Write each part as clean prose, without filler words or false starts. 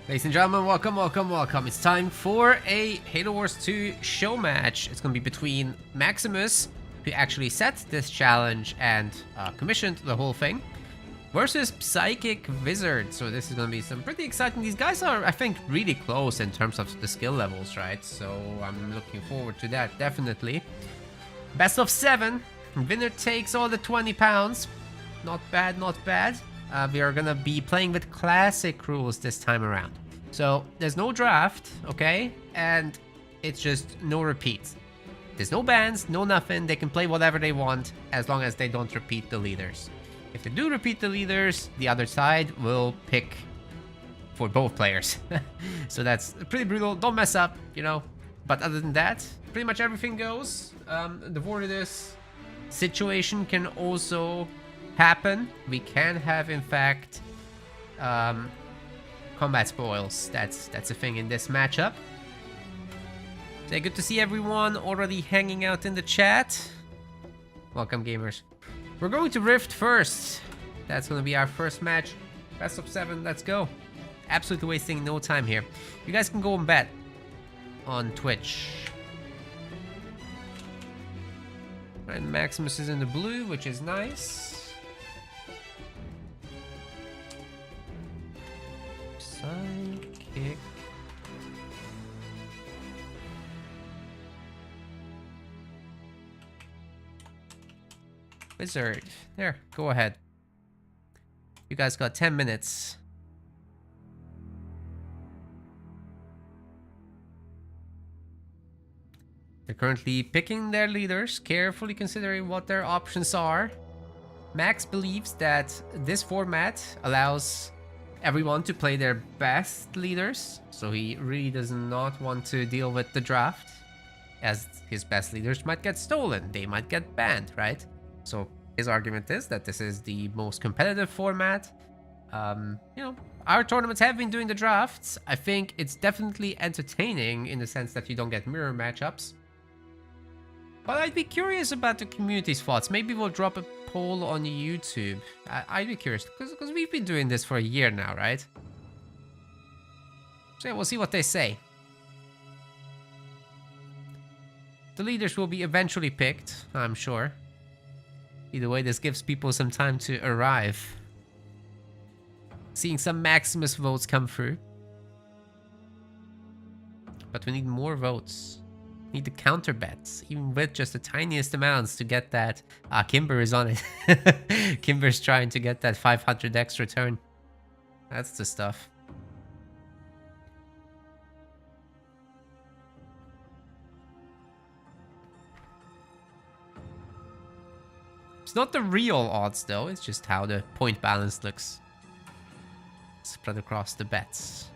Ladies and gentlemen, welcome. It's time for a Halo Wars 2 show match. It's going to be between Maximus, who actually set this challenge and commissioned the whole thing, versus PsychicWizard. So this is going to be some pretty exciting. These guys are, I think, really close in terms of the skill levels, right? So I'm looking forward to that, definitely. Best of 7. Winner takes all the 20 pounds. Not bad, not bad. We are gonna be playing with classic rules this time around. So there's no draft, okay? And it's just no repeats. There's no bans, no nothing. They can play whatever they want as long as they don't repeat the leaders. If they do repeat the leaders, the other side will pick for both players. So that's pretty brutal. Don't mess up, you know. But other than that, pretty much everything goes. The Vortitus situation can also happen. We can have, in fact, combat spoils. That's a thing in this matchup. So good to see everyone already hanging out in the chat. Welcome, gamers. We're going to Rift first. That's going to be our first match. Best of 7. Let's go. Absolutely wasting no time here. You guys can go and bet on Twitch. Right, Maximus is in the blue, which is nice. Psychic. Wizard. There, go ahead. You guys got 10 minutes. They're currently picking their leaders, carefully considering what their options are. Max believes that this format allows everyone to play their best leaders, so he really does not want to deal with the draft, as his best leaders might get stolen, they might get banned, right? So his argument is that this is the most competitive format. You know, our tournaments have been doing the drafts. I think it's definitely entertaining in the sense that you don't get mirror matchups. But I'd be curious about the community's thoughts. Maybe we'll drop a poll on YouTube? I'd be curious, because we've been doing this for a year now, right? So yeah, we'll see what they say. The leaders will be eventually picked, I'm sure. Either way, this gives people some time to arrive. Seeing some Maximus votes come through. But we need more votes. We need the counter bets, even with just the tiniest amounts to get that. Kimber is on it. Kimber's trying to get that 500x return. That's the stuff. It's not the real odds though, it's just how the point balance looks spread across the bets.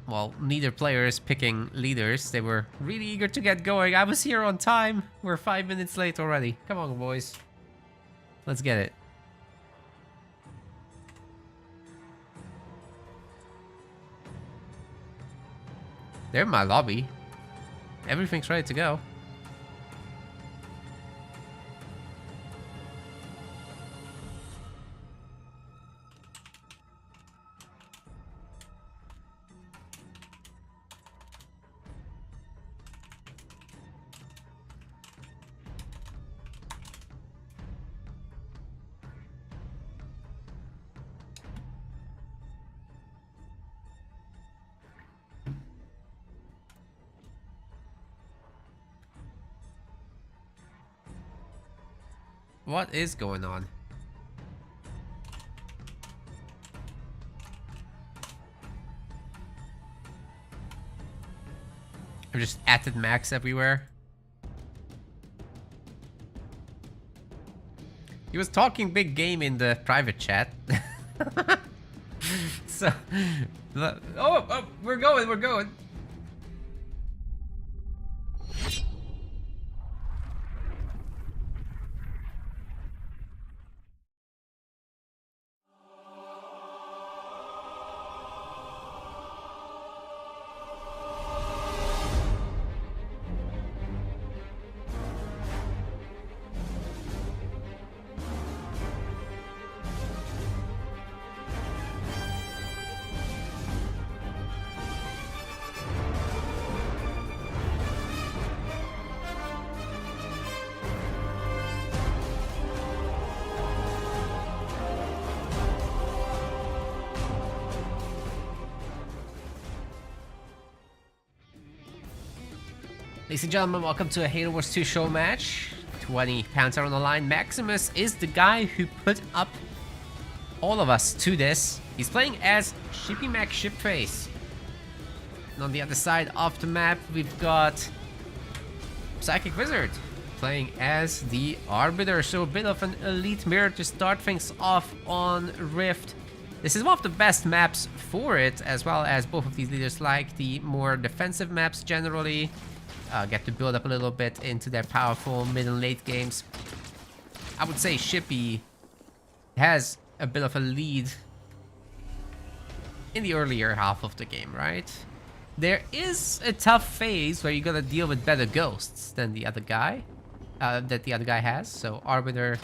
Well, neither player is picking leaders. They were really eager to get going. I was here on time. We're 5 minutes late already. Come on, boys. Let's get it. They're in my lobby. Everything's ready to go. What is going on? I'm just added Max everywhere. He was talking big game in the private chat. So, oh, we're going. Ladies and gentlemen, welcome to a Halo Wars 2 show match. 20 pounds are on the line. Maximus is the guy who put up all of us to this. He's playing as Shippy Mac Shipface. And on the other side of the map, we've got PsychicWizard playing as the Arbiter. So a bit of an elite mirror to start things off on Rift. This is one of the best maps for it, as well as both of these leaders like the more defensive maps generally. Get to build up a little bit into their powerful mid and late games. I would say Shippy has a bit of a lead in the earlier half of the game, right? There is a tough phase where you gotta deal with better ghosts than the other guy, has. So Arbiter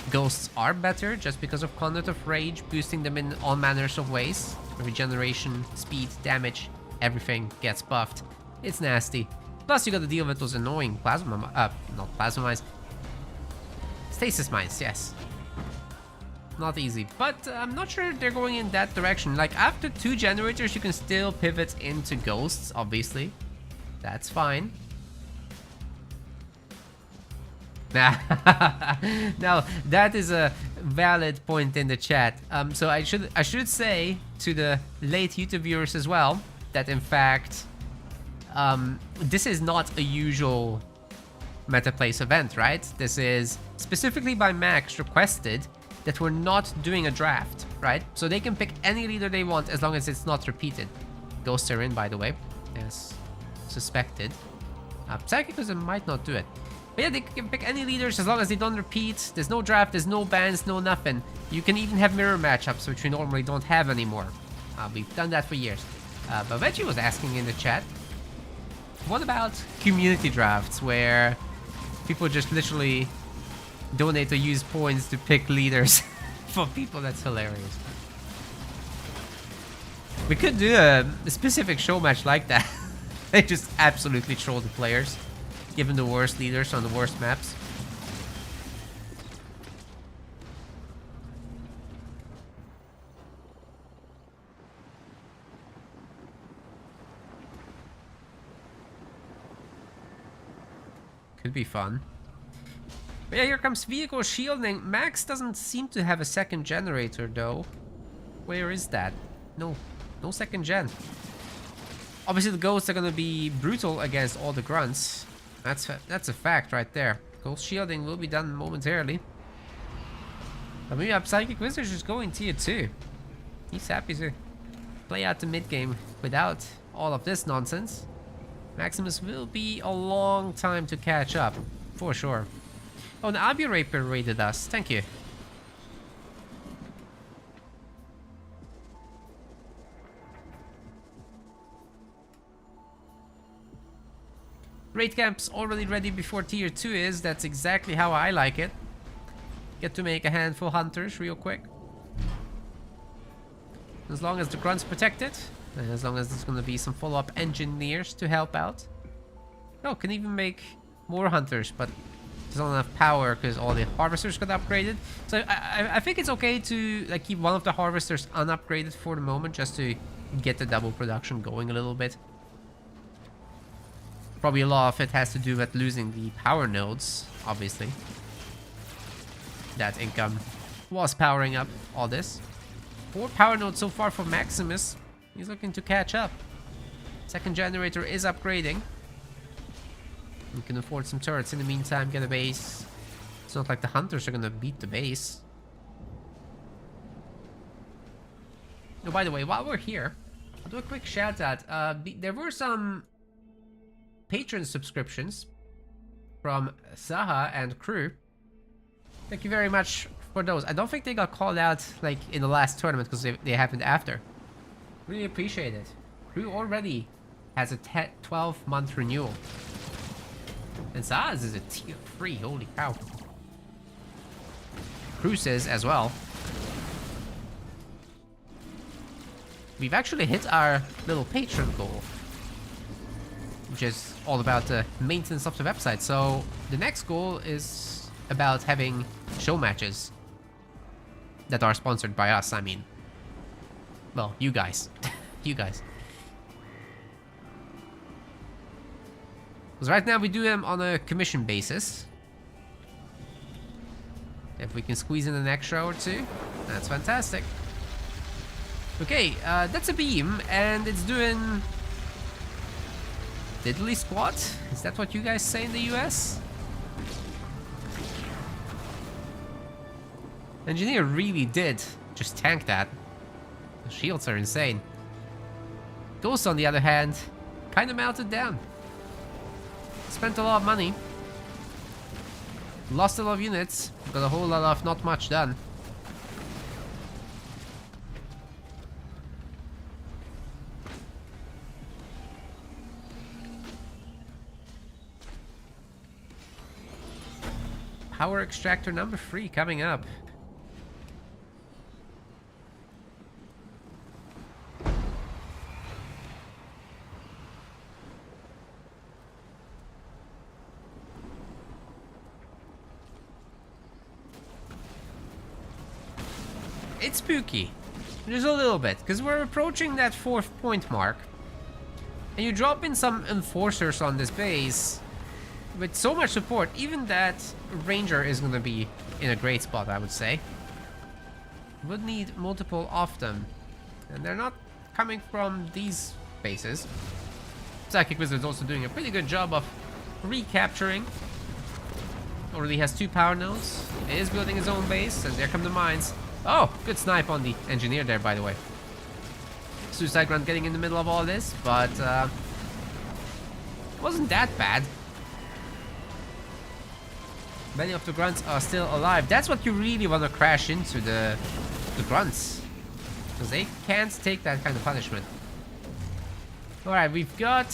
ghosts are better just because of Conduit of Rage, boosting them in all manners of ways. Regeneration, speed, damage, everything gets buffed. It's nasty. Plus, you got to deal with those annoying not plasma mines. Stasis mines, yes. Not easy, but I'm not sure they're going in that direction. Like, after 2 generators, you can still pivot into ghosts, obviously. That's fine. Now, that is a valid point in the chat. So I should say to the late YouTube viewers as well that, in fact, this is not a usual MetaPlace event, right? This is specifically by Max requested that we're not doing a draft, right? So they can pick any leader they want as long as it's not repeated. Ghosts are in, by the way, as suspected. PsychicWizard might not do it. But yeah, they can pick any leaders as long as they don't repeat. There's no draft, there's no bans, no nothing. You can even have mirror matchups, which we normally don't have anymore. We've done that for years. But Veggie was asking in the chat, What about community drafts where people just literally donate or use points to pick leaders for people? That's hilarious. We could do a specific show match like that. They just absolutely troll the players, give them the worst leaders on the worst maps. Could be fun. But yeah, here comes vehicle shielding. Max doesn't seem to have a second generator though. Where is that? No second gen. Obviously the ghosts are gonna be brutal against all the grunts. That's a fact right there. Ghost shielding will be done momentarily. But maybe PsychicWizard is just going tier 2. He's happy to play out the mid game without all of this nonsense. Maximus will be a long time to catch up, for sure. Oh, the Abi Raper raided us. Thank you. Raid camp's already ready before tier 2 is. That's exactly how I like it. Get to make a handful hunters real quick. As long as the grunt's protected, and as long as there's gonna be some follow-up engineers to help out. Oh, can even make more hunters, but there's not enough power because all the harvesters got upgraded. So I think it's okay to like keep one of the harvesters unupgraded for the moment, just to get the double production going a little bit. Probably a lot of it has to do with losing the power nodes, obviously. That income was powering up all this. 4 power nodes so far for Maximus. He's looking to catch up. Second generator is upgrading. You can afford some turrets in the meantime, get a base. It's not like the hunters are gonna beat the base. Oh, by the way, while we're here, I'll do a quick shout out. There were some patron subscriptions from Saha and crew. Thank you very much for those. I don't think they got called out like in the last tournament because they happened after. Really appreciate it. Crew already has a 12-month renewal. And Saha's is a tier 3, holy cow. Crew says as well. We've actually hit our little patron goal, which is all about the maintenance of the website. So the next goal is about having show matches that are sponsored by us. I mean, well, you guys. You guys. Because right now we do them on a commission basis. If we can squeeze in an extra or two, that's fantastic. Okay, that's a beam, and it's doing diddly squat. Is that what you guys say in the US? Engineer really did just tank that. The shields are insane. Ghost, on the other hand, kind of melted down. Spent a lot of money. Lost a lot of units. Got a whole lot of not much done. Power extractor number 3 coming up. It's spooky. Just a little bit, because we're approaching that 4th point mark. And you drop in some enforcers on this base with so much support, even that ranger is going to be in a great spot, I would say. Would need multiple of them. And they're not coming from these bases. PsychicWizard is also doing a pretty good job of recapturing. Already has 2 power nodes. It is building his own base, and there come the mines. Oh, good snipe on the engineer there, by the way. Suicide Grunt getting in the middle of all this, but wasn't that bad. Many of the grunts are still alive. That's what you really want to crash into, the grunts, because they can't take that kind of punishment. Alright, we've got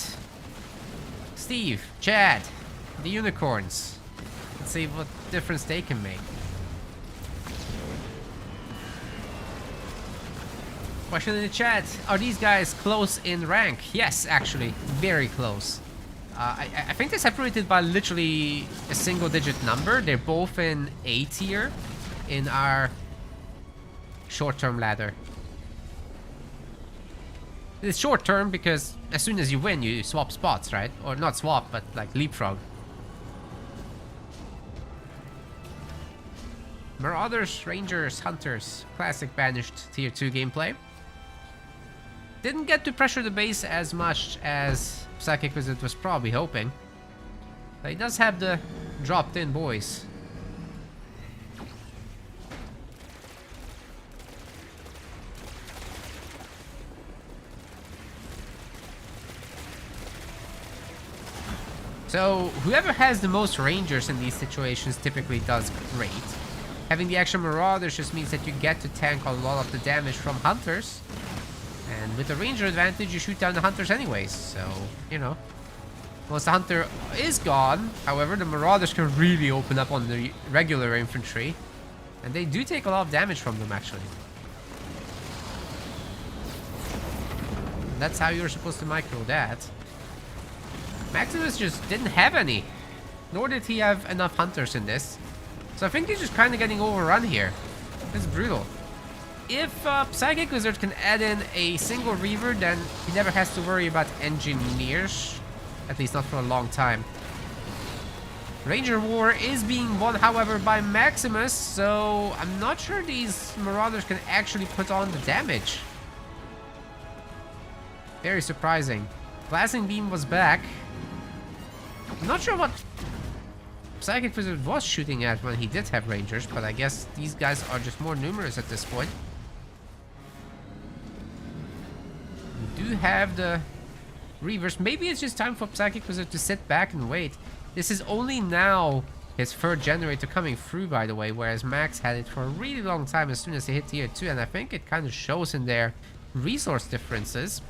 Steve, Chad, the unicorns. Let's see what difference they can make. Question in the chat, are these guys close in rank? Yes, actually, very close. I think they're separated by literally a single digit number. They're both in A tier in our short-term ladder. It's short-term because as soon as you win, you swap spots, right? Or not swap, but like leapfrog. Marauders, Rangers, Hunters. Classic banished tier 2 gameplay. Didn't get to pressure the base as much as PsychicWizard was probably hoping. But he does have the dropped-in boys. So, whoever has the most Rangers in these situations typically does great. Having the extra Marauders just means that you get to tank a lot of the damage from Hunters. And with the Ranger advantage, you shoot down the Hunters anyways. So, you know. Once the Hunter is gone, however, the Marauders can really open up on the regular infantry. And they do take a lot of damage from them, actually. And that's how you're supposed to micro that. Maximus just didn't have any. Nor did he have enough Hunters in this. So I think he's just kind of getting overrun here. It's brutal. If PsychicWizard can add in a single Reaver, then he never has to worry about Engineers. At least not for a long time. Ranger War is being won, however, by Maximus. So I'm not sure these Marauders can actually put on the damage. Very surprising. Blasting Beam was back. I'm not sure what PsychicWizard was shooting at when he did have Rangers, but I guess these guys are just more numerous at this point. We do have the Reavers. Maybe it's just time for PsychicWizard to sit back and wait. This is only now his third generator coming through, by the way, whereas Max had it for a really long time as soon as he hit tier 2, and I think it kind of shows in their resource differences.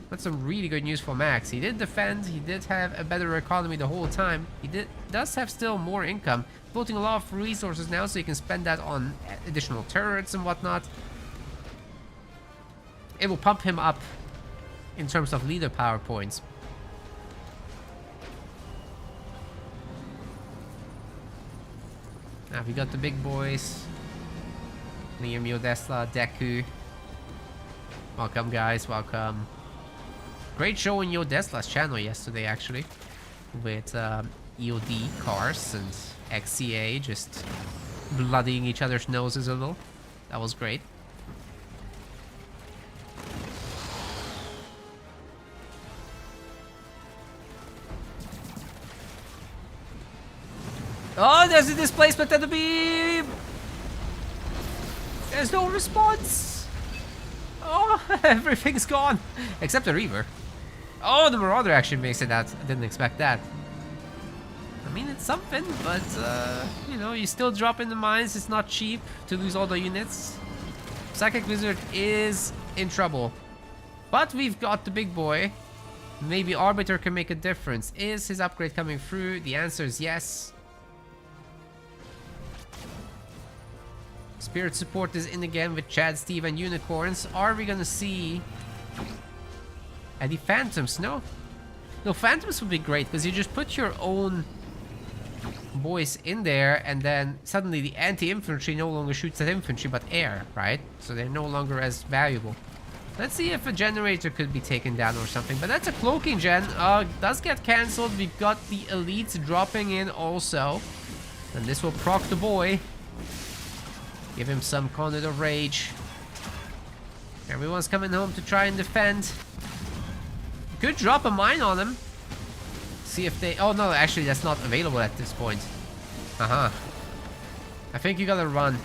That's some really good news for Max. He did defend, he did have a better economy the whole time. He does have still more income, floating a lot of resources now, so he can spend that on additional turrets and whatnot. It will pump him up in terms of leader power points. Now we got the big boys. Liam, Yodesla, Deku. Welcome guys, welcome. Great show on Yodesla's channel yesterday, actually, with EOD cars and XCA just bloodying each other's noses a little. That was great. Oh, there's a displacement at the beam! There's no response! Oh, everything's gone! Except the Reaver. Oh, the Marauder actually makes it out. I didn't expect that. I mean, it's something, but, you know, you still drop in the mines. It's not cheap to lose all the units. PsychicWizard is in trouble. But we've got the big boy. Maybe Arbiter can make a difference. Is his upgrade coming through? The answer is yes. Spirit support is in again with Chad, Steve, and Unicorns. Are we gonna see any Phantoms? No. No, Phantoms would be great because you just put your own boys in there and then suddenly the anti-infantry no longer shoots at infantry but air, right? So they're no longer as valuable. Let's see if a generator could be taken down or something. But that's a cloaking gen. Does get cancelled. We've got the elites dropping in also. And this will proc the boy. Give him some Conduit of Rage. Everyone's coming home to try and defend. Could drop a mine on him. See if they... Oh no, actually that's not available at this point. I think you gotta run.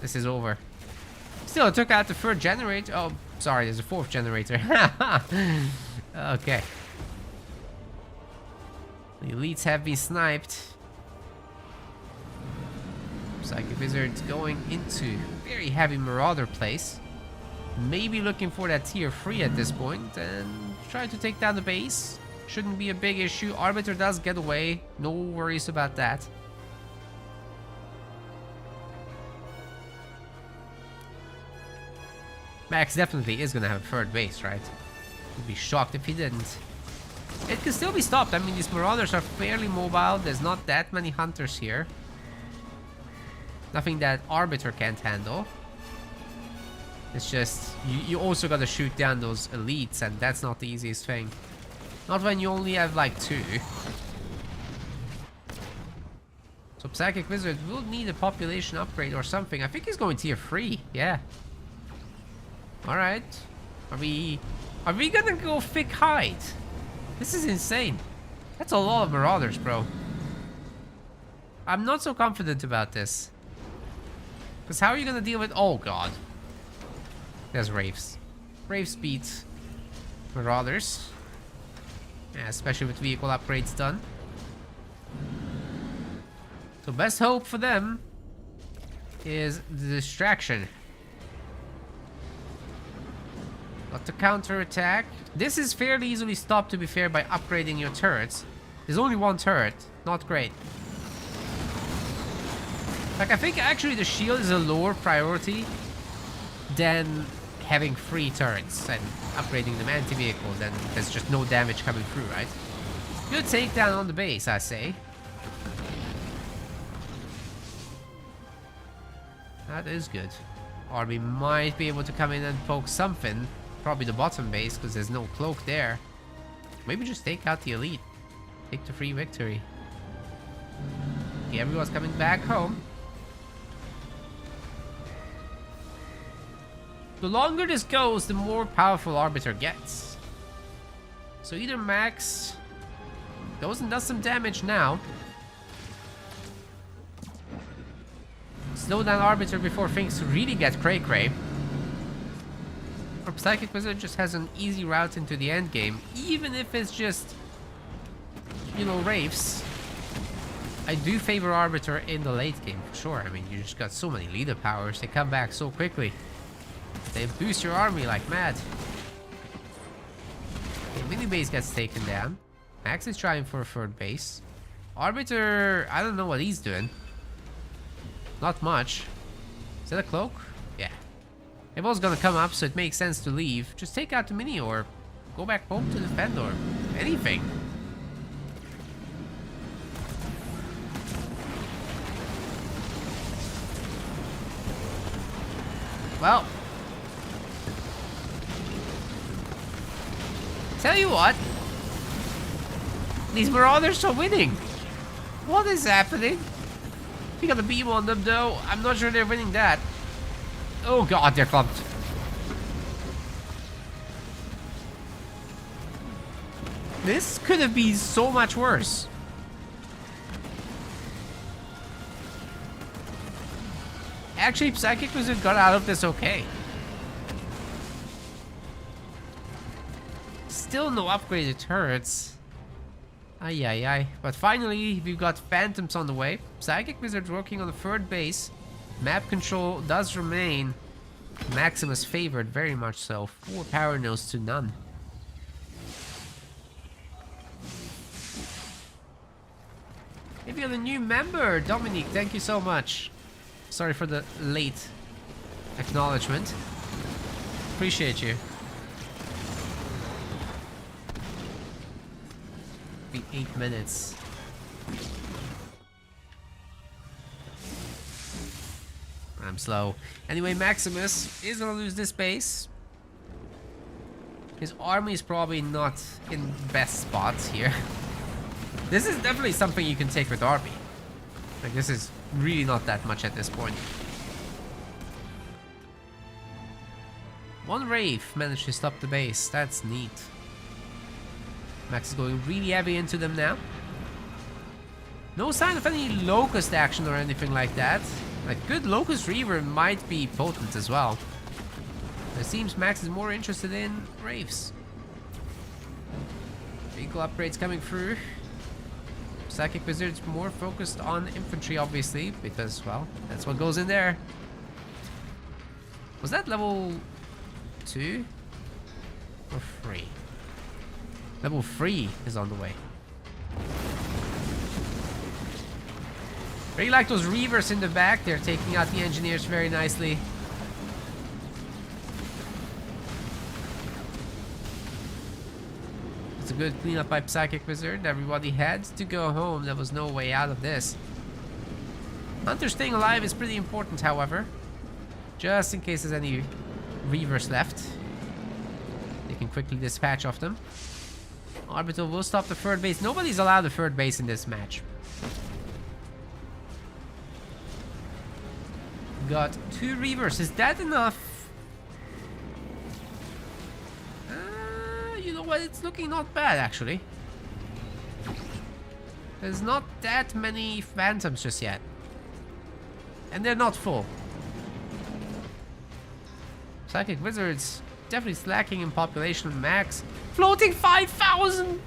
This is over. Still, it took out the third generator. Oh, sorry, there's a fourth generator. Okay. The elites have been sniped. PsychicWizard's going into very heavy Marauder place. Maybe looking for that tier 3 at this point and try to take down the base. Shouldn't be a big issue. Arbiter does get away. No worries about that. Max definitely is gonna have a third base, right? I'd be shocked if he didn't. It can still be stopped. I mean, these Marauders are fairly mobile. There's not that many Hunters here. Nothing that Arbiter can't handle. It's just, you also gotta shoot down those elites, and that's not the easiest thing. Not when you only have like 2. So PsychicWizard will need a population upgrade or something. I think he's going tier 3, yeah. Alright. Are we gonna go thick hide? This is insane. That's a lot of Marauders, bro. I'm not so confident about this. Because how are you gonna deal with... Oh god. There's Wraiths. Wraiths beat Marauders. Yeah, especially with vehicle upgrades done. So best hope for them is the distraction. Got the counter attack. This is fairly easily stopped, to be fair, by upgrading your turrets. There's only one turret. Not great. Like, I think actually the shield is a lower priority than having 3 turrets and upgrading them anti-vehicle. Then there's just no damage coming through, right? Good takedown on the base, I say. That is good. Or we might be able to come in and poke something. Probably the bottom base, because there's no cloak there. Maybe just take out the elite. Take the free victory. Okay, everyone's coming back home. The longer this goes, the more powerful Arbiter gets. So either Max goes and does some damage now. Slow down Arbiter before things really get cray-cray. Or PsychicWizard just has an easy route into the end game, even if it's just, you know, Wraiths. I do favor Arbiter in the late game, for sure. I mean, you just got so many leader powers, they come back so quickly. They boost your army like mad. Okay, mini base gets taken down. Max is trying for a third base. Arbiter, I don't know what he's doing. Not much. Is that a cloak? Yeah. It was gonna come up, so it makes sense to leave. Just take out the mini or go back home to defend or anything. Well, tell you what, these Marauders are winning. What is happening? We got a beam on them though. I'm not sure they're winning that. Oh god, they're clumped. This could have been so much worse. Actually, PsychicWizard got out of this okay. Still no upgraded turrets. Ay ay ay. But finally, we've got Phantoms on the way. PsychicWizard working on the third base. Map control does remain Maximus favored, very much so. 4 power nodes to none. If you're the new member, Dominique, thank you so much. Sorry for the late acknowledgement. Appreciate you. Be 8 minutes. I'm slow. Anyway, Maximus is gonna lose this base. His army is probably not in best spots here. This is definitely something you can take with army. Like, this is really not that much at this point. One Wraith managed to stop the base. That's neat. Max is going really heavy into them now. No sign of any Locust action or anything like that. Like, good Locust Reaver might be potent as well. It seems Max is more interested in Wraiths. Vehicle upgrades coming through. PsychicWizard's more focused on infantry, obviously, because, well, that's what goes in there. Was that level 2 or 3? Level 3 is on the way. Really like those reavers in the back. They're taking out the engineers very nicely. It's a good cleanup by PsychicWizard. Everybody had to go home. There was no way out of this. Hunter staying alive is pretty important, however. Just in case there's any reavers left. They can quickly dispatch of them. Orbital will stop the third base. Nobody's allowed a third base in this match. Got 2 reavers. Is that enough? You know what? It's looking not bad, actually. There's not that many phantoms just yet. And they're not full. PsychicWizard's definitely slacking in population. Max floating 5,000.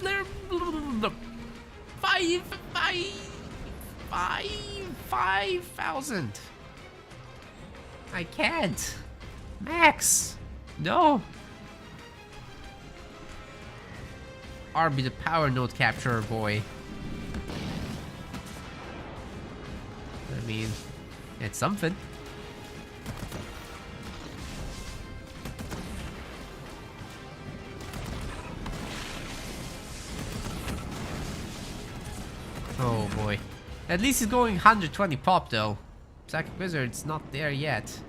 5,000. I can't. Max, no. Arby, the power node capturer boy. I mean, it's something. Oh boy. At least he's going 120 pop though. PsychicWizard's not there yet.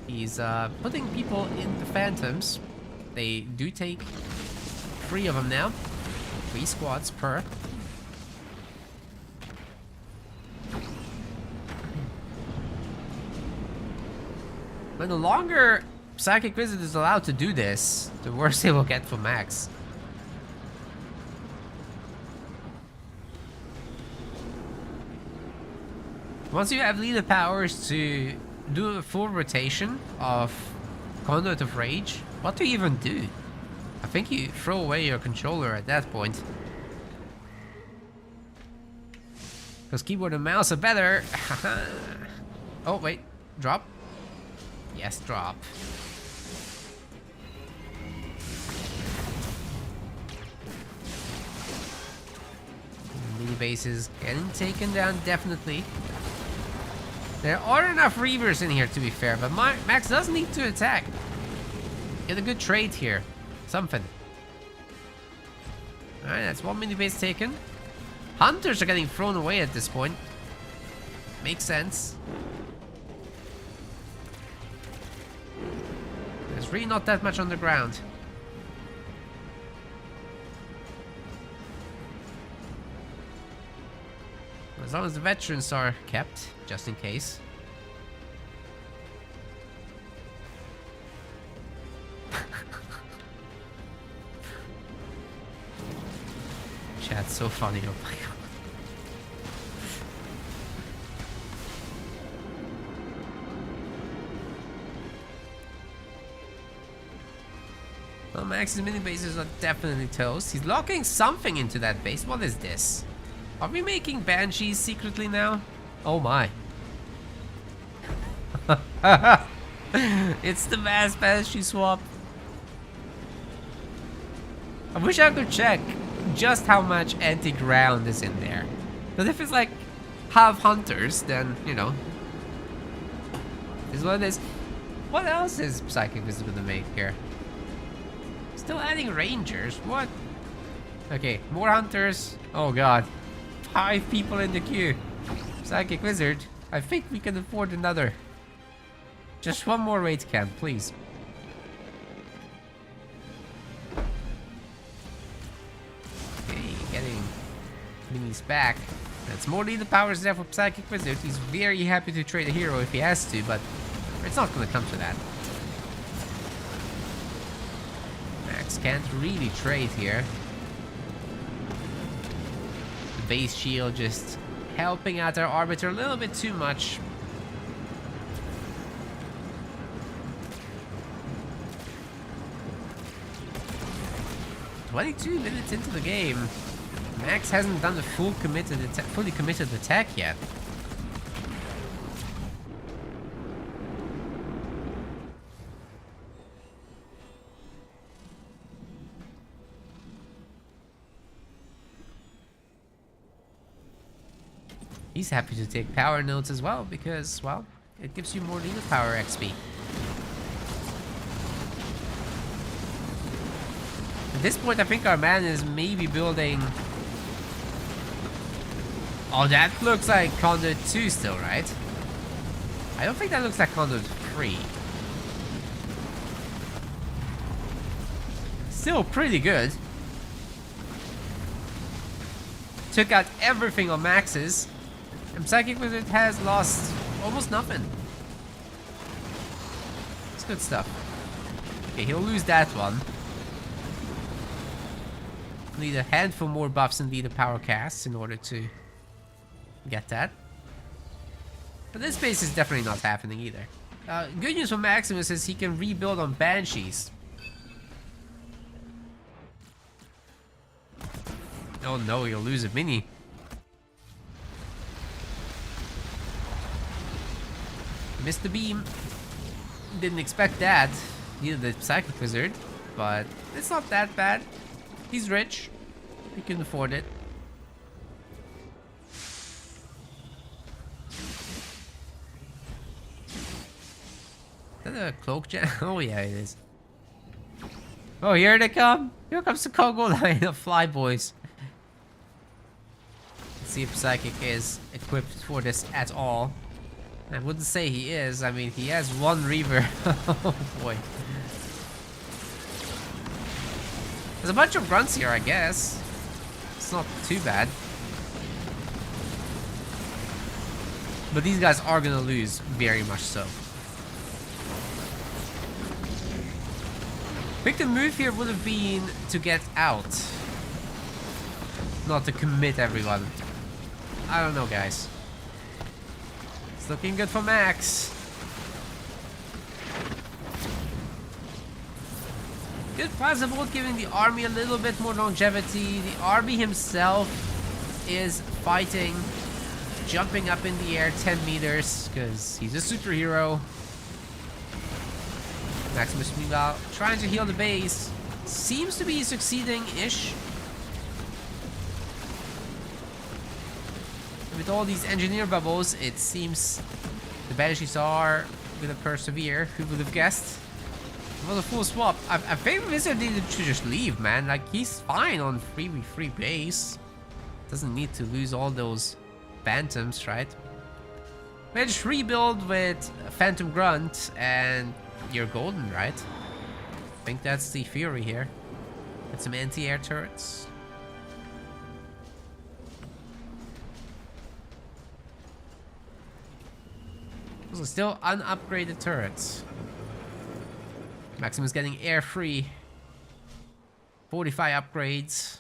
He's putting people in the phantoms. They do take 3 of them now. 3 squads per. But the longer PsychicWizard is allowed to do this, the worse they will get for Max. Once you have leader powers to do a full rotation of Conduit of Rage, what do you even do? I think you throw away your controller at that point. Because keyboard and mouse are better. Oh, wait. Drop? Yes, drop. Mini bases getting taken down, definitely. There are enough reavers in here, to be fair, but Max does need to attack. Get a good trade here. Something. Alright, that's 1 mini base taken. Hunters are getting thrown away at this point. Makes sense. There's really not that much on the ground. As long as the veterans are kept, just in case. Chat's so funny, oh my god. Well, Max's mini bases are definitely toast. He's locking something into that base. What is this? Are we making banshees secretly now? Oh my. It's the mass banshee swap. I wish I could check just how much anti-ground is in there. Because if it's like half hunters, then, you know, is what it is. What else is PsychicWizard gonna make here? Still adding rangers? What? Okay, more hunters. Oh god. 5 people in the queue. PsychicWizard, I think we can afford another. Just one more raid camp, please. Okay, getting minis back. That's more leader powers there for PsychicWizard. He's very happy to trade a hero if he has to, but it's not gonna come to that. Max can't really trade here. Base shield just helping out our arbiter a little bit too much. "22 minutes into the game, Max hasn't done the fully committed attack yet." He's happy to take power nodes as well because, well, it gives you more leader power XP. At this point, I think our man is maybe building... Oh, that looks like Conduit 2 still, right? I don't think that looks like Conduit 3. Still pretty good. Took out everything on Max's. And PsychicWizard has lost almost nothing. It's good stuff. Okay, he'll lose that one. Need a handful more buffs and leader power casts in order to get that. But this base is definitely not happening either. Good news for Maximus is he can rebuild on Banshees. Oh no, he'll lose a mini. Missed the beam. Didn't expect that. Needed the PsychicWizard, but it's not that bad. He's rich. He can afford it. Is that a cloak jam? Oh yeah, it is. Oh, here they come. Here comes the cargo line of flyboys. Let's see if Psychic is equipped for this at all. I wouldn't say he is. I mean, he has one Reaver. Oh boy. There's a bunch of grunts here, I guess. It's not too bad. But these guys are gonna lose, very much so. I think the move here would have been to get out. Not to commit everyone. I don't know, guys. It's looking good for Max. Good plasma bolt giving the army a little bit more longevity. The army himself is fighting, jumping up in the air 10 meters because he's a superhero. Maximus meanwhile trying to heal the base. Seems to be succeeding-ish. With all these engineer bubbles, it seems the Banshees are gonna persevere. Who would have guessed? It was a full swap. I think Wizard needed to just leave, man. Like, he's fine on 3v3 base. Doesn't need to lose all those phantoms, right? We just rebuild with Phantom Grunt and you're golden, right? I think that's the theory here. With some anti-air turrets. Those are still unupgraded turrets. Maximus getting air free. 45 upgrades.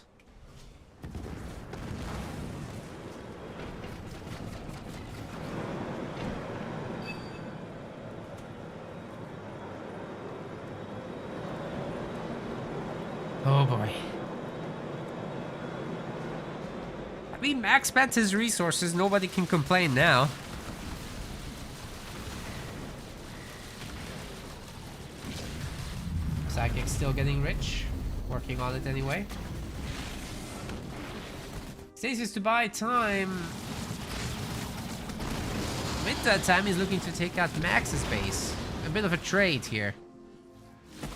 Oh boy. I mean, Max spent his resources. Nobody can complain now. Psychic's still getting rich. Working on it anyway. Stasis to buy time. With that time, he's looking to take out Max's base. A bit of a trade here.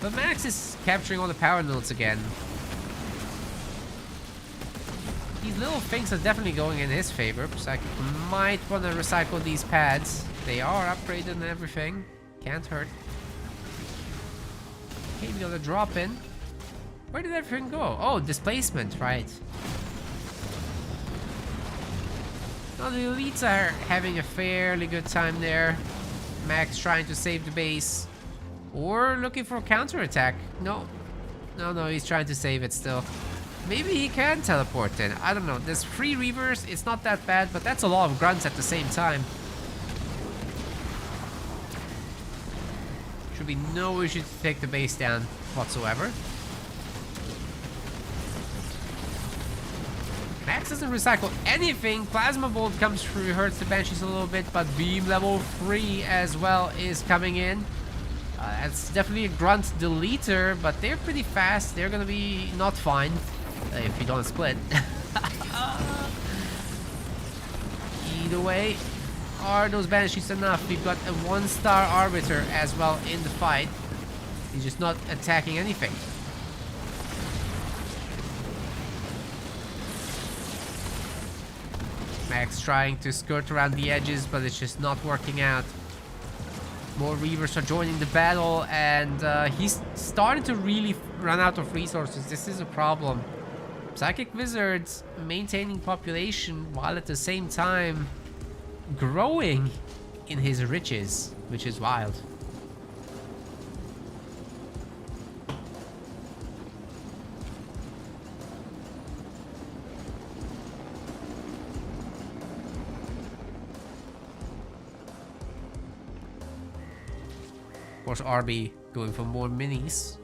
But Max is capturing all the power nodes again. These little things are definitely going in his favor. Psychic might want to recycle these pads. They are upgraded and everything. Can't hurt. Okay, we got a drop in. Where did everything go? Oh, displacement, right. Now the elites are having a fairly good time there. Max trying to save the base. Or looking for a counterattack. No. No, he's trying to save it still. Maybe he can teleport in. I don't know. There's 3 Reavers. It's not that bad, but that's a lot of grunts at the same time. Should be no issue to take the base down whatsoever. Max doesn't recycle anything. Plasma Bolt comes through, hurts the Banshees a little bit, but Beam level 3 as well is coming in. It's definitely a grunt deleter, but they're pretty fast. They're gonna be not fine if you don't split. Either way, are those Banshees enough? We've got a 1-star Arbiter as well in the fight. He's just not attacking anything. Max trying to skirt around the edges, but it's just not working out. More Reavers are joining the battle, and he's starting to really run out of resources. This is a problem. PsychicWizard's maintaining population while at the same time growing in his riches, which is wild. Of course, RB going for more minis.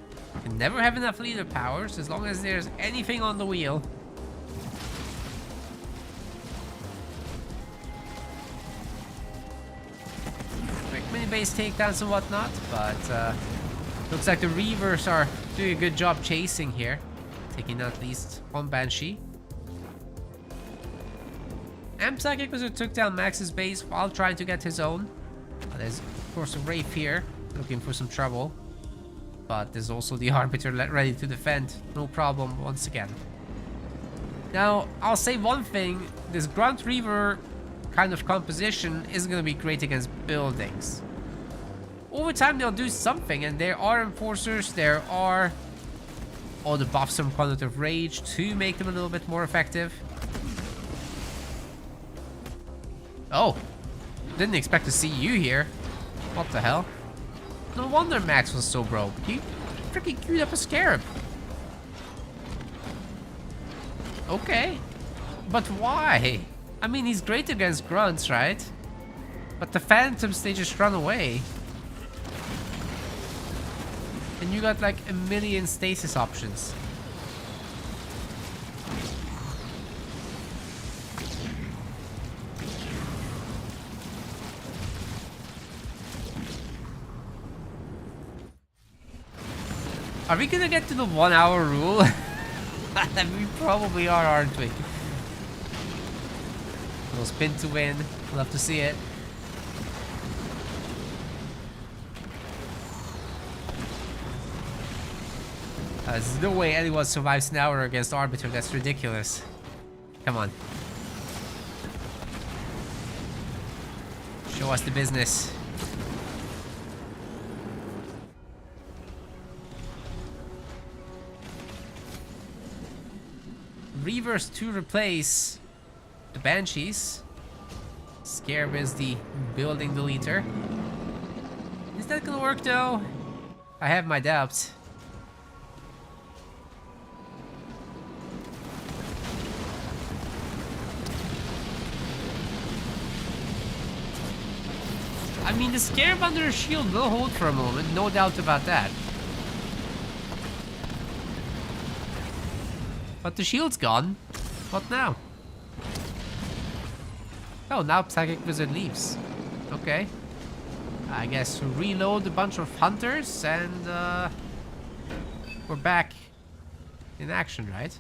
Can never have enough leader powers as long as there's anything on the wheel. Quick mini base takedowns and whatnot, but looks like the Reavers are doing a good job chasing here, taking out at least one Banshee. And PsychicWizard took down Max's base while trying to get his own. There's of course a Wraith here, looking for some trouble. But there's also the Arbiter ready to defend. No problem once again. Now, I'll say one thing. This Grunt Reaver kind of composition isn't going to be great against buildings. Over time, they'll do something. And there are Enforcers. There are all the buffs from Cognitive Rage to make them a little bit more effective. Oh. Didn't expect to see you here. What the hell? No wonder Max was so broke. He freaking queued up a Scarab. Okay. But why? I mean, he's great against grunts, right? But the Phantoms, they just run away. And you got like a million stasis options. Are we gonna get to the 1 hour rule? We probably are, aren't we? Little spin to win. Love to see it. There's no way anyone survives an hour against Arbiter. That's ridiculous. Come on. Show us the business. Reavers to replace the Banshees. Scarab is the building deleter. Is that gonna work though? I have my doubts. I mean, the Scarab under a shield will hold for a moment, no doubt about that. But the shield's gone. What now? Oh, now PsychicWizard leaves. Okay. I guess reload a bunch of hunters and we're back in action, right?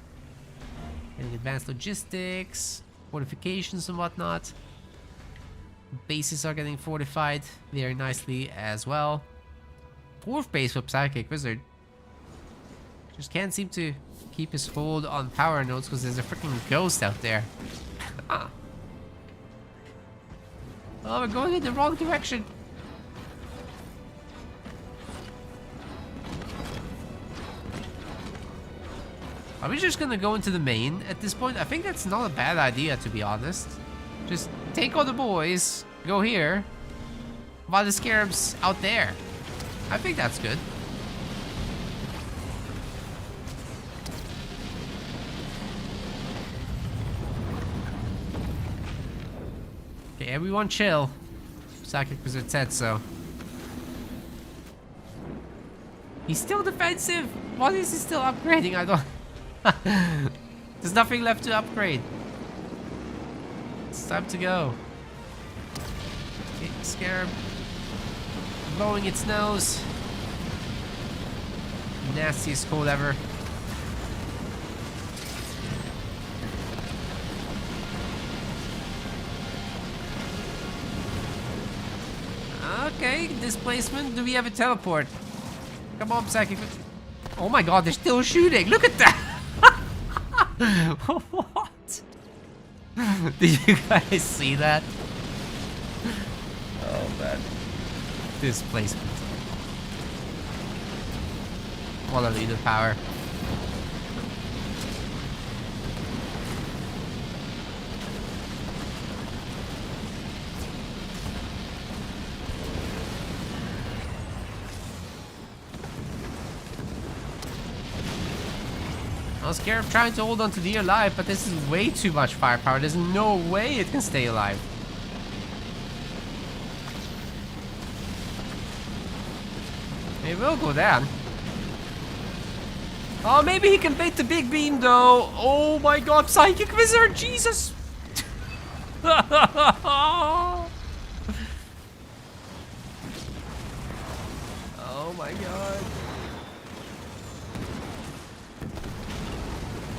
Getting advanced logistics, fortifications and whatnot. Bases are getting fortified very nicely as well. 4th base for PsychicWizard. Just can't seem to keep his hold on power nodes because there's a freaking ghost out there. Oh, we're going in the wrong direction. Are we just gonna go into the main at this point? I think that's not a bad idea, to be honest. Just take all the boys, go here, while the Scarab's out there. I think that's good. Okay, everyone chill. PsychicWizard said so. He's still defensive. Why is he still upgrading? I don't... There's nothing left to upgrade. It's time to go. Okay, Scarab. Blowing its nose. Nastiest code ever. displacement? Do we have a teleport? Come on, Psychic. Oh my god, they're still shooting. Look at that. What? Did you guys see that? Oh man. Displacement. What a lead of power. I was scared of trying to hold on to dear life, but this is way too much firepower. There's no way it can stay alive. It will go down. Oh, maybe he can bait the big beam though. Oh my god, PsychicWizard, Jesus! Oh my god.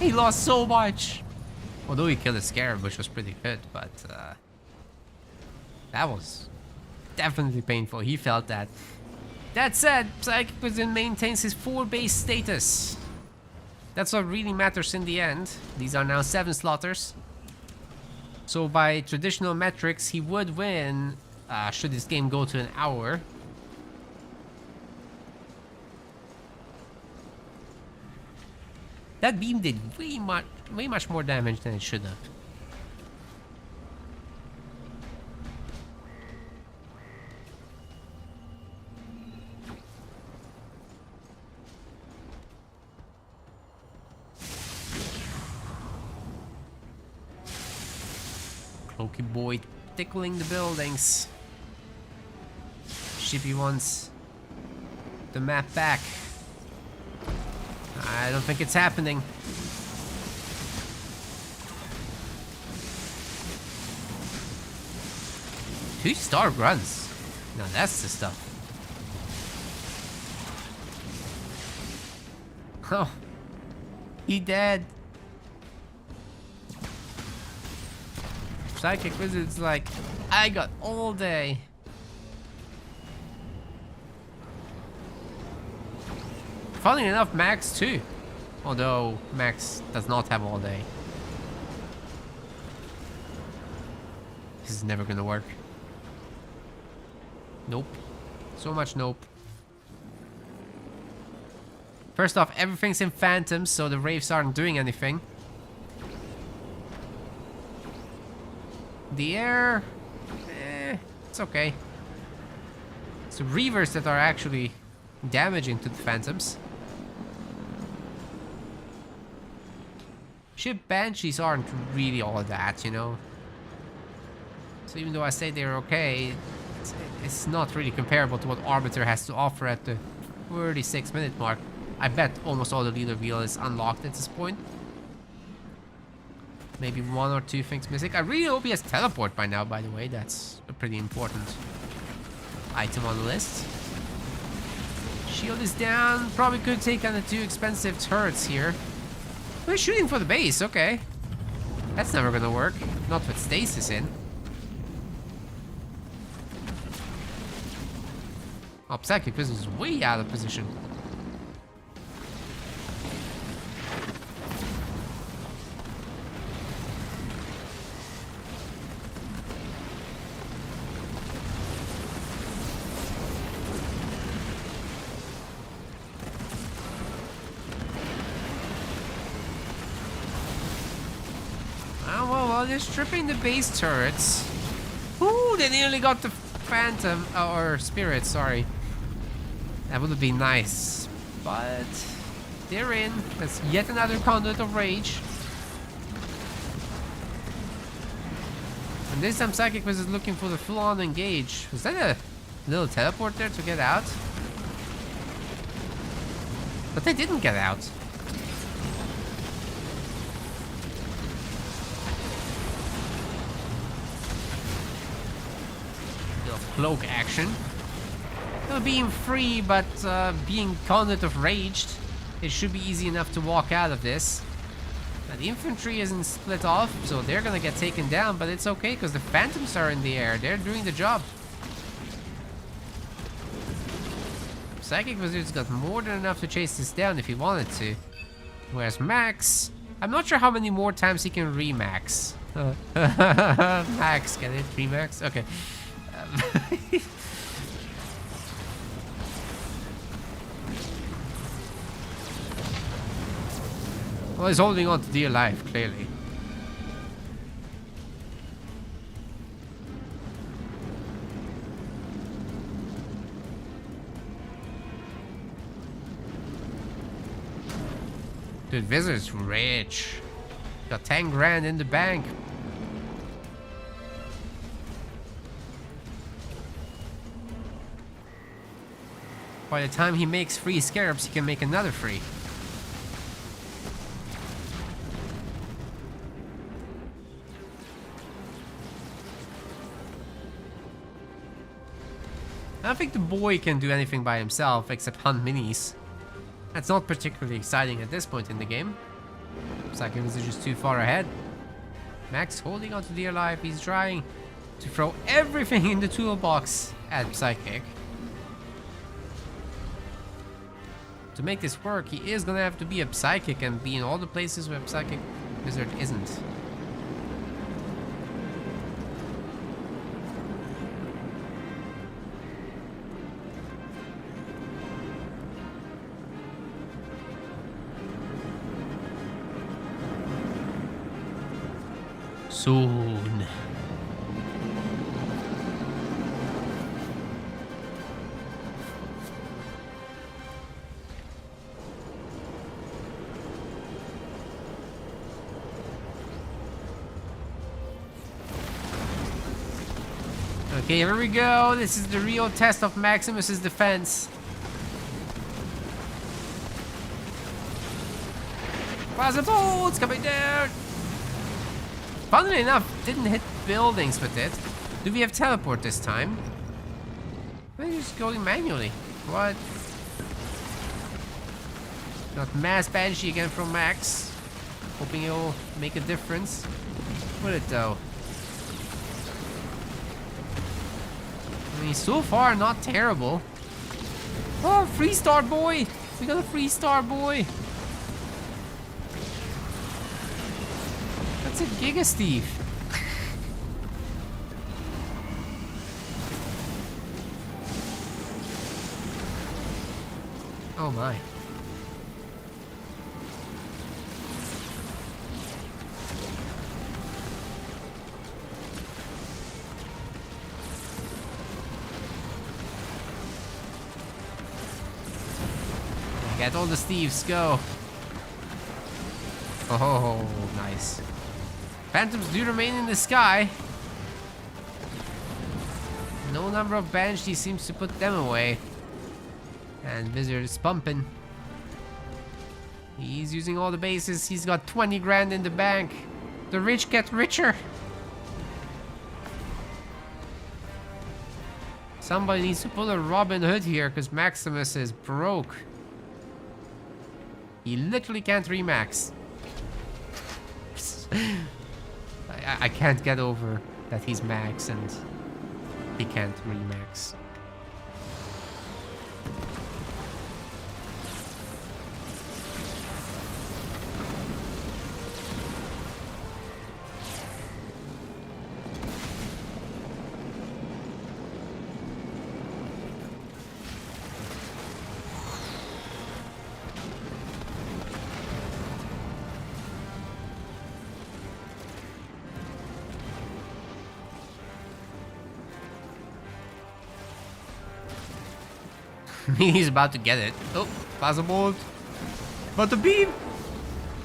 He lost so much. Although he killed a scarab, which was pretty good, but that was definitely painful. He felt that. That said, PsychicWizard maintains his 4 base status. That's what really matters in the end. These are now 7 slaughters. So by traditional metrics, he would win should this game go to an hour. That beam did way much more damage than it should have. Cloaky boy tickling the buildings. Shippy wants the map back. I don't think it's happening. 2-star runs. Now that's the stuff. Oh, he dead. PsychicWizard's like, I got all day. Funny enough, Max too. Although Max does not have all day. This is never gonna work. Nope. So much nope. First off, everything's in phantoms, so the Wraiths aren't doing anything. The air... it's okay. It's the Reavers that are actually damaging to the phantoms. Ship Banshees aren't really all that, you know. So even though I say they're okay, it's not really comparable to what Arbiter has to offer at the 36-minute mark. I bet almost all the leader wheel is unlocked at this point. Maybe 1 or 2 things missing. I really hope he has teleport by now, by the way. That's a pretty important item on the list. Shield is down. Probably could take on the 2 expensive turrets here. We're shooting for the base, okay. That's never gonna work. Not with stasis in. Oh, PsychicWizard is way out of position. They're stripping the base turrets. Ooh, they nearly got the phantom, or spirit, sorry. That would have been nice. But they're in. That's yet another conduit of rage. And this time PsychicWizard is looking for the full-on engage. Was that a little teleport there to get out? But they didn't get out. Cloak action. It'll be free, but being conduit of raged, it should be easy enough to walk out of this. Now, the infantry isn't split off, so they're gonna get taken down, but it's okay because the phantoms are in the air. They're doing the job. PsychicWizard's got more than enough to chase this down if he wanted to. Whereas Max, I'm not sure how many more times he can remax. Max, get it? Remax? Okay. Well, he's holding on to dear life, clearly. Dude, Wizard's rich. Got 10 grand in the bank. By the time he makes 3 scarabs, he can make another 3. I don't think the boy can do anything by himself except hunt minis. That's not particularly exciting at this point in the game. PsychicWizard is just too far ahead. Max holding on to dear life. He's trying to throw everything in the toolbox at Psychic. To make this work, he is gonna have to be a Psychic and be in all the places where PsychicWizard isn't. Soon. Okay, here we go. This is the real test of Maximus's defense. Possible, it's coming down. Funnily enough, didn't hit buildings with it. Do we have teleport this time? Maybe just going manually. What? Got mass banshee again from Max. Hoping it'll make a difference. Will it though? I mean, so far not terrible. Oh, 3-star boy! We got a 3-star boy. That's a Giga Steve. Oh my. Get all the Steves, go. Oh, nice. Phantoms do remain in the sky. No number of banshees seems to put them away. And Wizard is pumping. He's using all the bases. He's got 20 grand in the bank. The rich get richer. Somebody needs to pull a Robin Hood here because Maximus is broke. He literally can't remax. I can't get over that he's Max and he can't remax. He's about to get it. Oh, possible. But the beam!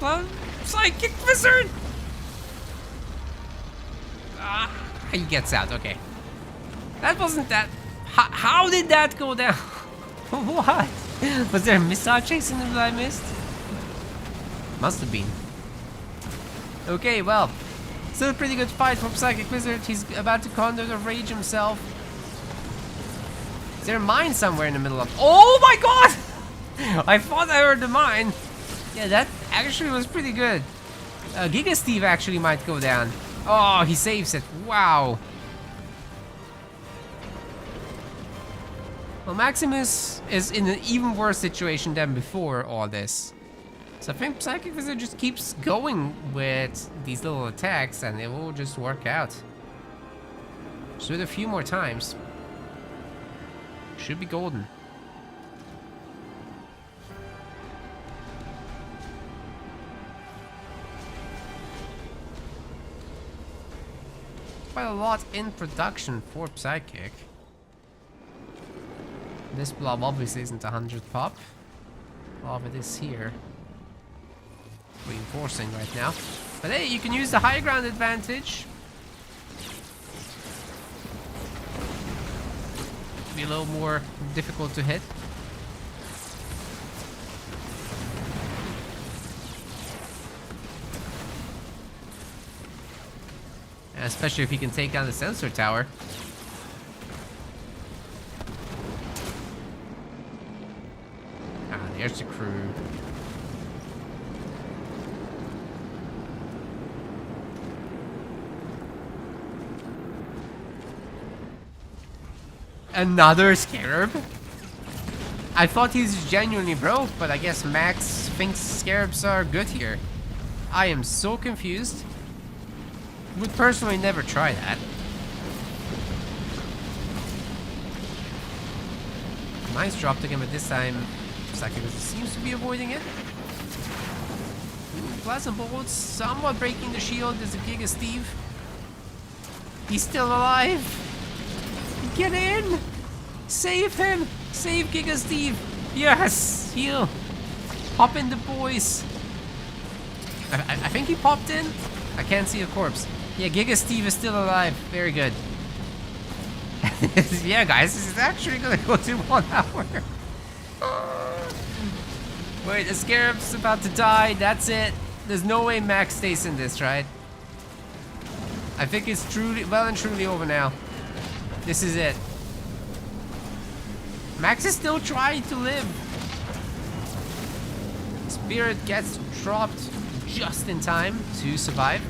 PsychicWizard! Ah, he gets out, okay. That wasn't that. How did that go down? What? Was there a missile chasing him that I missed? Must have been. Okay, well. Still a pretty good fight for PsychicWizard. He's about to conjure the rage himself. Is there a mine somewhere in the middle of... Oh my god! I thought I heard the mine. Yeah, that actually was pretty good. Giga Steve actually might go down. Oh, he saves it. Wow. Well, Maximus is in an even worse situation than before all this. So I think PsychicWizard just keeps going with these little attacks and it will just work out. Just with a few more times. Should be golden. Quite a lot in production for Psychic. This blob obviously isn't 100 pop. A lot of it is here. Reinforcing right now. But hey, you can use the high ground advantage. Be a little more difficult to hit. And especially if he can take down the sensor tower. Ah, there's the crew. Another Scarab? I thought he's genuinely broke, but I guess Max thinks Scarabs are good here. I am so confused. Would personally never try that. Nice drop to him, but this time PsychicWizard seems to be avoiding it. Plasma bolts somewhat breaking the shield. There's a Giga Steve. He's still alive. Get in! Save him! Save Giga Steve! Yes! Heal! Pop in the boys! I think he popped in? I can't see a corpse. Yeah, Giga Steve is still alive. Very good. Yeah, guys, this is actually gonna go to 1 hour. Wait, the Scarab's about to die. That's it. There's no way Max stays in this, right? I think it's truly, well and truly over now. This is it. Max is still trying to live. Spirit gets dropped just in time to survive.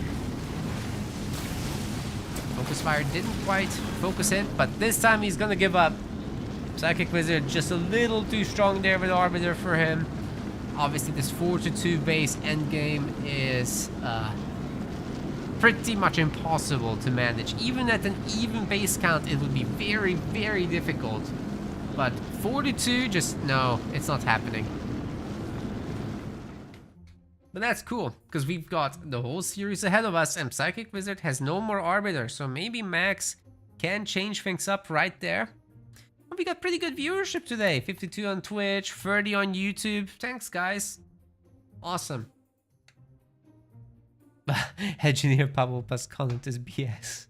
Focus Fire didn't quite focus it, but this time he's gonna give up. PsychicWizard just a little too strong there with Arbiter for him. Obviously this 4-2 base endgame is pretty much impossible to manage. Even at an even base count, it would be very, very difficult. But 4-2, just no, it's not happening. But that's cool, because we've got the whole series ahead of us, and PsychicWizard has no more Arbiter, so maybe Max can change things up right there. We got pretty good viewership today. 52 on Twitch, 30 on YouTube. Thanks, guys. Awesome. Engineer Pablo Pascal is BS.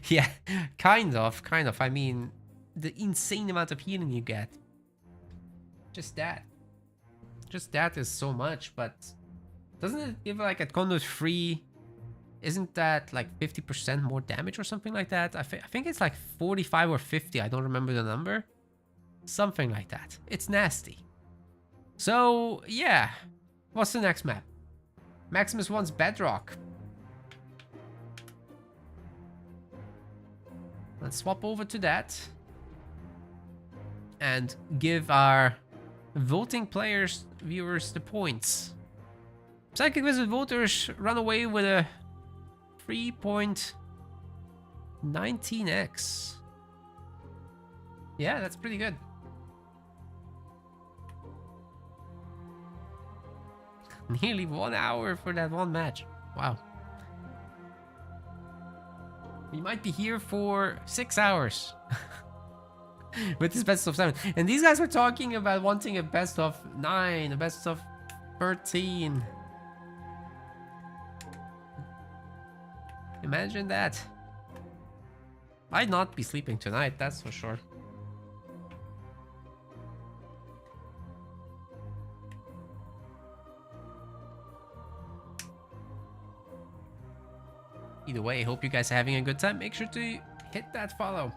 Yeah, kind of. I mean, the insane amount of healing you get. Just that is so much, but doesn't it give like at Conduit 3, isn't that like 50% more damage or something like that? I think it's like 45 or 50, I don't remember the number. Something like that. It's nasty. So, yeah. What's the next map? Maximus wants Bedrock. Let's swap over to that. And give our voting viewers the points. PsychicWizard voters run away with a 3.19x. Yeah, that's pretty good. Nearly 1 hour for that one match. Wow. We might be here for 6 hours. With this best of 7. And these guys were talking about wanting a best of 9, a best of 13. Imagine that. I'd not be sleeping tonight, that's for sure. Either way, I hope you guys are having a good time. Make sure to hit that follow.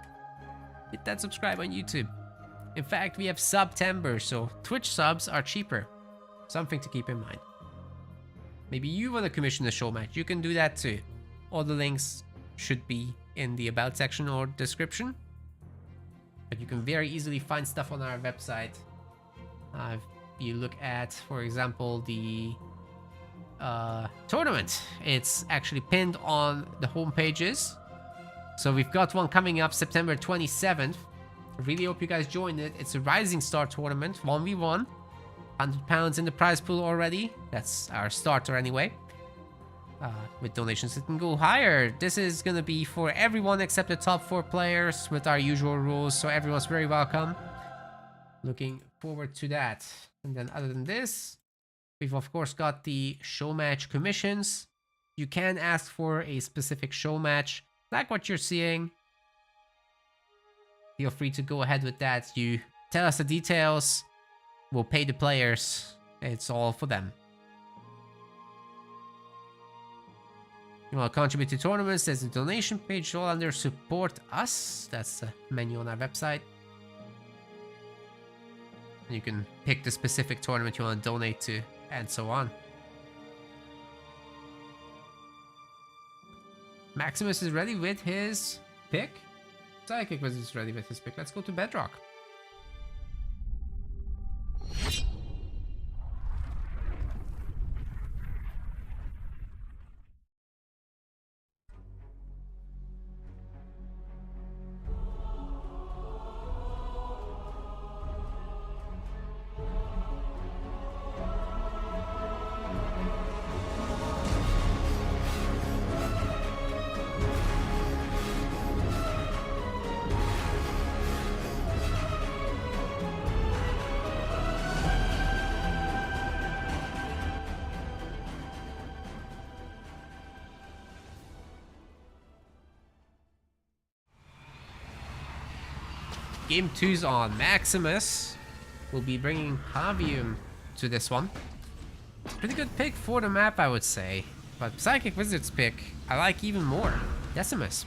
Hit that subscribe on YouTube. In fact, we have September, so Twitch subs are cheaper. Something to keep in mind. Maybe you want to commission a Showmatch. You can do that too. All the links should be in the about section or description. But you can very easily find stuff on our website. If you look at, for example, the tournament, it's actually pinned on the home pages. So we've got one coming up September 27th. I really hope you guys join it. It's a Rising Star tournament, 1v1. £100 in the prize pool already. That's our starter anyway. With donations, it can go higher. This is gonna be for everyone except the top 4 players with our usual rules, so everyone's very welcome. Looking forward to that. And then other than this, we've of course got the show match commissions. You can ask for a specific show match, like what you're seeing. Feel free to go ahead with that. You tell us the details, we'll pay the players. It's all for them. You want to contribute to tournaments, there's a donation page all under support us. That's the menu on our website. And you can pick the specific tournament you want to donate to, and so on. Maximus is ready with his pick. PsychicWizard is ready with his pick. Let's go to Bedrock. Game 2's on. Maximus will be bringing Javium to this one. Pretty good pick for the map, I would say. But PsychicWizard's pick, I like even more. Decimus.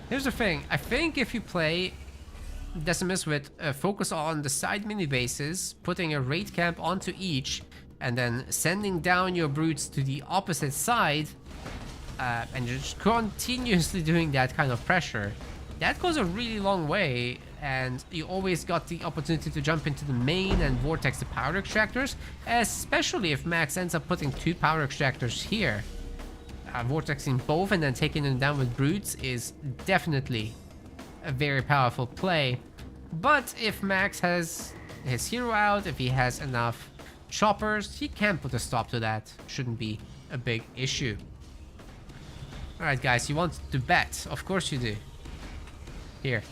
Here's the thing. I think if you play Decimus with a focus on the side mini bases, putting a raid camp onto each, and then sending down your brutes to the opposite side, and just continuously doing that kind of pressure, that goes a really long way, and you always got the opportunity to jump into the main and vortex the power extractors, especially if Max ends up putting 2 power extractors here. Vortexing both and then taking them down with brutes is definitely a very powerful play. But if Max has his hero out, if he has enough choppers, he can put a stop to that. Shouldn't be a big issue. Alright guys, you want to bet? Of course you do. Here.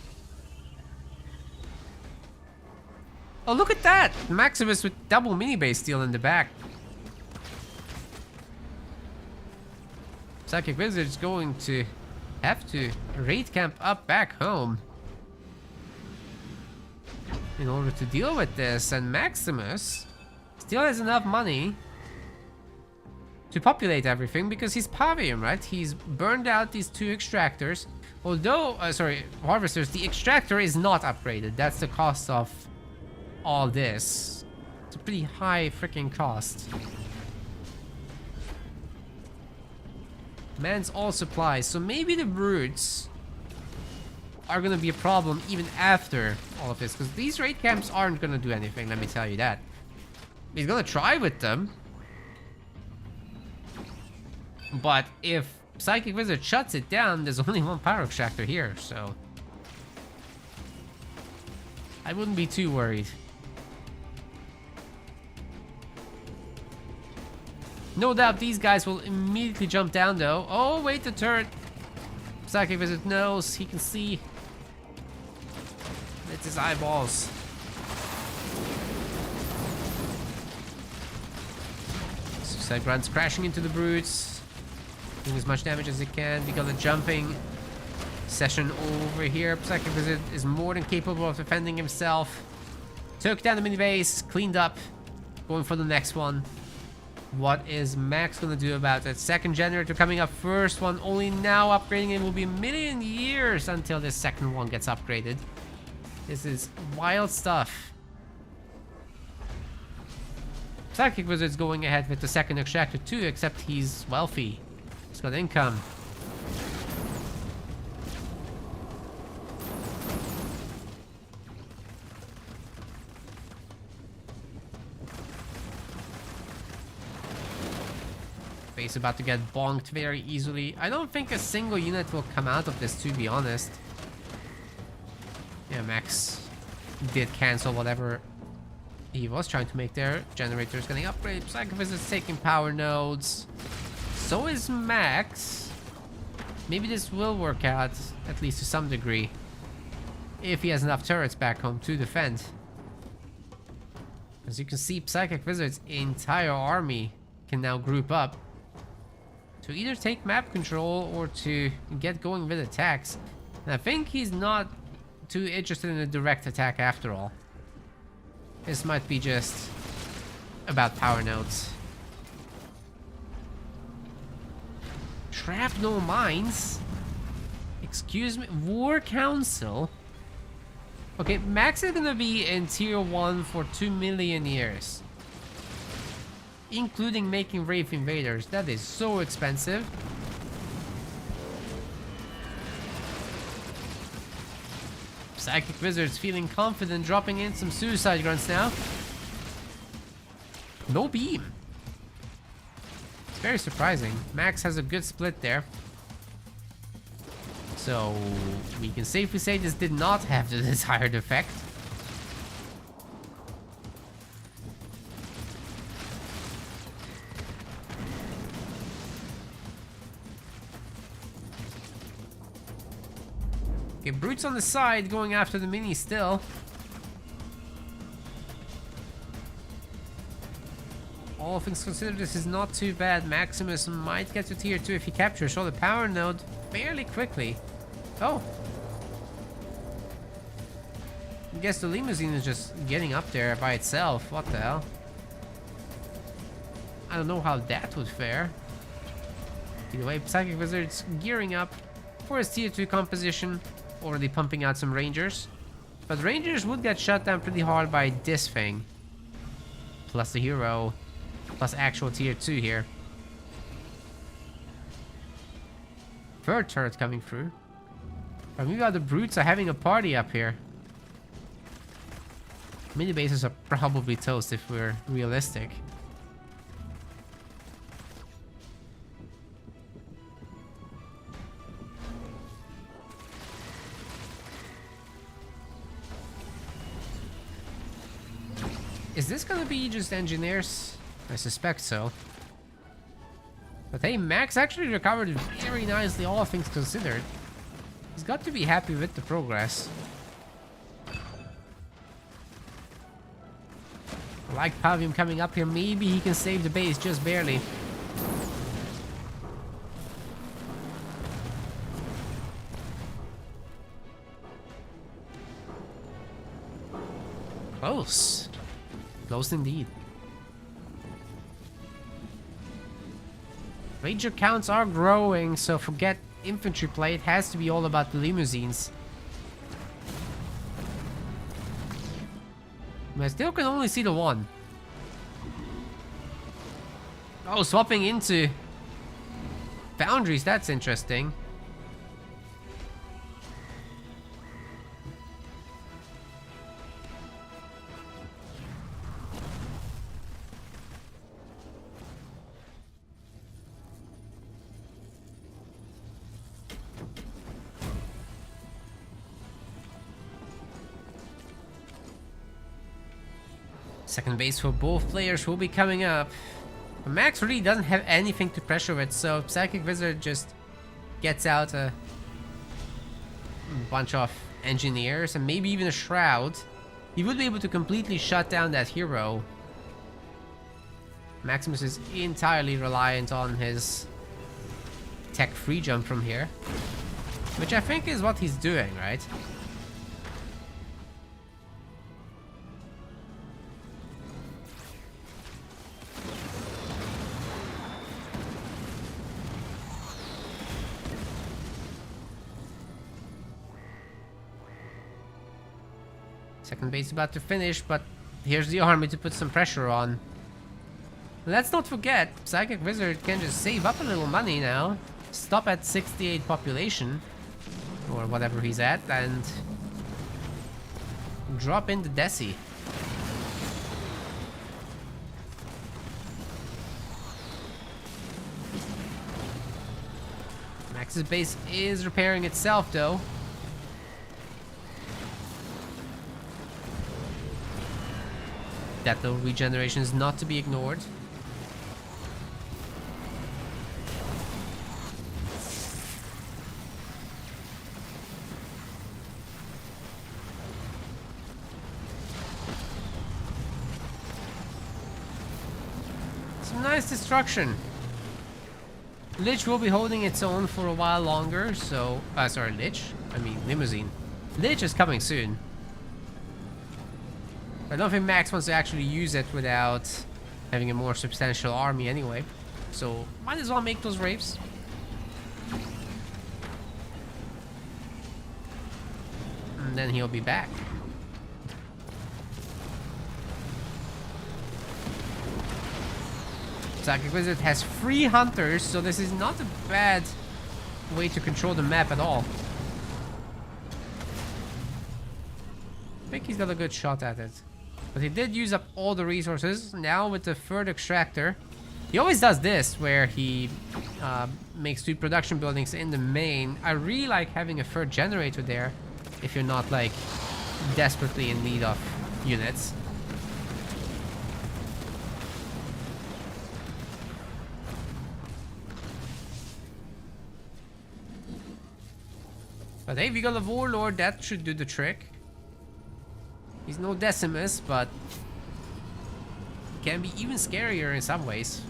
Oh, look at that! Maximus with double mini base steel in the back. PsychicWizard is going to have to raid camp up back home in order to deal with this, and Maximus still has enough money to populate everything because he's Pavium, right? He's burned out these 2 extractors. Although, harvesters, the extractor is not upgraded. That's the cost of all this. It's a pretty high freaking cost. Man's all supplies, so maybe the brutes are gonna be a problem even after all of this, because these raid camps aren't gonna do anything, let me tell you that. He's gonna try with them. But if PsychicWizard shuts it down, there's only 1 power extractor here, so I wouldn't be too worried. No doubt these guys will immediately jump down though. Oh wait, the turret. PsychicWizard knows, he can see. It's his eyeballs. Suicide runs crashing into the brutes. Doing as much damage as it can. We got a jumping session over here. PsychicWizard is more than capable of defending himself. Took down the mini base, cleaned up, going for the next one. What is Max gonna do about that? Second generator coming up, first one only now upgrading. It will be a million years until this second one gets upgraded. This is wild stuff. PsychicWizard's going ahead with the second extractor too, except he's wealthy. He's got income. Base about to get bonked very easily. I don't think a single unit will come out of this, to be honest. Yeah, Max did cancel whatever he was trying to make there. Generators getting upgraded. PsychicWizard's taking power nodes. So is Max. Maybe this will work out, at least to some degree. If he has enough turrets back home to defend. As you can see, PsychicWizard's entire army can now group up to either take map control or to get going with attacks. And I think he's not too interested in a direct attack after all. This might be just about power nodes. Shrapnel mines? Excuse me? War Council? Okay, Max is gonna be in tier 1 for 2 million years. Including making Wraith Invaders. That is so expensive. PsychicWizard's feeling confident, dropping in some suicide grunts now. No beam. It's very surprising. Max has a good split there. So we can safely say this did not have the desired effect. Okay, Brutes on the side going after the mini still. All things considered, this is not too bad. Maximus might get to tier 2 if he captures all the power node fairly quickly. Oh. I guess the limousine is just getting up there by itself. What the hell? I don't know how that would fare. Either way, PsychicWizard's gearing up for his tier 2 composition. Already pumping out some Rangers. But Rangers would get shut down pretty hard by this thing. Plus the hero. Plus actual tier 2 here. Third turret coming through. But meanwhile, the Brutes are having a party up here. Mini bases are probably toast if we're realistic. Is this gonna be just engineers? I suspect so. But hey, Max actually recovered very nicely, all things considered. He's got to be happy with the progress. I like Pavium coming up here. Maybe he can save the base just barely. Close. Close indeed. Ranger counts are growing, so forget infantry play. It has to be all about the limousines. I still can only see the one. Oh, swapping into foundries. That's interesting. Second base for both players will be coming up. But Max really doesn't have anything to pressure with, so PsychicWizard just gets out a bunch of engineers and maybe even a shroud. He would be able to completely shut down that hero. Maximus is entirely reliant on his tech free jump from here, which I think is what he's doing, right? Second base about to finish, but here's the army to put some pressure on. Let's not forget, PsychicWizard can just save up a little money now. Stop at 68 population, or whatever he's at, and drop in the Desi. Max's base is repairing itself though. That little regeneration is not to be ignored. Some nice destruction. Lich will be holding its own for a while longer, so... sorry, Lich? I mean, Limousine. Lich is coming soon. I don't think Max wants to actually use it without having a more substantial army anyway. So, might as well make those Wraiths. And then he'll be back. PsychicWizard has 3 hunters, so this is not a bad way to control the map at all. I think he's got a good shot at it. But he did use up all the resources. Now with the third extractor, he always does this where he makes 2 production buildings in the main. I really like having a third generator there if you're not like desperately in need of units. But hey, we got a Warlord, that should do the trick. He's no Decimus, but can be even scarier in some ways.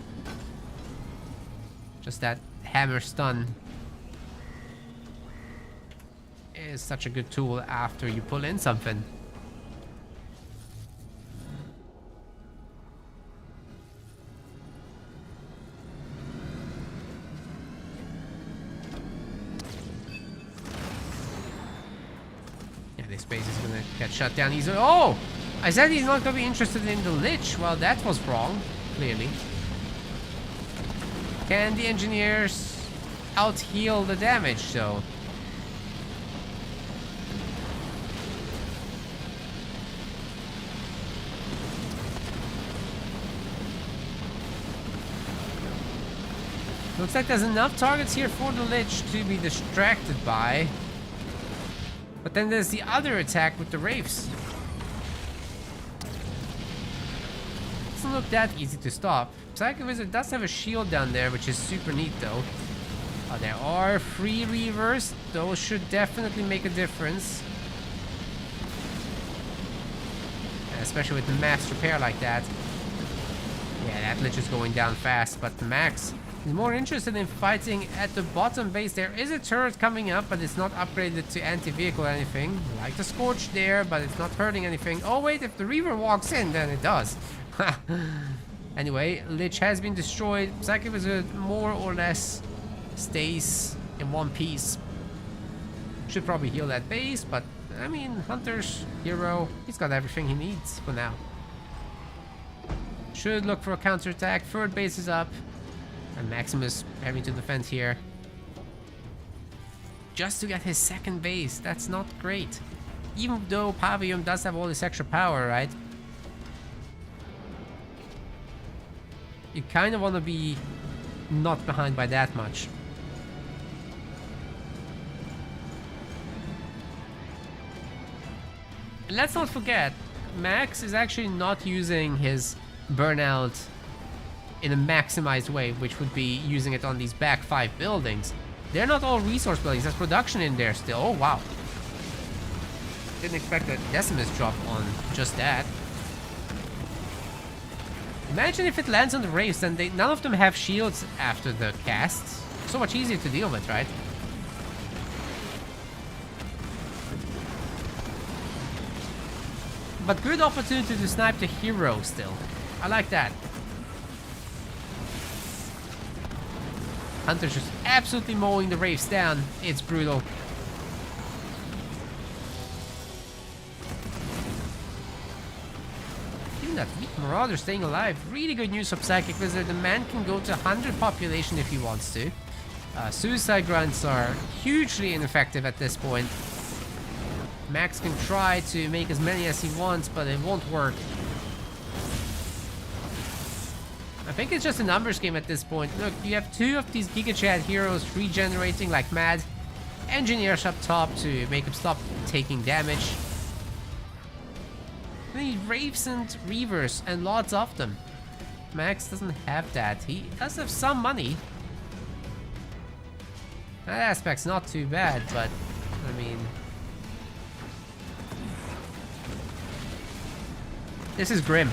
Just that hammer stun is such a good tool after you pull in something. This base is gonna get shut down easily. Oh! I said he's not gonna be interested in the Lich. Well, that was wrong, clearly. Can the engineers out-heal the damage, though? Looks like there's enough targets here for the Lich to be distracted by. But then there's the other attack with the Wraiths. Doesn't look that easy to stop. PsychicWizard does have a shield down there, which is super neat though. There are 3 Reavers. Those should definitely make a difference. And especially with the mass repair like that. Yeah, that Lich is going down fast, but Max is more interested in fighting at the bottom base. There is a turret coming up, but it's not upgraded to anti-vehicle or anything. Like the Scorch there, but it's not hurting anything. Oh wait, if the Reaver walks in, then it does. Anyway, Lich has been destroyed. PsychicWizard more or less stays in one piece. Should probably heal that base, but I mean, Hunter's hero, he's got everything he needs for now. Should look for a counterattack. Third base is up. And Maximus having to defend here. Just to get his second base. That's not great. Even though Pavium does have all this extra power, right? You kind of want to be not behind by that much. And let's not forget, Max is actually not using his burnout in a maximized way, which would be using it on these back 5 buildings. They're not all resource buildings. There's production in there still. Oh, wow. Didn't expect a Decimus drop on just that. Imagine if it lands on the Wraiths and none of them have shields after the casts. So much easier to deal with, right? But good opportunity to snipe the hero still. I like that. Hunter's just absolutely mowing the Wraiths down. It's brutal. Even that weak Marauder staying alive. Really good news for PsychicWizard. The man can go to 100 population if he wants to. Suicide grunts are hugely ineffective at this point. Max can try to make as many as he wants, but it won't work. I think it's just a numbers game at this point. Look, you have 2 of these Giga Chad heroes regenerating like mad. Engineers up top to make him stop taking damage. We need Wraiths and Reavers, and lots of them. Max doesn't have that. He does have some money. That aspect's not too bad, but I mean... this is grim.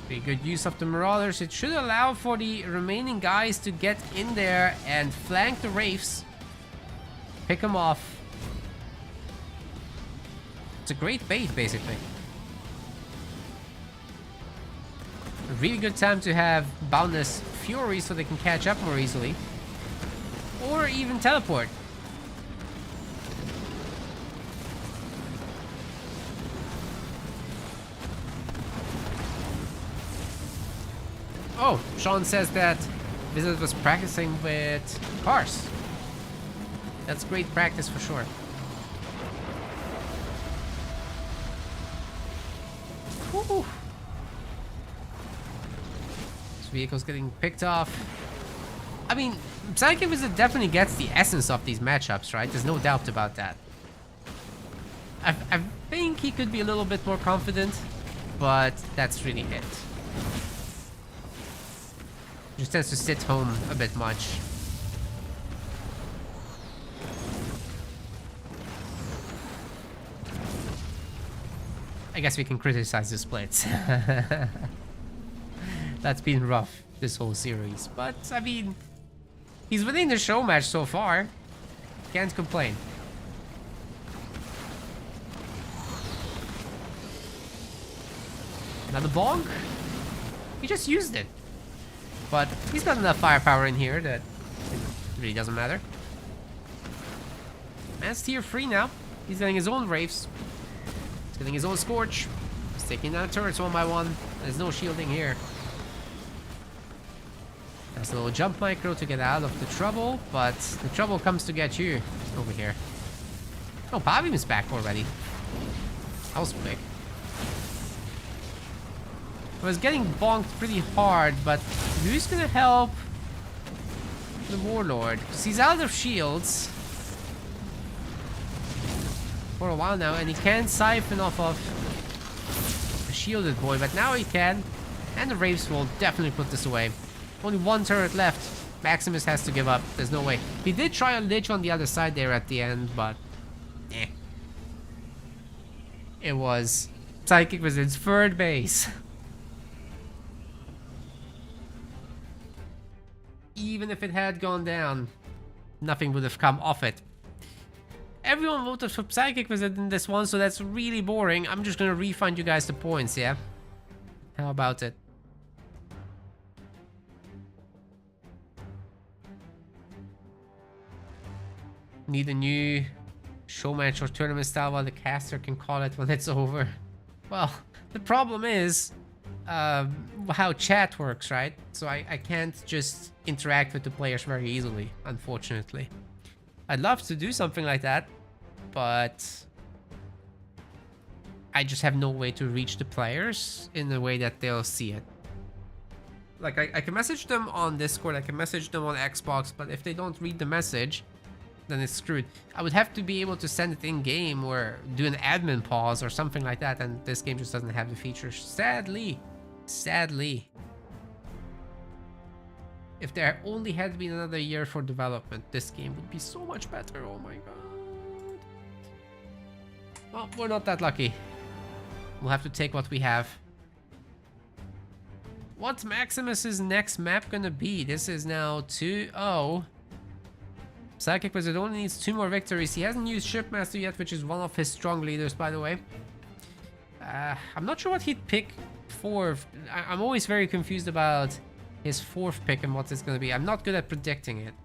Pretty good use of the Marauders. It should allow for the remaining guys to get in there and flank the Wraiths. Pick them off. It's a great bait, basically. A really good time to have Boundless Fury so they can catch up more easily. Or even teleport. Oh, Sean says that Wizard was practicing with cars. That's great practice for sure. Woo. This vehicle's getting picked off. I mean, PsychicWizard definitely gets the essence of these matchups, right? There's no doubt about that. I think he could be a little bit more confident, but that's really it. Just tends to sit home a bit much. I guess we can criticize the splits. That's been rough this whole series, but I mean, he's winning the show match so far. Can't complain. Another bonk? He just used it. But he's got enough firepower in here that it really doesn't matter. Man's tier 3 now. He's getting his own Wraiths. He's getting his own Scorch. He's taking down turrets one by one. There's no shielding here. That's a little jump micro to get out of the trouble, but the trouble comes to get you over here. Oh, Pavim is back already. That was quick. I was getting bonked pretty hard, but who's gonna help the Warlord? Because he's out of shields for a while now, and he can't siphon off of a shielded boy, but now he can. And the Wraiths will definitely put this away. Only one turret left. Maximus has to give up. There's no way. He did try a lich on the other side there at the end, but eh. It was PsychicWizard's third base. Even if it had gone down, nothing would have come off it. Everyone voted for PsychicWizard in this one, so that's really boring. I'm just gonna refund you guys the points, yeah? How about it? Need a new show match or tournament style while the caster can call it when it's over. Well, the problem is how chat works, right? So I can't just interact with the players very easily, unfortunately. I'd love to do something like that, but I just have no way to reach the players in the way that they'll see it. Like, I can message them on Discord, I can message them on Xbox, but if they don't read the message, then it's screwed. I would have to be able to send it in-game or do an admin pause or something like that, and this game just doesn't have the features. Sadly. Sadly. If there only had been another year for development, this game would be so much better. Oh my god. Well, we're not that lucky. We'll have to take what we have. What's Maximus's next map gonna be? This is now 2-0. PsychicWizard only needs 2 more victories. He hasn't used Shipmaster yet, which is one of his strong leaders, by the way. I'm not sure what he'd pick for. I'm always very confused about his 4th pick and what it's going to be. I'm not good at predicting it.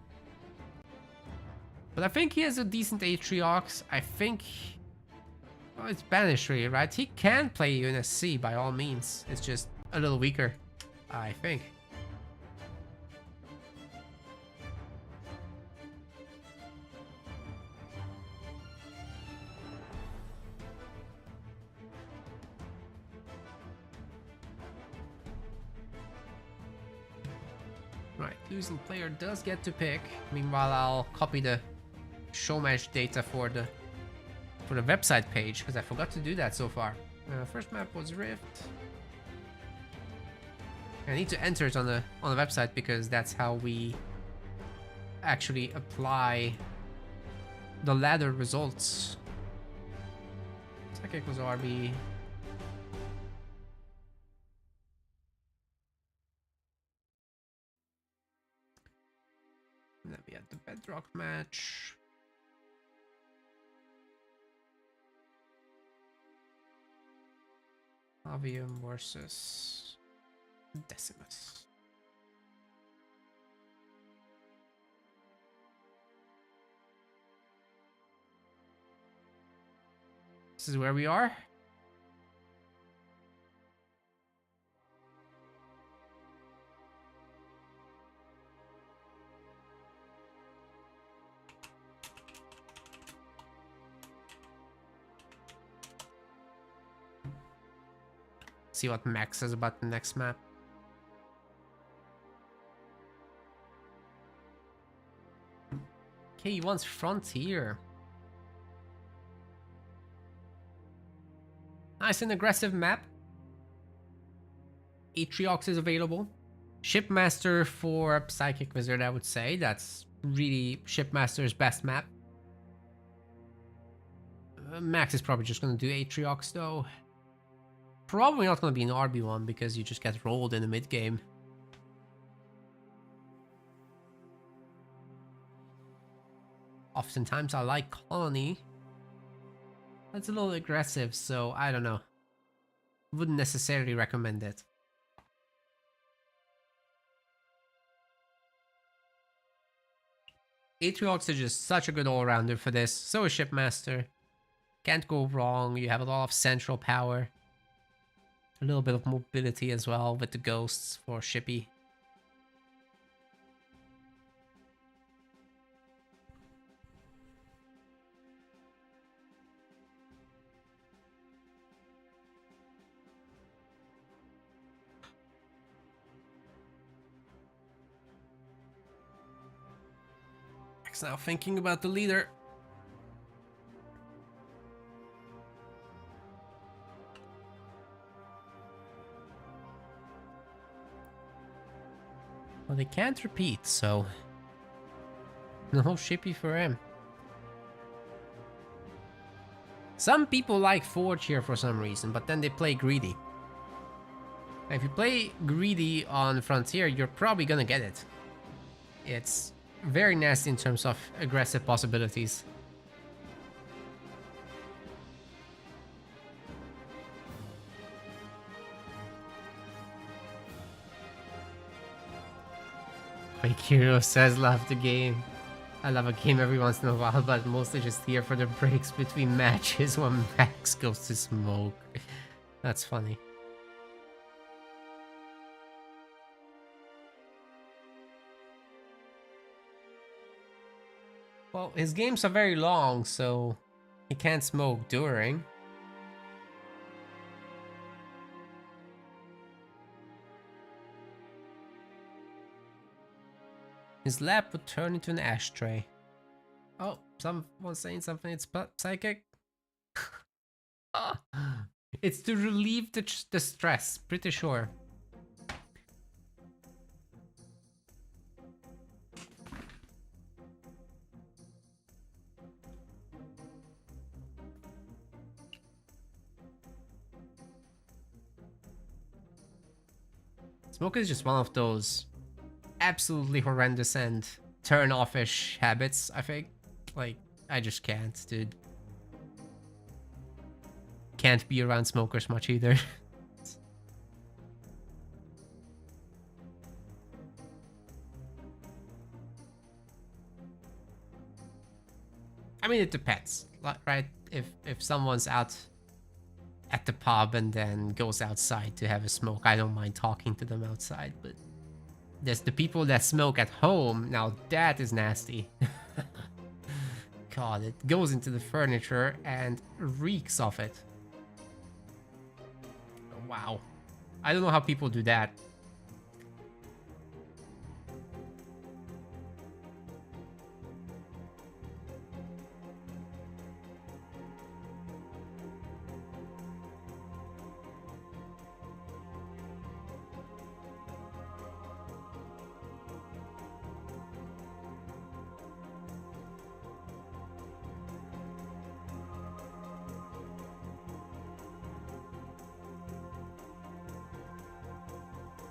But I think he has a decent Atriox. I think... well, it's Banish really, right? He can play UNSC by all means. It's just a little weaker, I think. losing player does get to pick. Meanwhile, I'll copy the Showmatch data for the website page because I forgot to do that so far. First map was Rift. I need to enter it on the website because that's how we actually apply the ladder results. Psychic was RB. And then we had the Bedrock match. Avium versus Decimus. This is where we are. See what Max says about the next map. Okay, he wants Frontier. Nice and aggressive map. Atriox is available. Shipmaster for PsychicWizard, I would say. That's really Shipmaster's best map. Max is probably just going to do Atriox though. Probably not going to be an RB1 because you just get rolled in the mid game. Oftentimes I like Colony. That's a little aggressive, so I don't know. Wouldn't necessarily recommend it. Atriox is just such a good all-rounder for this. So is Shipmaster. Can't go wrong. You have a lot of central power. A little bit of mobility as well with the ghosts for Shippy. Max now thinking about the leader. Well, they can't repeat, so no Shippy for him. Some people like Forge here for some reason, but then they play Greedy. Now, if you play Greedy on Frontier, you're probably gonna get it. It's very nasty in terms of aggressive possibilities. Quake Hero says, love the game. I love a game every once in a while, but mostly just here for the breaks between matches when Max goes to smoke. That's funny. Well, his games are very long, so he can't smoke during. His lap would turn into an ashtray. Oh, someone's saying something. It's psychic. It's to relieve the stress, pretty sure. Smoke is just one of those absolutely horrendous and turn-off-ish habits, I think. Like, I just can't, dude. Can't be around smokers much either. I mean, it depends, right? If someone's out at the pub and then goes outside to have a smoke, I don't mind talking to them outside, but there's the people that smoke at home. Now that is nasty. God, it goes into the furniture and reeks of it. Wow. I don't know how people do that.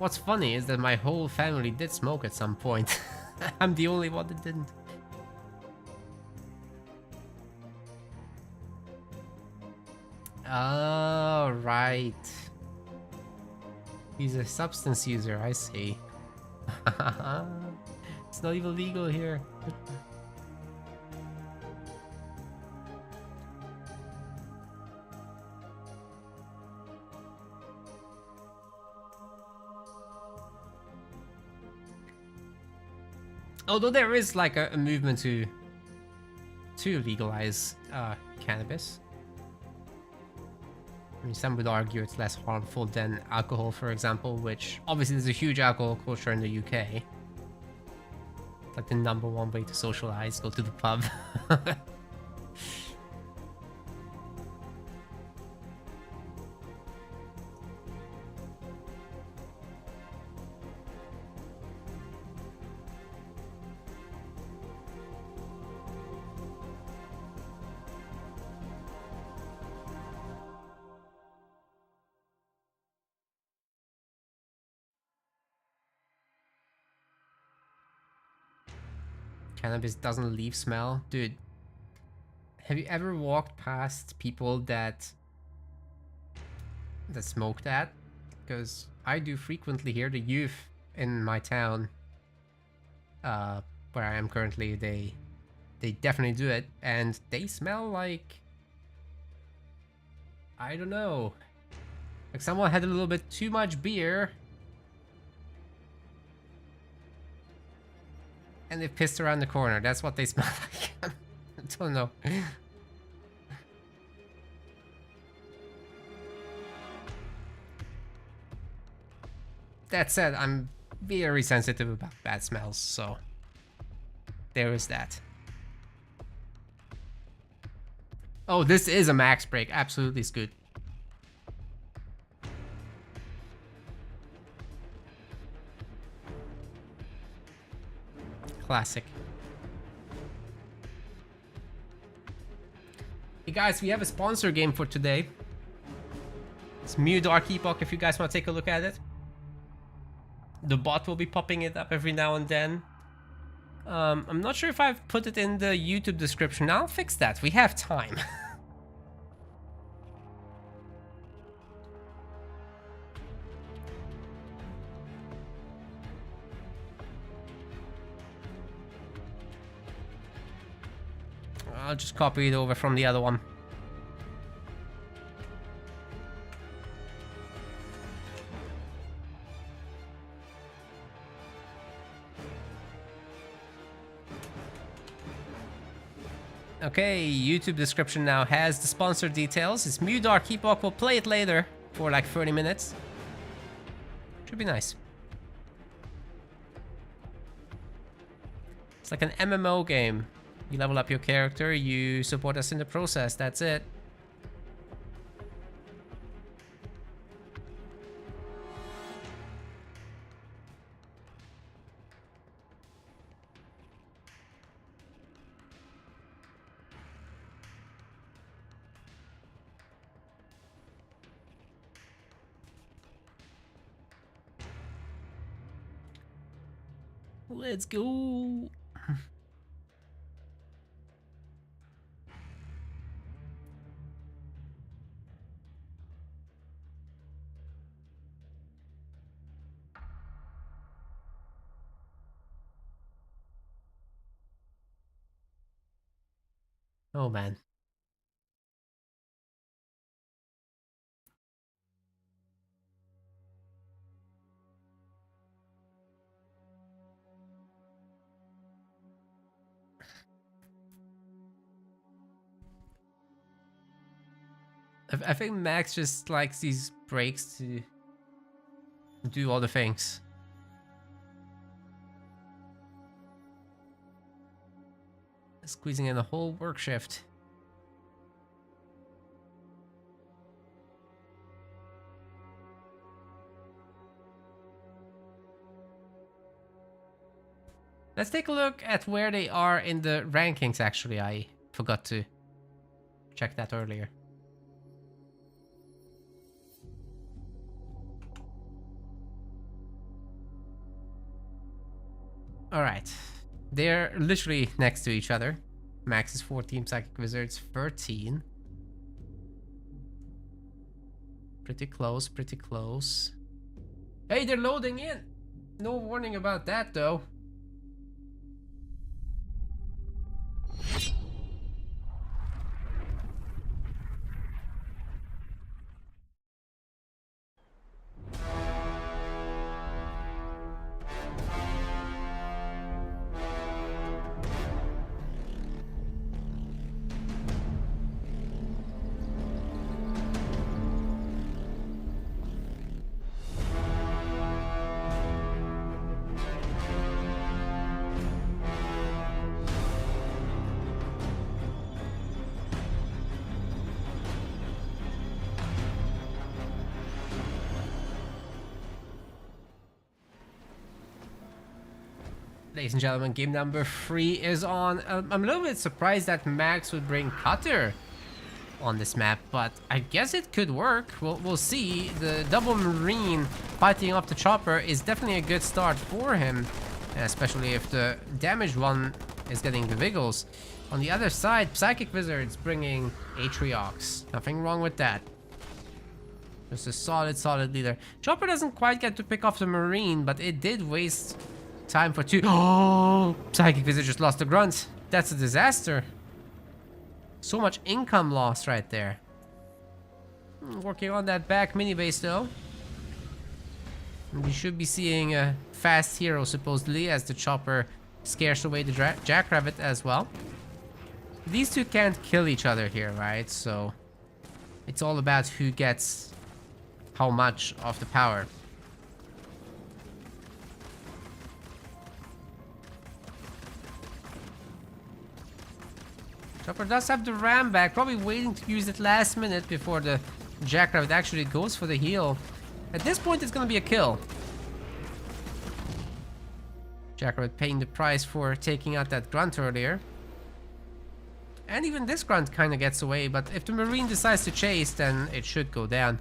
What's funny is that my whole family did smoke at some point. I'm the only one that didn't. Oh, right. He's a substance user, I see. It's not even legal here. Although there is like a movement to legalize cannabis. I mean, some would argue it's less harmful than alcohol, for example, which obviously there's a huge alcohol culture in the UK. It's like the #1 way to socialize, go to the pub. Cannabis doesn't leave smell. Dude, have you ever walked past people that smoke that? Because I do frequently hear the youth in my town, where I am currently, they definitely do it, and they smell like, I don't know, like someone had a little bit too much beer and they pissed around the corner. That's what they smell like. I don't know. That said, I'm very sensitive about bad smells, so there is that. Oh, this is a max break. Absolutely, Scoot. Classic. Hey guys, we have a sponsor game for today. It's Mew Dark Epoch, if you guys want to take a look at it. The bot will be popping it up every now and then. I'm not sure if I've put it in the YouTube description. I'll fix that. We have time. I'll just copy it over from the other one. Okay, YouTube description now has the sponsor details. It's Mew Dark Epoch. We'll play it later for like 30 minutes. Should be nice. It's like an MMO game. You level up your character, you support us in the process, that's it. Let's go. Oh man. I think Max just likes these breaks to do all the things. Squeezing in a whole work shift. Let's take a look at where they are in the rankings, actually. I forgot to check that earlier. Alright. They're literally next to each other. Max is 14, PsychicWizard's 13. Pretty close, pretty close. Hey, they're loading in! No warning about that, though. Ladies and gentlemen, game number 3 is on. I'm a little bit surprised that Max would bring Cutter on this map, but I guess it could work. We'll see. The double Marine fighting off the chopper is definitely a good start for him, especially if the damaged one is getting the Wiggles. On the other side, PsychicWizard's bringing Atriox. Nothing wrong with that. Just a solid leader. Chopper doesn't quite get to pick off the Marine, but it did waste time for 2. Oh, PsychicWizard just lost the grunt. That's a disaster. So much income lost right there. Working on that back mini base though. We should be seeing a fast hero supposedly as the chopper scares away the jackrabbit as well. These two can't kill each other here, right? So it's all about who gets how much of the power. Chopper does have the ram back, probably waiting to use it last minute before the jackrabbit actually goes for the heal. At this point, it's gonna be a kill. Jackrabbit paying the price for taking out that grunt earlier. And even this grunt kind of gets away, but if the Marine decides to chase, then it should go down.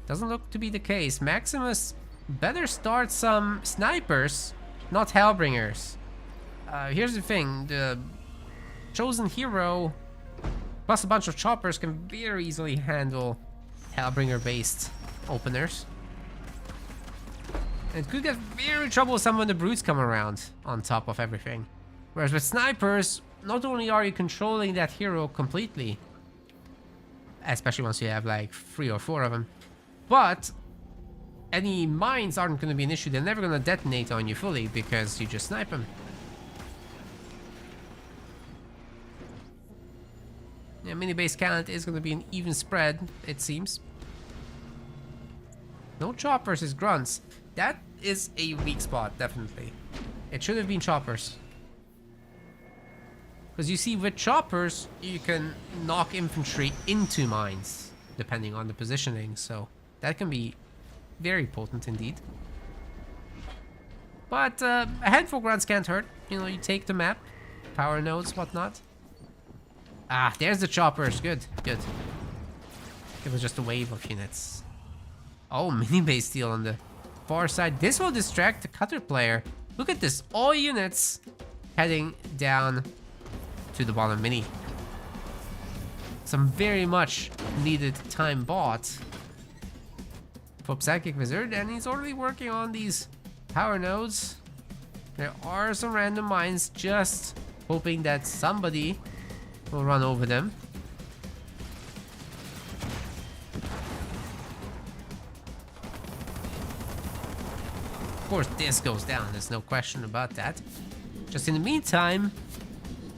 Doesn't look to be the case. Maximus better start some snipers, not Hellbringers. Here's the thing, the chosen hero plus a bunch of choppers can very easily handle Hellbringer based openers. And it could get very troublesome when the brutes come around on top of everything. Whereas with snipers, not only are you controlling that hero completely, especially once you have like 3 or 4 of them, but any mines aren't going to be an issue. They're never going to detonate on you fully because you just snipe them. Yeah, mini base count is going to be an even spread, it seems. No choppers is grunts. That is a weak spot, definitely. It should have been choppers. Because you see, with choppers, you can knock infantry into mines, depending on the positioning. So that can be very potent indeed. But a handful grunts can't hurt. You know, you take the map, power nodes, whatnot. Ah, there's the choppers. Good, good. It was just a wave of units. Oh, mini base steal on the far side. This will distract the cutter player. Look at this. All units heading down to the bottom mini. Some very much needed time bought for PsychicWizard, and he's already working on these power nodes. There are some random mines, just hoping that somebody will run over them. Of course, this goes down. There's no question about that. Just in the meantime,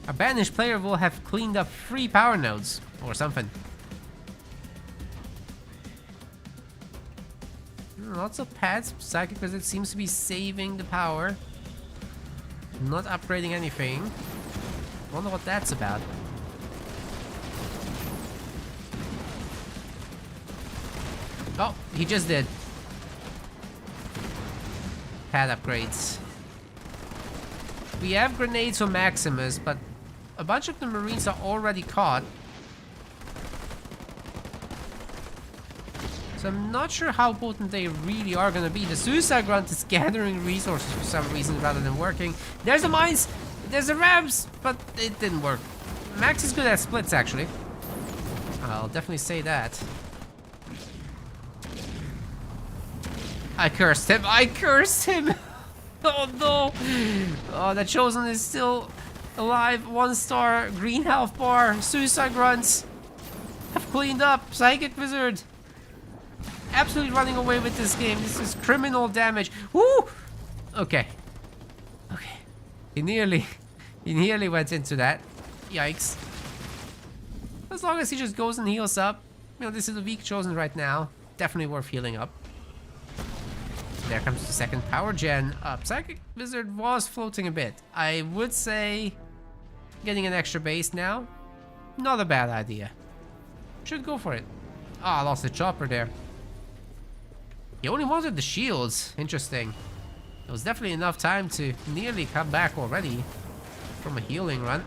a banished player will have cleaned up 3 power nodes or something. Lots of pads. PsychicWizard seems to be saving the power, not upgrading anything. Wonder what that's about. Oh, he just did. Pad upgrades. We have grenades for Maximus, but a bunch of the Marines are already caught. So I'm not sure how potent they really are gonna be. The Suicide Grunt is gathering resources for some reason rather than working. There's the mines! There's the ramps! But it didn't work. Max is good at splits, actually. I'll definitely say that. I cursed him! I cursed him! Oh no! Oh, that Chosen is still alive. 1 star, green health bar, Suicide Grunts. Have cleaned up, PsychicWizard. Absolutely running away with this game. This is criminal damage. Woo! Okay. Okay. He nearly went into that. Yikes. As long as he just goes and heals up. You know, this is a weak Chosen right now. Definitely worth healing up. There comes the second power gen up. PsychicWizard was floating a bit. I would say getting an extra base now, not a bad idea. Should go for it. Ah, I lost the chopper there. He only wanted the shields. Interesting. It was definitely enough time to nearly come back already from a healing run.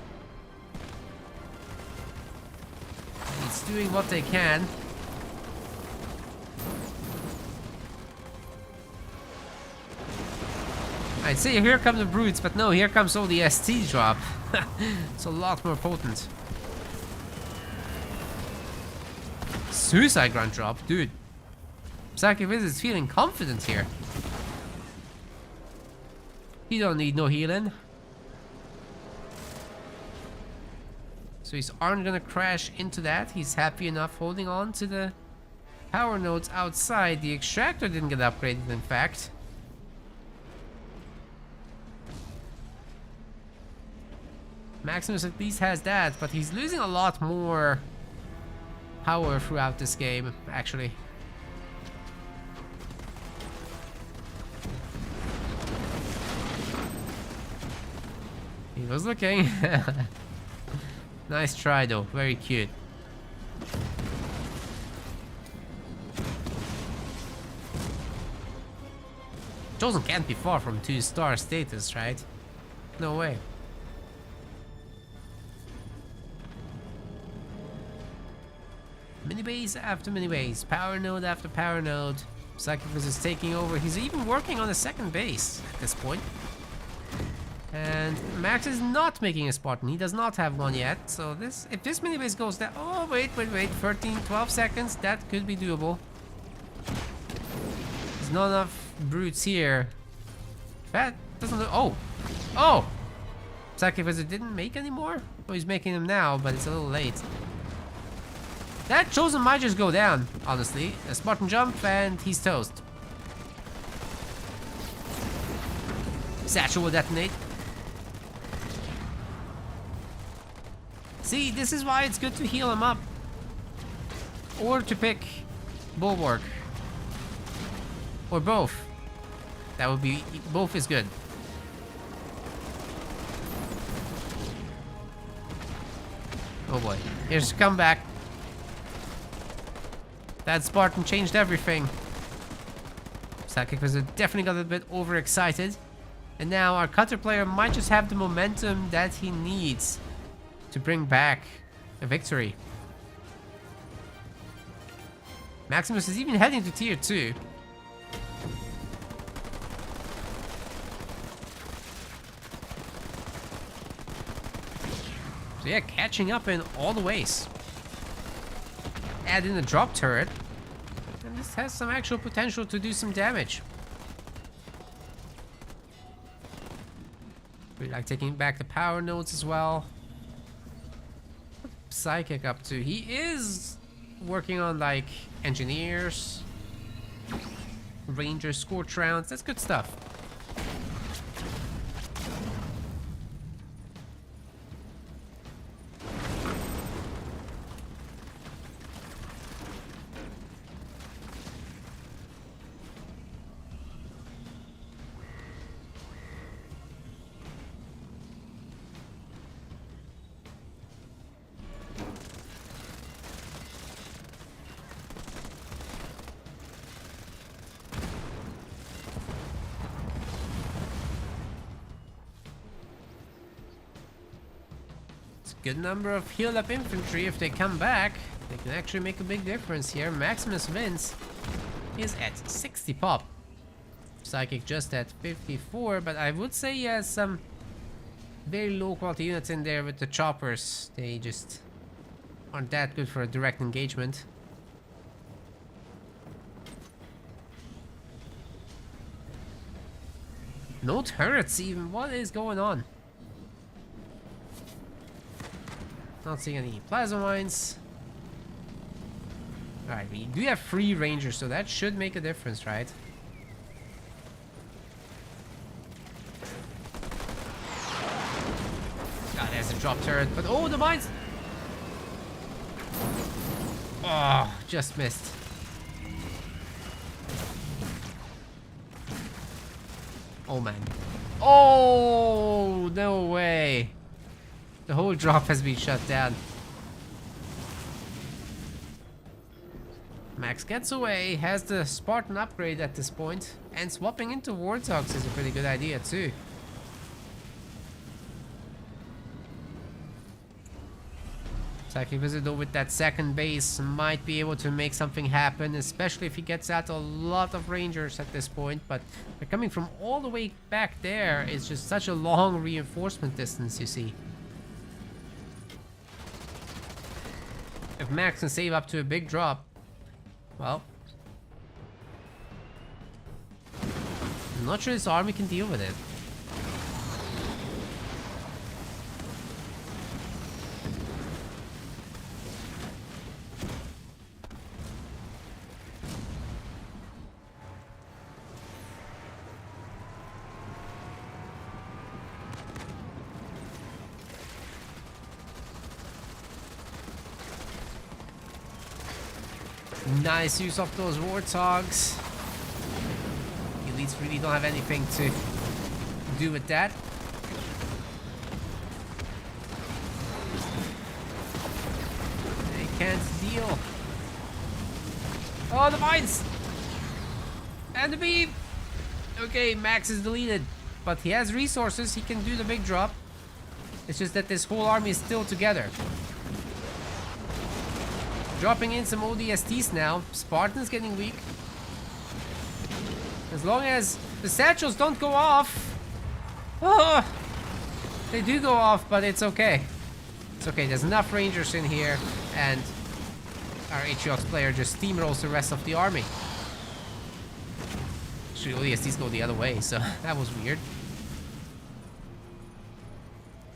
He's doing what they can. I'd say here come the brutes, but no, here comes all the ST drop. It's a lot more potent. Suicide Grunt drop, dude. PsychicWizard is feeling confident here. He don't need no healing. So he's aren't gonna crash into that. He's happy enough holding on to the power nodes outside. The extractor didn't get upgraded, in fact. Maximus at least has that, but he's losing a lot more power throughout this game, actually. He was looking. Nice try though, very cute. Chosen can't be far from 2-star status, right? No way. Mini base after mini base, power node after power node. PsychicWizard is taking over. He's even working on a second base at this point. And Max is not making a Spartan. He does not have one yet. So this, if this mini base goes down, oh wait, 12 seconds. That could be doable. There's not enough brutes here. That doesn't look. Oh. PsychicWizard didn't make any more. Oh, he's making them now, but it's a little late. That Chosen might just go down, honestly. A Spartan jump and he's toast. Satchel will detonate. See, this is why it's good to heal him up. Or to pick Bulwark. Or both. That would be, both is good. Oh boy, here's a comeback. That Spartan changed everything. PsychicWizard definitely got a bit overexcited. And now our cutter player might just have the momentum that he needs to bring back a victory. Maximus is even heading to tier 2. So yeah, catching up in all the ways. Add in a drop turret. And this has some actual potential to do some damage. We like taking back the power nodes as well. What's Psychic up to? He is working on like engineers, rangers, scorch rounds. That's good stuff. Good number of healed up infantry if they come back. They can actually make a big difference here. Maximus wins. He's at 60 pop. Psychic just at 54, but I would say he has some very low quality units in there with the choppers. They just aren't that good for a direct engagement. No turrets even. What is going on? Not seeing any plasma mines. Alright, we do have 3 rangers, so that should make a difference, right? God, there's a drop turret, but oh, the mines! Oh, just missed. Oh man. Oh, no way. The whole drop has been shut down. Max gets away, has the Spartan upgrade at this point, and swapping into Warthogs is a pretty good idea too. PsychicWizard though with that second base might be able to make something happen, especially if he gets out a lot of rangers at this point, but they're coming from all the way back there. It's just such a long reinforcement distance, you see. If Max can save up to a big drop, well, I'm not sure this army can deal with it. Nice use of those Warthogs. Elites really don't have anything to do with that. They can't deal. Oh, the mines! And the beam! Okay, Max is deleted. But he has resources, he can do the big drop. It's just that this whole army is still together. Dropping in some ODSTs now. Spartan's getting weak. As long as the satchels don't go off. Oh, they do go off, but it's okay. It's okay, there's enough rangers in here, and our Atriox player just steamrolls the rest of the army. Actually, ODSTs go the other way, so that was weird.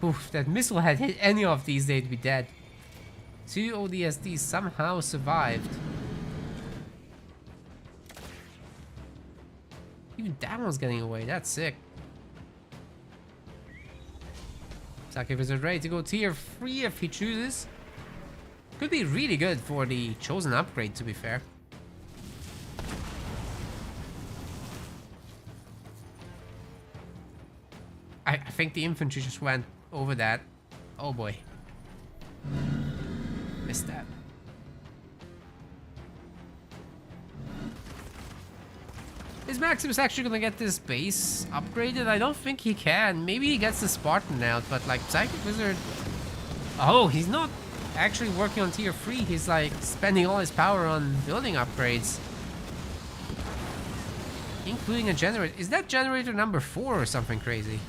Oof, that missile had hit any of these, they'd be dead. 2 ODSTs somehow survived. Even that one's getting away, that's sick. PsychicWizard ready to go tier 3 if he chooses. Could be really good for the chosen upgrade, to be fair. I think the infantry just went over that. Oh boy. Missed that. Is Maximus actually gonna get this base upgraded? I don't think he can. Maybe he gets the Spartan out, but like PsychicWizard... Oh, he's not actually working on tier 3. He's like spending all his power on building upgrades. Including a generator. Is that generator number 4 or something crazy?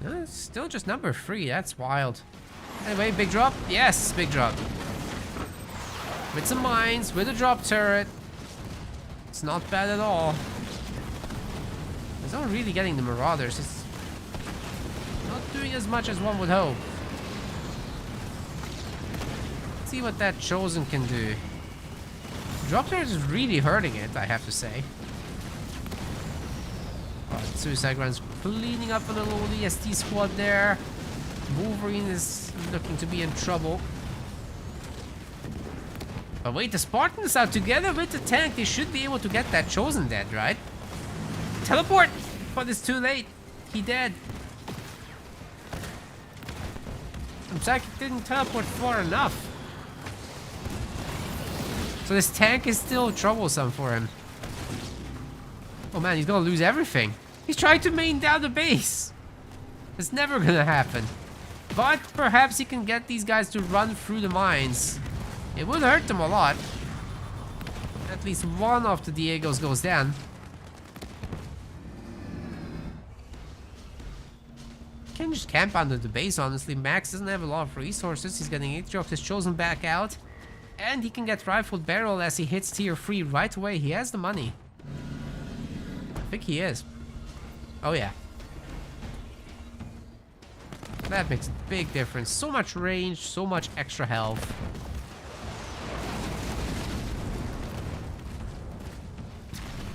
No, it's still just number 3. That's wild. Anyway, big drop? Yes, big drop. With some mines, with a drop turret. It's not bad at all. It's not really getting the Marauders. It's not doing as much as one would hope. Let's see what that Chosen can do. Drop turret is really hurting it, I have to say. Suicide Grand's cleaning up a little ODST squad there. Wolverine is looking to be in trouble. But wait, the Spartans are together with the tank. They should be able to get that Chosen dead, right? Teleport! But it's too late. He dead. Psychic didn't teleport far enough. So this tank is still troublesome for him. Oh man, he's gonna lose everything. He's trying to main down the base. It's never gonna happen. but perhaps he can get these guys to run through the mines. It would hurt them a lot. At least one of the Diegos goes down. Can just camp under the base, honestly. Max doesn't have a lot of resources. He's getting Aatrox chosen back out. And he can get Rifled Barrel as he hits tier 3 right away. He has the money. I think he is. Oh yeah. That makes a big difference. So much range, so much extra health.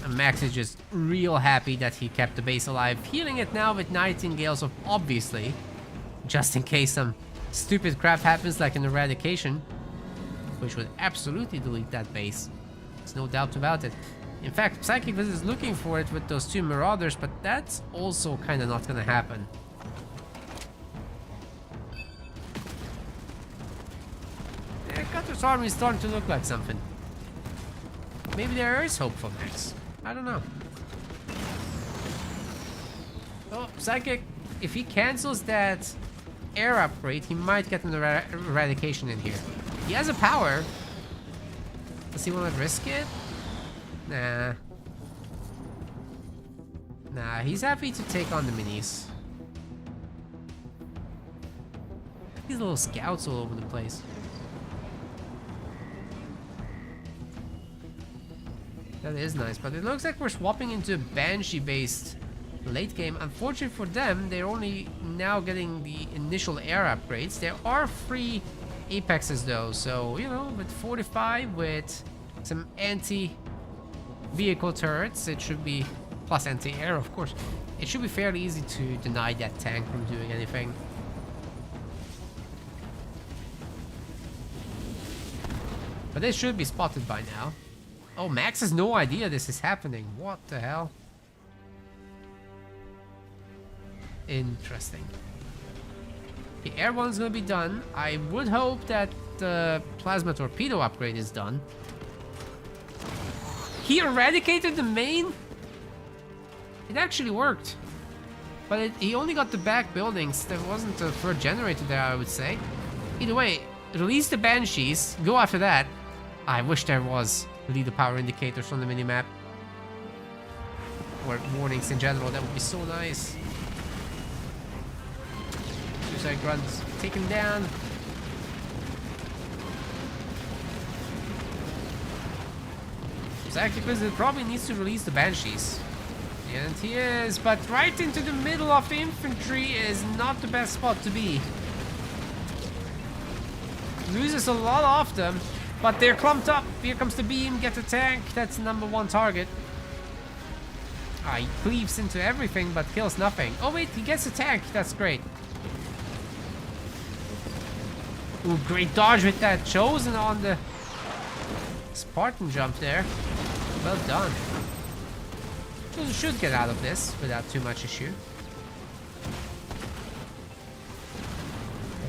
And Max is just real happy that he kept the base alive. Healing it now with Nightingales, of obviously. Just in case some stupid crap happens like an eradication. Which would absolutely delete that base. There's no doubt about it. In fact, PsychicWizard is looking for it with those 2 Marauders, but that's also kind of not going to happen. Yeah, Cutter's army is starting to look like something. Maybe there is hope for Max. I don't know. Oh, Psychic, if he cancels that air upgrade, he might get an eradication in here. He has a power. Does he want to risk it? Nah. Nah, he's happy to take on the minis. These little scouts all over the place. That is nice, but it looks like we're swapping into a Banshee-based late game. Unfortunately for them, they're only now getting the initial air upgrades. There are free Apexes though, so, you know, with 45, with some anti-vehicle turrets, it should be, plus anti-air, of course, it should be fairly easy to deny that tank from doing anything. But they should be spotted by now. Oh, Max has no idea this is happening. What the hell? Interesting. The air one's gonna be done. I would hope that the plasma torpedo upgrade is done. He eradicated the main? It actually worked. But he only got the back buildings. There wasn't a third generator there, I would say. Either way, release the Banshees. Go after that. I wish there was leader power indicators on the minimap. Or warnings in general. That would be so nice. Suicide Grunts. Take him down. PsychicWizard probably needs to release the Banshees. And he is, but right into the middle of the infantry is not the best spot to be. Loses a lot of them, but they're clumped up. Here comes the beam, get the tank. That's the #1 target. He cleaves into everything, but kills nothing. Oh wait, he gets a tank. That's great. Ooh, great dodge with that Chosen on the Spartan jump there. Well done. Chosen should get out of this without too much issue.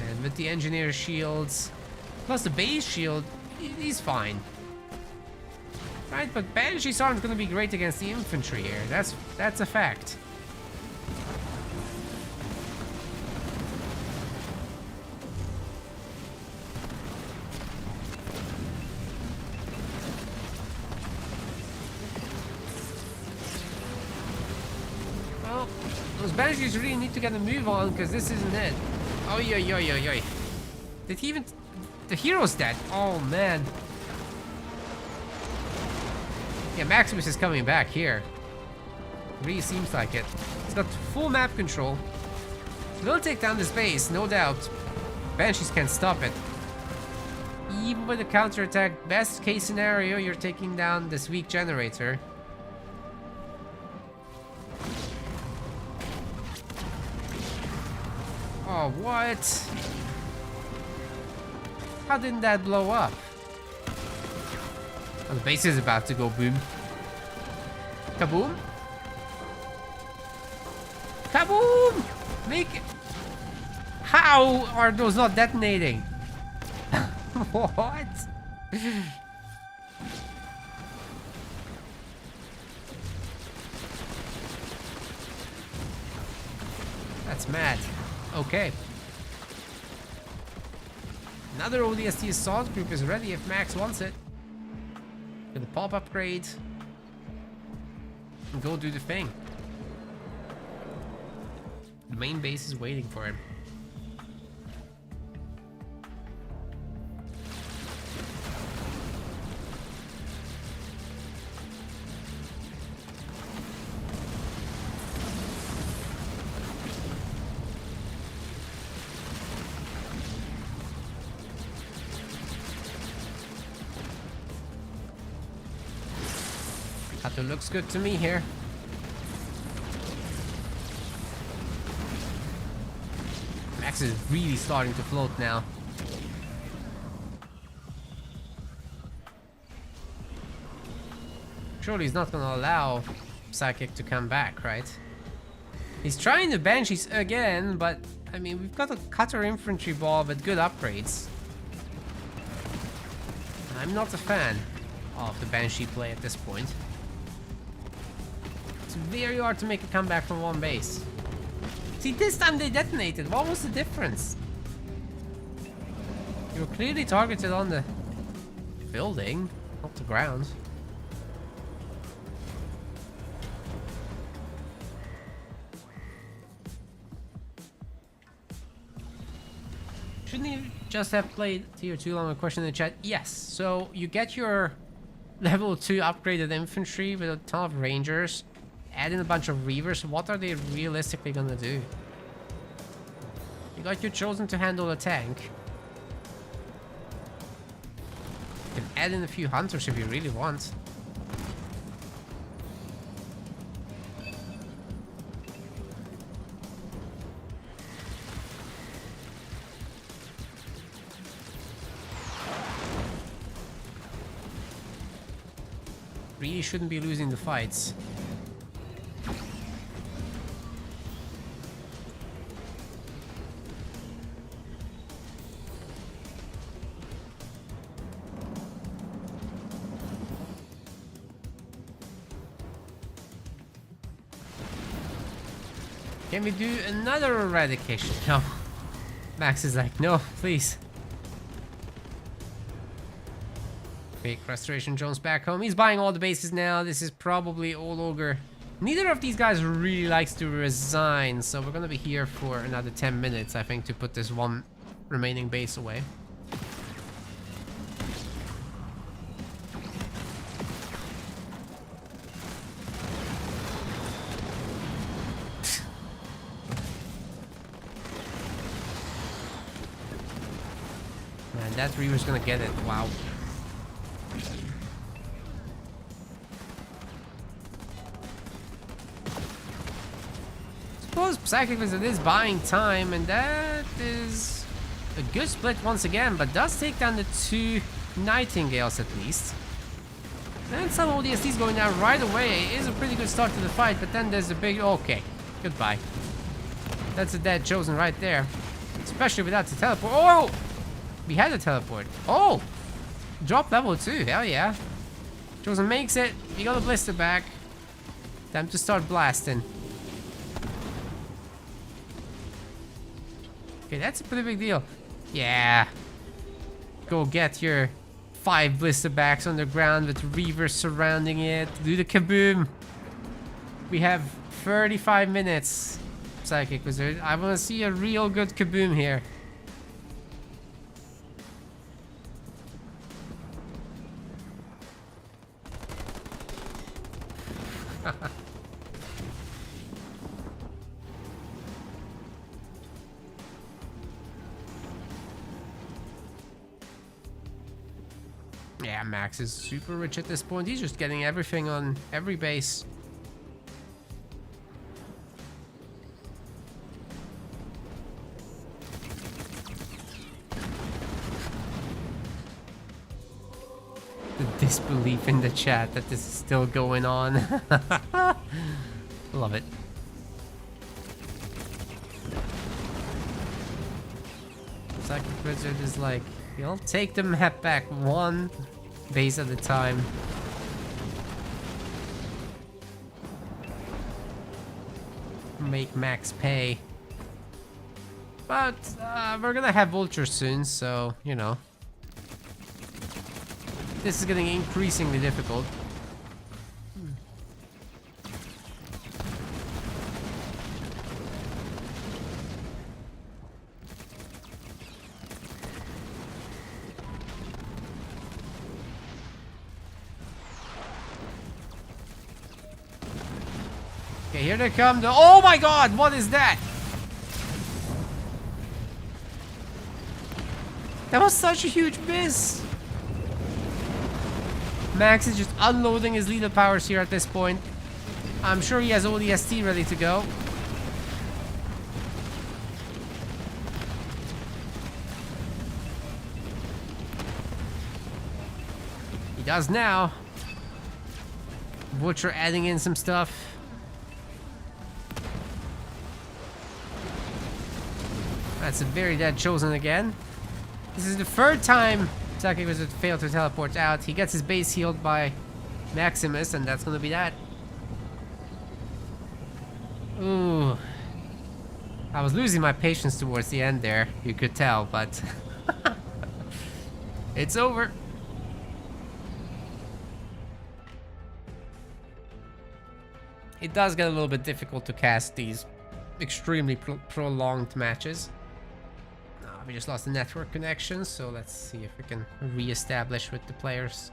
And with the engineer shields, plus the base shield, he's fine. Right, but Banshees aren't going to be great against the infantry here. That's a fact. Well, those Banshees really need to get a move on because this isn't it. Oh, yo. Did he even... The hero's dead. Oh, man. Yeah, Maximus is coming back here. Really seems like it. He's got full map control. He'll take down this base, no doubt. Banshees can't stop it. Even with a counterattack, best case scenario, you're taking down this weak generator. Oh, what? How didn't that blow up? Oh, the base is about to go boom. Kaboom! Kaboom! Make it! How are those not detonating? What? That's mad. Okay. Another ODST assault group is ready if Max wants it. Get the pop upgrade. And go do the thing. The main base is waiting for him. Kato looks good to me here. Max is really starting to float now. Surely he's not gonna allow Psychic to come back, right? He's trying the Banshees again, but I mean, we've got a Cutter infantry ball with good upgrades. I'm not a fan of the Banshee play at this point. It's very hard to make a comeback from one base. See, this time they detonated. What was the difference? You were clearly targeted on the building, not the ground. Shouldn't you just have played tier 2 long? A question in the chat. Yes, so you get your level 2 upgraded infantry with a ton of rangers. Add in a bunch of reavers. What are they realistically gonna do? You got your chosen to handle a tank. You can add in a few hunters if you really want. Really shouldn't be losing the fights. Can we do another eradication? No. Max is like, no, please. Fake Restoration Jones back home. He's buying all the bases now. This is probably all ogre. Neither of these guys really likes to resign, so we're gonna be here for another 10 minutes, I think, to put this one remaining base away. Man, that Reaver's gonna get it. Wow. I suppose PsychicWizard is buying time, and that is a good split once again, but does take down the 2 Nightingales at least. And some ODSTs going down right away. It is a pretty good start to the fight, but then there's a big... Okay, goodbye. That's a dead Chosen right there. Especially without the teleport. Oh! We had a teleport. Oh! Drop level 2, hell yeah. Chosen makes it. We got a blister back. Time to start blasting. Okay, that's a pretty big deal. Yeah. Go get your 5 blister backs on the ground with Reavers surrounding it. Do the kaboom. We have 35 minutes, PsychicWizard. I want to see a real good kaboom here. Yeah, Max is super rich at this point. He's just getting everything on every base. The disbelief in the chat that this is still going on. Love it. PsychicWizard is like, you'll take the map back one base at a time. Make Max pay. But we're gonna have vultures soon, so, you know. This is getting increasingly difficult. Okay, here they come. Oh my god, what is that? That was such a huge miss. Max is just unloading his lethal powers here at this point. I'm sure he has ODST ready to go. He does now. Butcher adding in some stuff. That's a very dead Chosen again. This is the third time PsychicWizard failed to teleport out. He gets his base healed by Maximus, and that's gonna be that. Ooh. I was losing my patience towards the end there, you could tell, but it's over. It does get a little bit difficult to cast these extremely prolonged matches. We just lost the network connection, so let's see if we can re-establish with the players.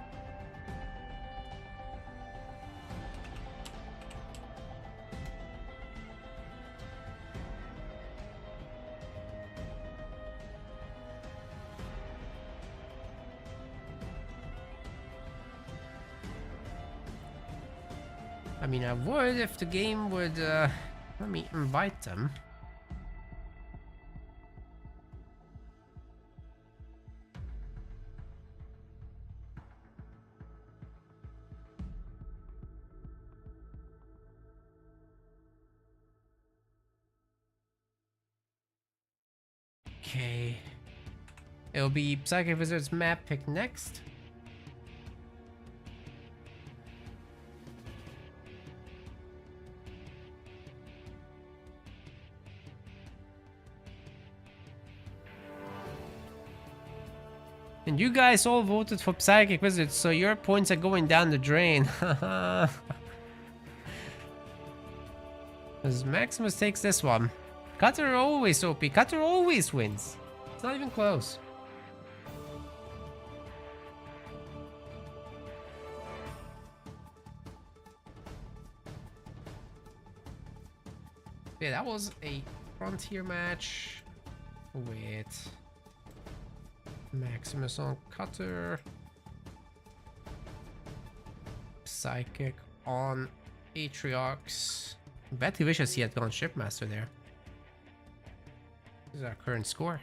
I mean, I would if the game would let me invite them. Okay. It'll be PsychicWizard's map pick next. And you guys all voted for PsychicWizard, so your points are going down the drain. As Maximus takes this one. Cutter always OP. Cutter always wins. It's not even close. Yeah, that was a frontier match with Maximus on Cutter, Psychic on Atriox. Bet wish he had gone Shipmaster there. This is our current score.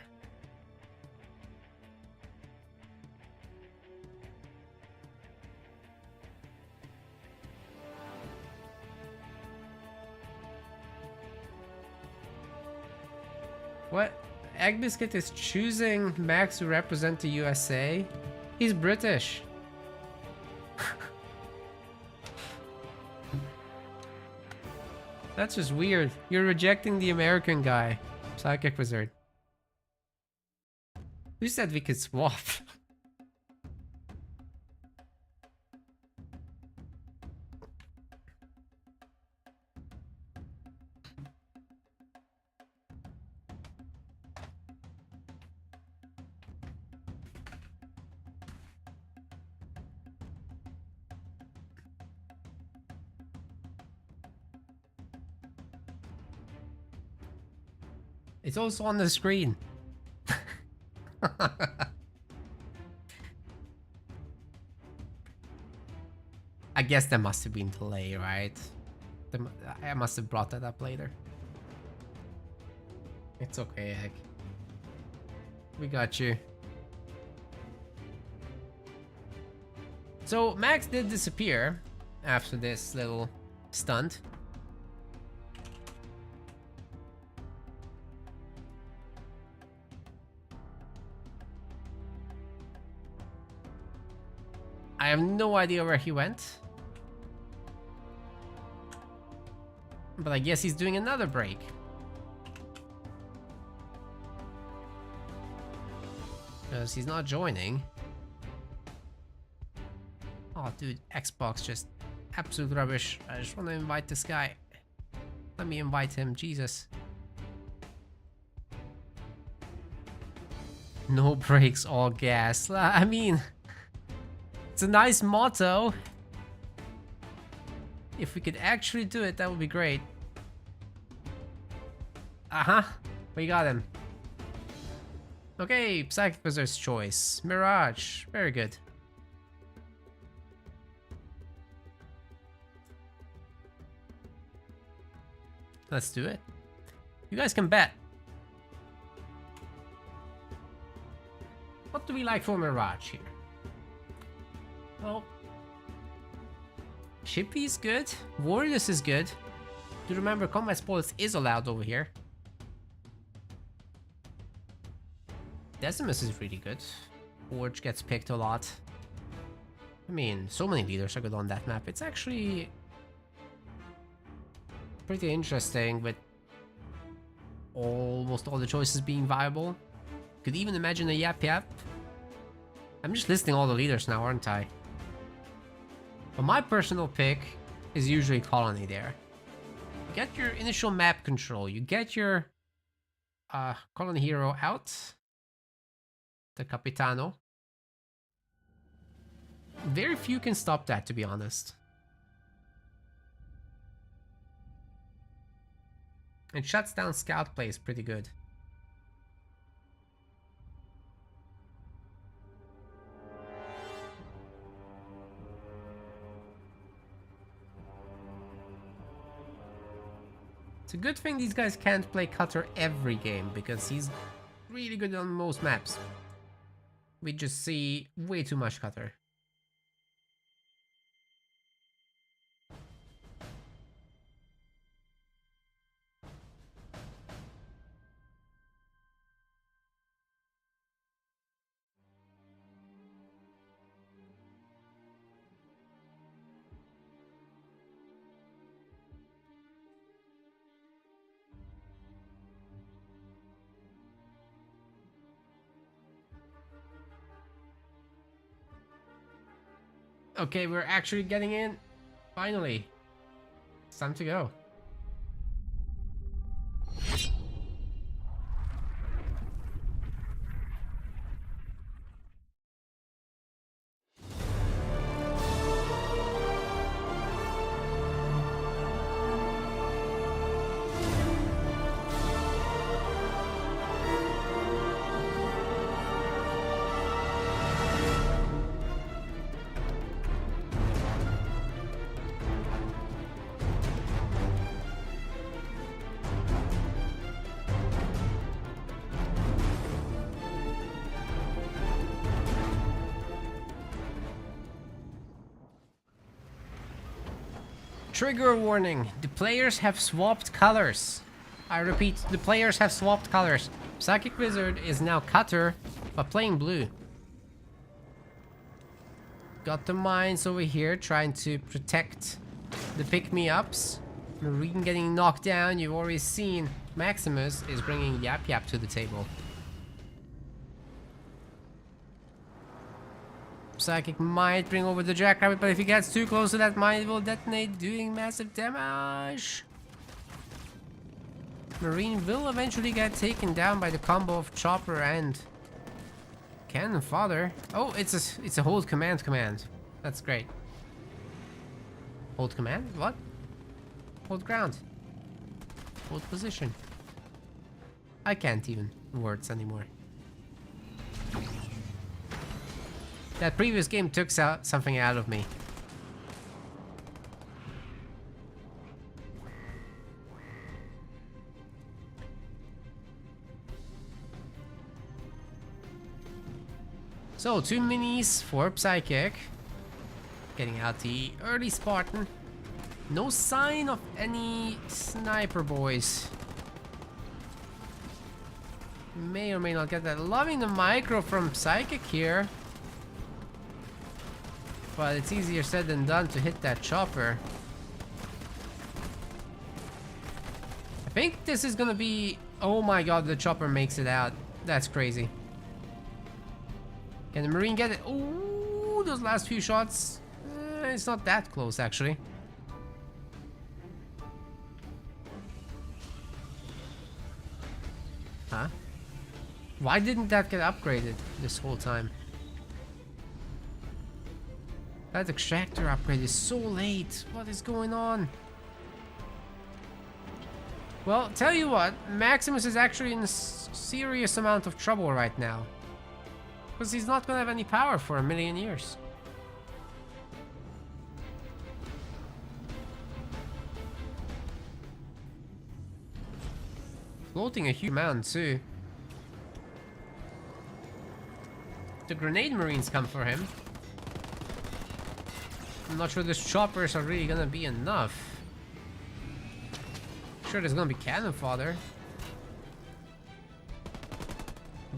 What? Egg Biscuit is choosing Max to represent the USA? He's British. That's just weird. You're rejecting the American guy. PsychicWizard. Who said we could swap? It's also on the screen. I guess there must have been delay, right? I must have brought that up later. It's okay, Egg. We got you. So Max did disappear after this little stunt. I have no idea where he went. But I guess he's doing another break. Because he's not joining. Oh, dude, Xbox just absolute rubbish. I just want to invite this guy. Let me invite him, Jesus. No brakes, all gas. I mean, it's a nice motto. If we could actually do it, that would be great. Uh-huh. We got him. Okay, PsychicWizard's choice. Mirage. Very good. Let's do it. You guys can bet. What do we like for Mirage here? Well, Shippy is good. Warriors is good. Do remember, combat spoilers is allowed over here. Decimus is really good. Forge gets picked a lot. I mean, so many leaders are good on that map. It's actually pretty interesting with almost all the choices being viable. Could even imagine a Yap Yap. I'm just listing all the leaders now, aren't I? But my personal pick is usually Colony there. You get your initial map control. You get your Colony hero out. The Capitano. Very few can stop that, to be honest. It shuts down scout plays pretty good. It's a good thing these guys can't play Cutter every game, because he's really good on most maps. We just see way too much Cutter. Okay, we're actually getting in. Finally. It's time to go. Trigger warning. The players have swapped colors. I repeat, the players have swapped colors. PsychicWizard is now Cutter, but playing blue. Got the mines over here trying to protect the pick-me-ups. Marine getting knocked down. You've already seen Maximus is bringing Yap Yap to the table. Psychic might bring over the Jackrabbit, but if he gets too close to that mine, it will detonate, doing massive damage. Marine will eventually get taken down by the combo of Chopper and Cannon Fodder. Oh, it's a hold command. That's great. Hold command? What? Hold ground. Hold position. I can't even words anymore. That previous game took something out of me. So, 2 minis for Psychic. Getting out the early Spartan. No sign of any sniper boys. May or may not get that. Loving the micro from Psychic here. But it's easier said than done to hit that Chopper. I think this is gonna be... Oh my god, the Chopper makes it out. That's crazy. Can the Marine get it? Ooh, those last few shots. It's not that close, actually. Huh? Why didn't that get upgraded this whole time? That extractor upgrade is so late. What is going on? Well, tell you what, Maximus is actually in a serious amount of trouble right now. Because he's not gonna have any power for a million years. Floating a huge amount too. The grenade marines come for him. I'm not sure these choppers are really gonna be enough. Sure, there's gonna be cannon fodder.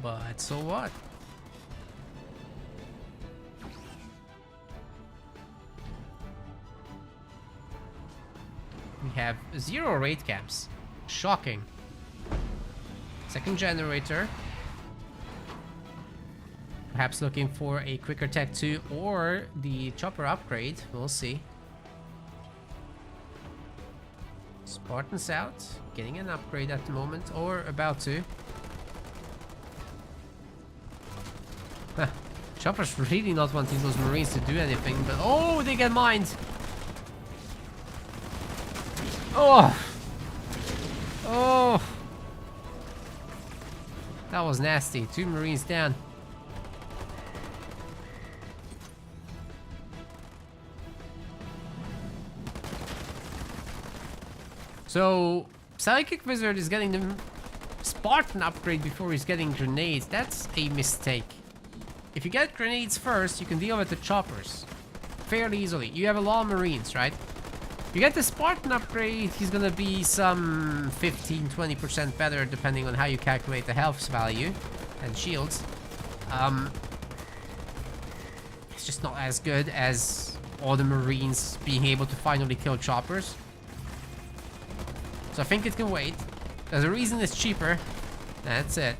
But so what? We have 0 raid camps. Shocking. Second generator. Perhaps looking for a quicker tech 2 or the chopper upgrade. We'll see. Spartans out. Getting an upgrade at the moment, or about to. Chopper's really not wanting those Marines to do anything, but oh, they get mined! Oh! Oh! That was nasty. 2 Marines down. So, PsychicWizard is getting the Spartan upgrade before he's getting grenades. That's a mistake. If you get grenades first, you can deal with the choppers fairly easily. You have a lot of Marines, right? You get the Spartan upgrade, he's gonna be some 15-20% better depending on how you calculate the health value and shields. It's just not as good as all the Marines being able to finally kill choppers. So I think it can wait. There's a reason it's cheaper. That's it.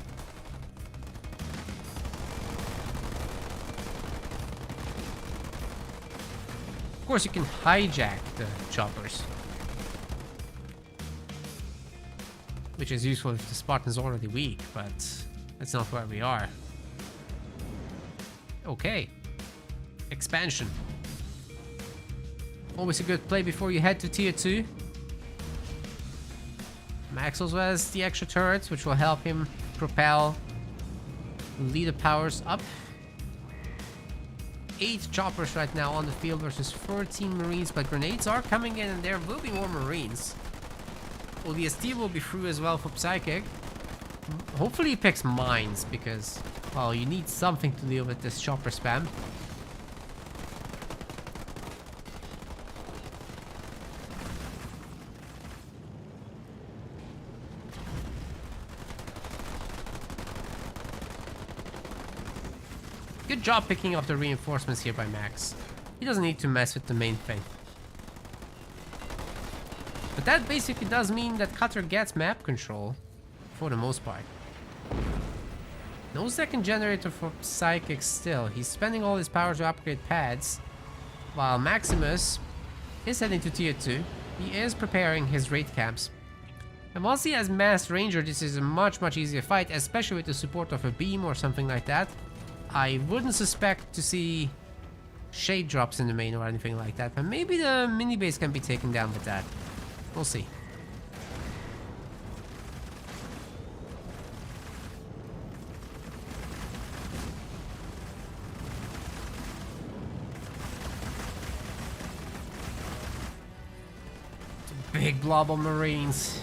Of course, you can hijack the choppers, which is useful if the Spartan's already weak, but that's not where we are. Okay. Expansion. Always a good play before you head to tier 2. Max also has the extra turrets, which will help him propel leader powers up. 8 choppers right now on the field versus 14 Marines, but grenades are coming in and there will be more Marines. ODST will be through as well for Psychic. Hopefully he picks mines because, well, you need something to deal with this chopper spam. Good job picking up the reinforcements here by Max. He doesn't need to mess with the main thing. But that basically does mean that Cutter gets map control for the most part. No second generator for Psychic still. He's spending all his power to upgrade pads, while Maximus is heading to tier 2. He is preparing his raid camps. And once he has Masked Ranger, this is a much easier fight, especially with the support of a beam or something like that. I wouldn't suspect to see shade drops in the main or anything like that, but maybe the mini base can be taken down with that. We'll see. It's a big blob of Marines.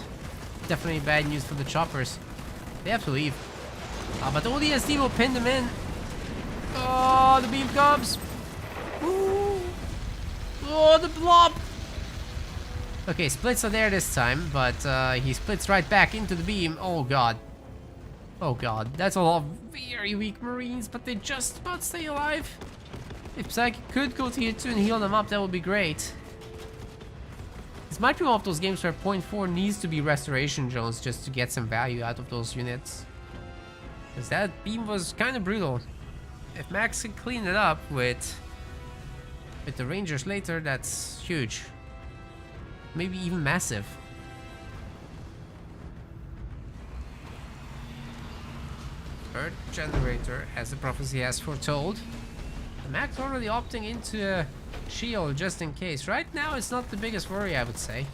Definitely bad news for the choppers. They have to leave. But ODSD will pin them in. Oh, the beam comes. Ooh. Oh, the blob. Okay, splits are there this time, but he splits right back into the beam. Oh god. Oh god, that's a lot of very weak Marines, but they just about stay alive. If Psychic could go tier 2 and heal them up, that would be great. This might be one of those games where 0.4 needs to be restoration zones just to get some value out of those units. Because that beam was kind of brutal. if Max can clean it up with the Rangers later, that's huge. Maybe even massive. Third generator, as the prophecy has foretold. Max already opting into a shield just in case. Right now, it's not the biggest worry, I would say.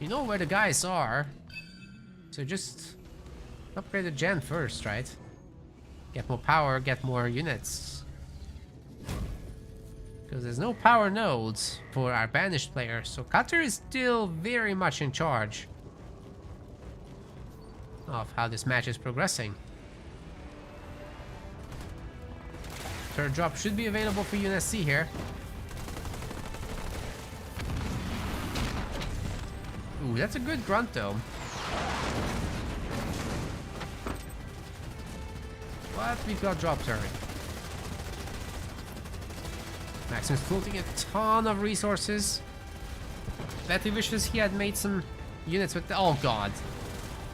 You know where the guys are, so just upgrade the gen first, right? Get more power, get more units. Because there's no power nodes for our banished player, so Cutter is still very much in charge of how this match is progressing. Third drop should be available for UNSC here. Ooh, that's a good grunt though. But we've got drop turret. Maximus floating a ton of resources. Betty wishes he had made some units with the— oh god.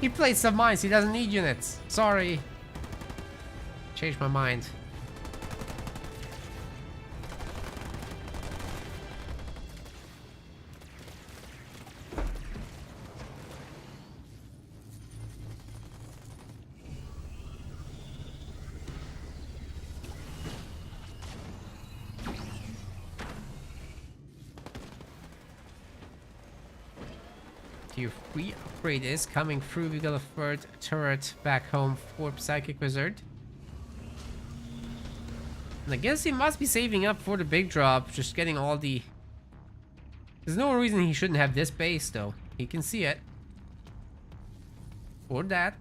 He played some mines, he doesn't need units. Sorry. Changed my mind. Tier 3 upgrade is coming through. We got a third turret back home for PsychicWizard. And I guess he must be saving up for the big drop, just getting all the— there's no reason he shouldn't have this base though. He can see it. Or that.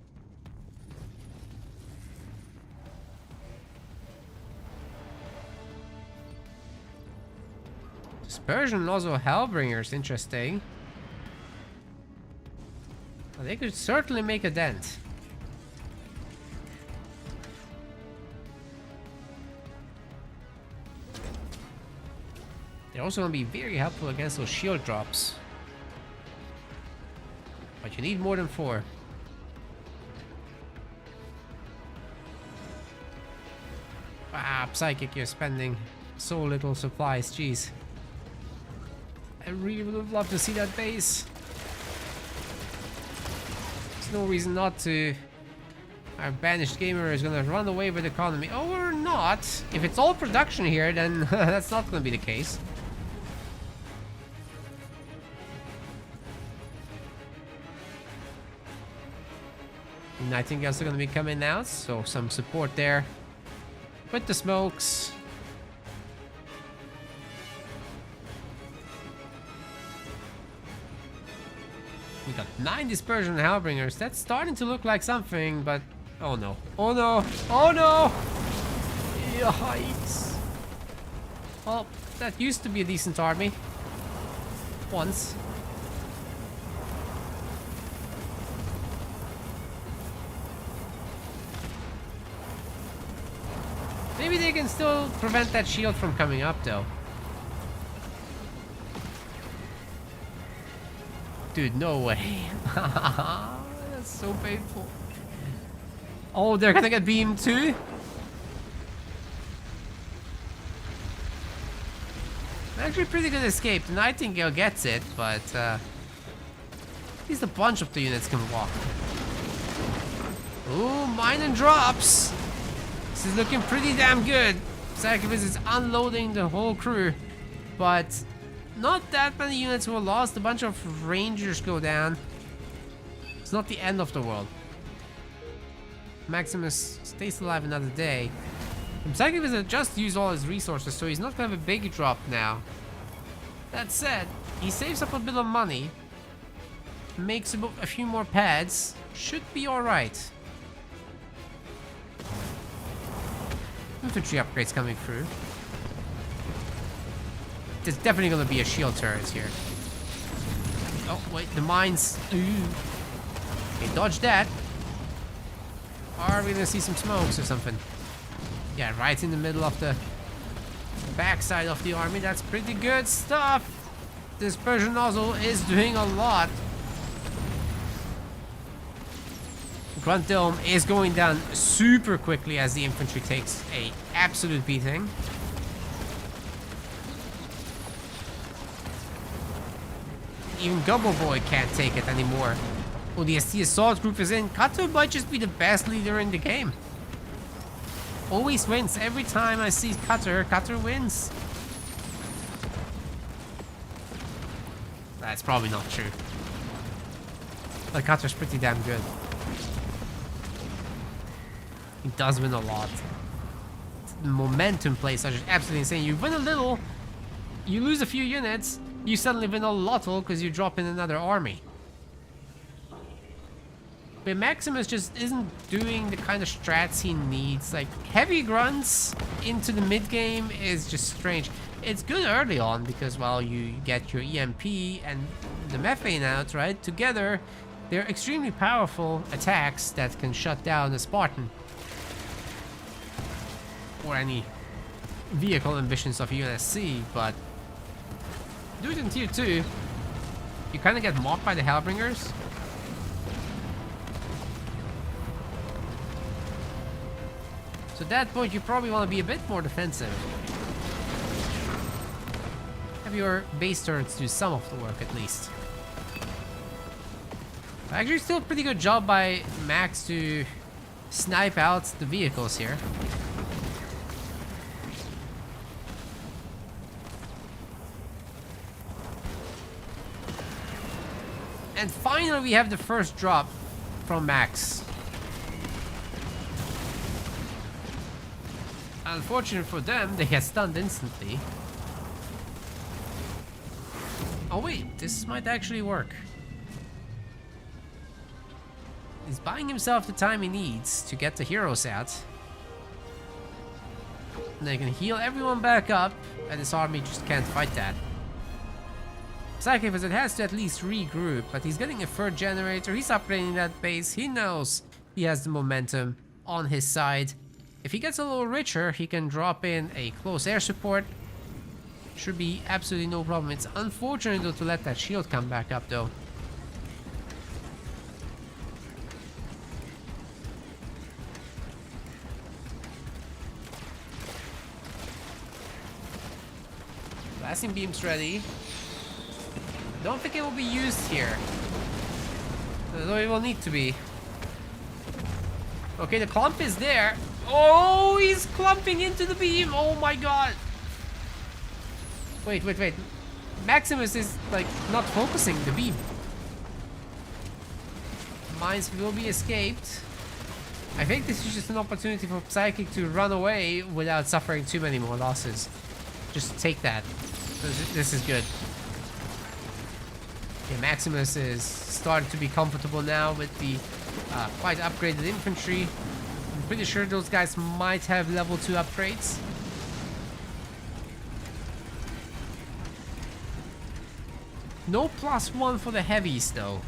Dispersion and also Hellbringers, interesting. They could certainly make a dent. They're also going to be very helpful against those shield drops. But you need more than 4. Ah, Psychic, you're spending so little supplies, jeez. I really would love to see that base. No reason not to. Our banished gamer is gonna run away with economy. Oh, or not. If it's all production here, then that's not gonna be the case. Nightingales are gonna be coming out, so some support there with the smokes. We got 9 dispersion Hellbringers. That's starting to look like something, but oh no. Oh no. Oh no! Yikes. Well, that used to be a decent army. Once. Maybe they can still prevent that shield from coming up though. Dude, no way. That's so painful. Oh, they're gonna get beamed too? Actually, pretty good escape. The Nightingale gets it, but at least a bunch of the units can walk. Ooh, mine and drops. This is looking pretty damn good. PsychicWizard is unloading the whole crew, but not that many units were lost. A bunch of Rangers go down. It's not the end of the world. Maximus stays alive another day. And PsychicWizard just used all his resources, so he's not gonna have a big drop now. That said, he saves up a bit of money, makes a few more pads, should be alright. Infantry upgrades coming through. There's definitely gonna be a shield turret here. Oh, wait, the mines. Ooh. Okay, dodge that. Are we gonna see some smokes or something? Yeah, right in the middle of the backside of the army. That's pretty good stuff. This Persian nozzle is doing a lot. Grunt Dome is going down super quickly as the infantry takes a absolute beating. Even Gobble Boy can't take it anymore. Oh, the ST Assault Group is in. Kato might just be the best leader in the game. Always wins. Every time I see Cutter, Cutter wins. That's probably not true. But Cutter's pretty damn good. He does win a lot. The momentum plays are just absolutely insane. You win a little, you lose a few units, you suddenly win a lot because you drop in another army. But Maximus just isn't doing the kind of strats he needs. Like, heavy grunts into the mid game is just strange. It's good early on because, well, you get your EMP and the methane out, right? Together, they're extremely powerful attacks that can shut down a Spartan. Or any vehicle ambitions of UNSC, but do it in tier 2, you kind of get mocked by the Hellbringers. So at that point, you probably want to be a bit more defensive. Have your base turrets do some of the work at least. Actually, still a pretty good job by Max to snipe out the vehicles here. And finally, we have the first drop from Max. Unfortunate for them, they get stunned instantly. Oh wait, this might actually work. He's buying himself the time he needs to get the heroes out. And they can heal everyone back up, and this army just can't fight that. PsychicWizard has to at least regroup, but he's getting a third generator, he's upgrading that base, he knows he has the momentum on his side. If he gets a little richer, he can drop in a close air support. Should be absolutely no problem. It's unfortunate though to let that shield come back up though. Blasting beam's ready. Don't think it will be used here. Though it will need to be. Okay, the clump is there. Oh, he's clumping into the beam. Oh my god. Wait. Maximus is, like, not focusing the beam. Mines will be escaped. I think this is just an opportunity for Psychic to run away without suffering too many more losses. Just take that. This is good. Okay, Maximus is starting to be comfortable now with the quite upgraded infantry. I'm pretty sure those guys might have level 2 upgrades. No +1 for the heavies though.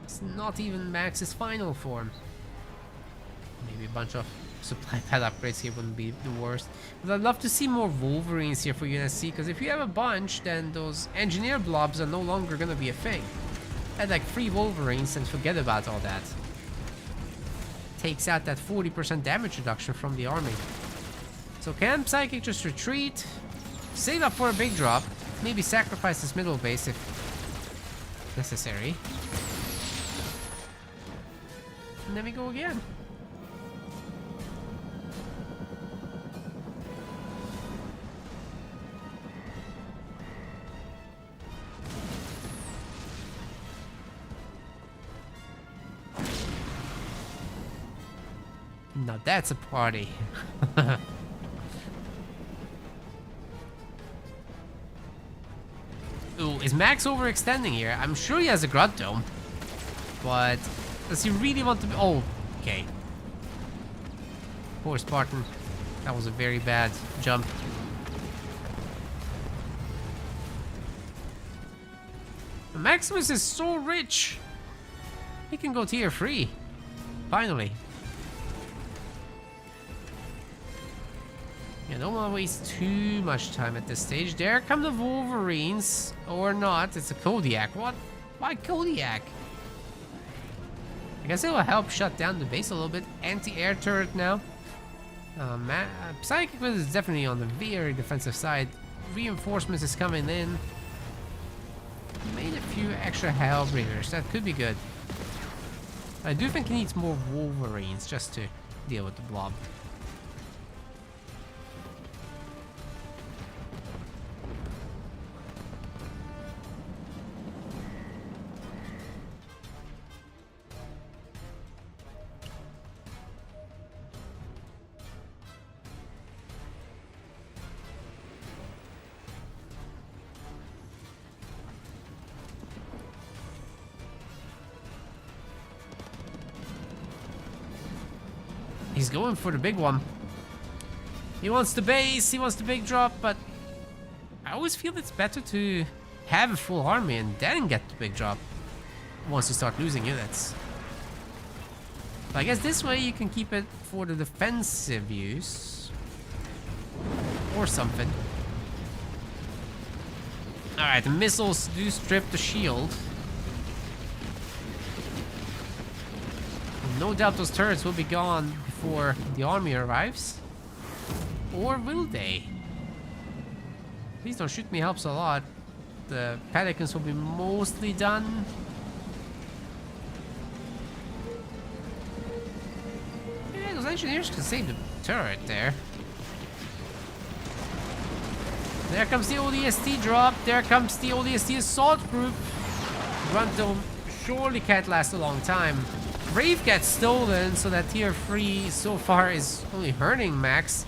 It's not even Max's final form. Maybe a bunch of supply pad upgrades here wouldn't be the worst. But I'd love to see more Wolverines here for UNSC, because if you have a bunch, then those engineer blobs are no longer gonna be a thing. Add like 3 Wolverines and forget about all that. Takes out that 40% damage reduction from the army. So can Psychic just retreat? Save up for a big drop. Maybe sacrifice this middle base if necessary. And then we go again. Now that's a party. Ooh, is Max overextending here? I'm sure he has a Grunt Dome. But does he really want to be... Oh, okay. Poor Spartan. That was a very bad jump. Maximus is so rich. He can go tier 3. Finally. Yeah, don't want to waste too much time at this stage. There come the Wolverines. Or not. It's a Kodiak. What? Why Kodiak? I guess it will help shut down the base a little bit. Anti-air turret now. PsychicWizard is definitely on the very defensive side. Reinforcements is coming in. Made a few extra Hellbringers. That could be good. I do think he needs more Wolverines just to deal with the blob. He's going for the big one. He wants the base, he wants the big drop, but I always feel it's better to have a full army and then get the big drop once you start losing units. But I guess this way you can keep it for the defensive use or something. Alright, the missiles do strip the shield. No doubt those turrets will be gone before the army arrives. Or will they? Please don't shoot me, helps a lot. The Pelicans will be mostly done. Yeah, those engineers can save the turret there. There comes the ODST drop. There comes the ODST assault group. Gruntle surely can't last a long time. Brave gets stolen, so that tier 3 so far is only hurting Max.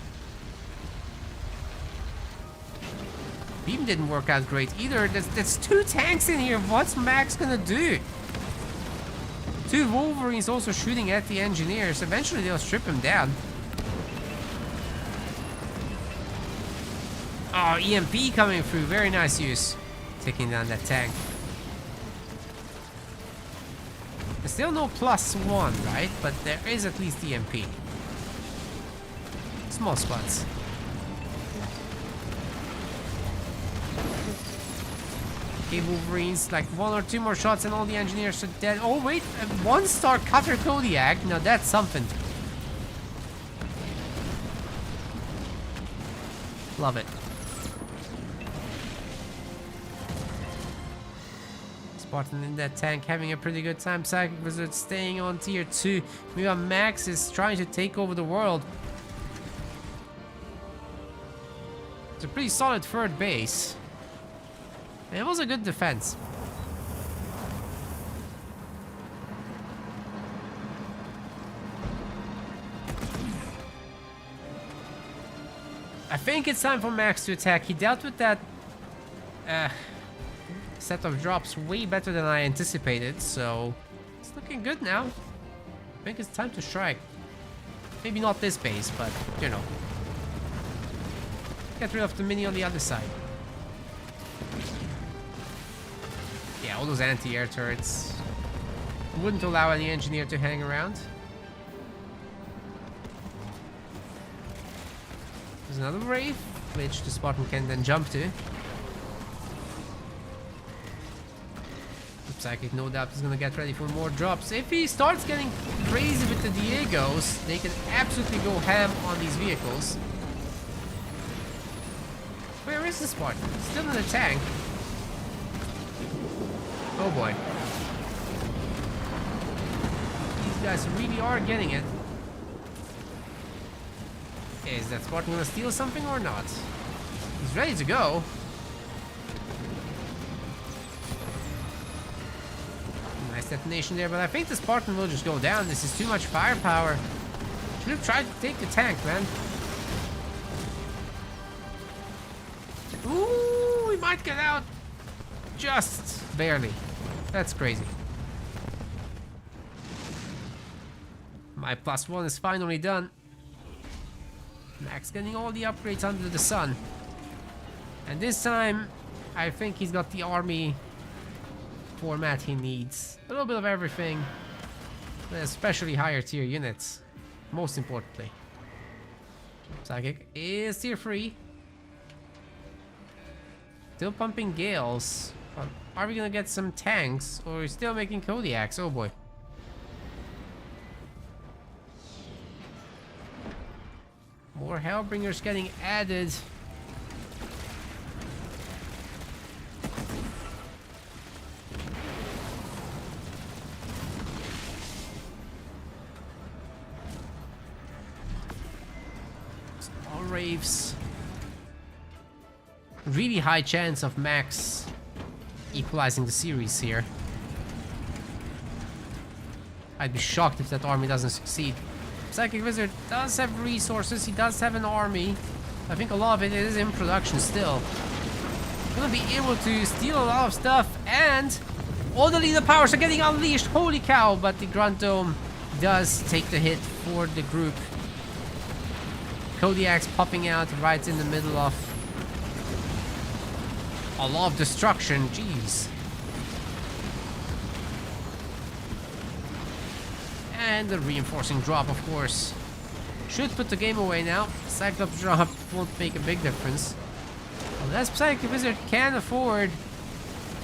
Beam didn't work out great either. There's 2 tanks in here. What's Max gonna do? 2 Wolverines also shooting at the engineers. Eventually they'll strip him down. Oh, EMP coming through. Very nice use. Taking down that tank. There's still no +1, right? But there is at least EMP. Small spots. Okay, Wolverines, like 1 or 2 more shots and all the engineers are dead. Oh wait, a 1-star cutter Kodiak. Now that's something. Love it. Spartan in that tank having a pretty good time. PsychicWizard staying on tier 2. Meanwhile, Max is trying to take over the world. It's a pretty solid third base. And it was a good defense. I think it's time for Max to attack. He dealt with that set of drops way better than I anticipated, so it's looking good now. I think it's time to strike. Maybe not this base, but you know. Get rid of the mini on the other side. Yeah, all those anti-air turrets wouldn't allow any engineer to hang around. There's another wave, which the Spartan can then jump to. Psychic, no doubt, is gonna get ready for more drops. If he starts getting crazy with the Diegos, they can absolutely go ham on these vehicles. Where is the Spartan? Still in the tank. Oh boy. These guys really are getting it. Okay, is that Spartan gonna steal something or not? He's ready to go. Nice detonation there, but I think the Spartan will just go down. This is too much firepower. Should have tried to take the tank, man. Ooh, we might get out. Just barely. That's crazy. My +1 is finally done. Max getting all the upgrades under the sun. And this time, I think he's got the army format he needs. A little bit of everything, but especially higher tier units, most importantly. Psychic is tier 3. Still pumping Gales. Are we gonna get some tanks? Or are we still making Kodiaks? Oh boy. More Hellbringers getting added. All Wraiths. Really high chance of Max equalizing the series here. I'd be shocked if that army doesn't succeed. PsychicWizard does have resources, he does have an army. I think a lot of it is in production still. Gonna be able to steal a lot of stuff, and all the leader powers are getting unleashed. Holy cow, but the Grunt Dome does take the hit for the group. Kodiak's popping out right in the middle of a lot of destruction, jeez. And the reinforcing drop, of course. Should put the game away now. Cyclops drop won't make a big difference. Unless PsychicWizard can afford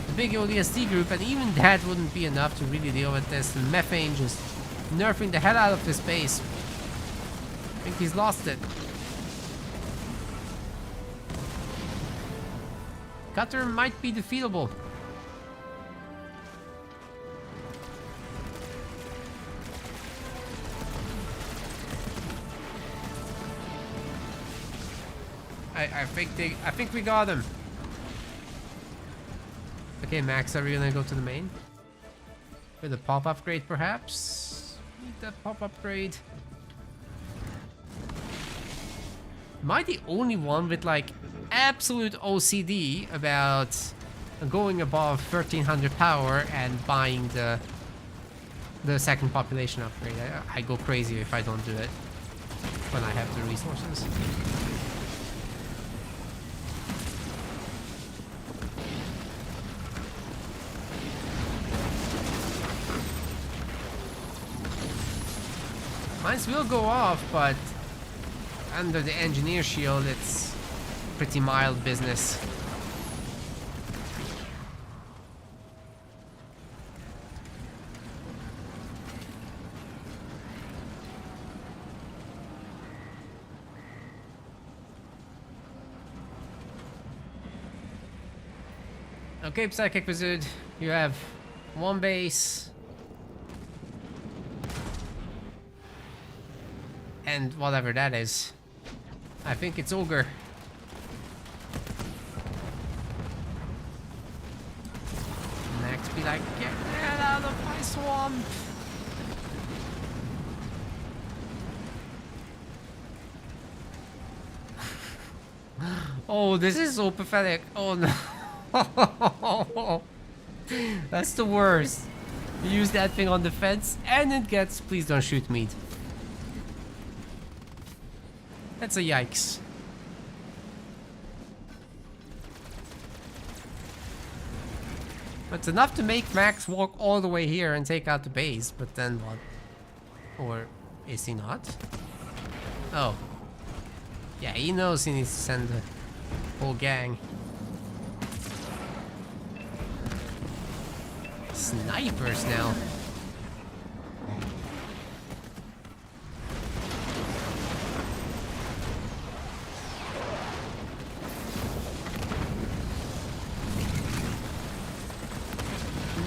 the big ODST group, and even that wouldn't be enough to really deal with this. And Methane just nerfing the hell out of this base. I think he's lost it. Cutter might be defeatable. I think we got him. Okay, Max, are we gonna go to the main? With a pop upgrade, perhaps? Need that pop upgrade. Am I the only one with like absolute OCD about going above 1300 power and buying the second population upgrade? I go crazy if I don't do it when I have the resources. Mines will go off, but under the engineer shield, it's pretty mild business. Okay, PsychicWizard, you have one base. And whatever that is. I think it's Ogre. Max be like, get that out of my swamp. Oh, this is so pathetic. Oh no. That's the worst. You use that thing on defense and it gets, please don't shoot me. That's a yikes. It's enough to make Max walk all the way here and take out the base, but then what? Or is he not? Oh. Yeah, he knows he needs to send the whole gang. Snipers now.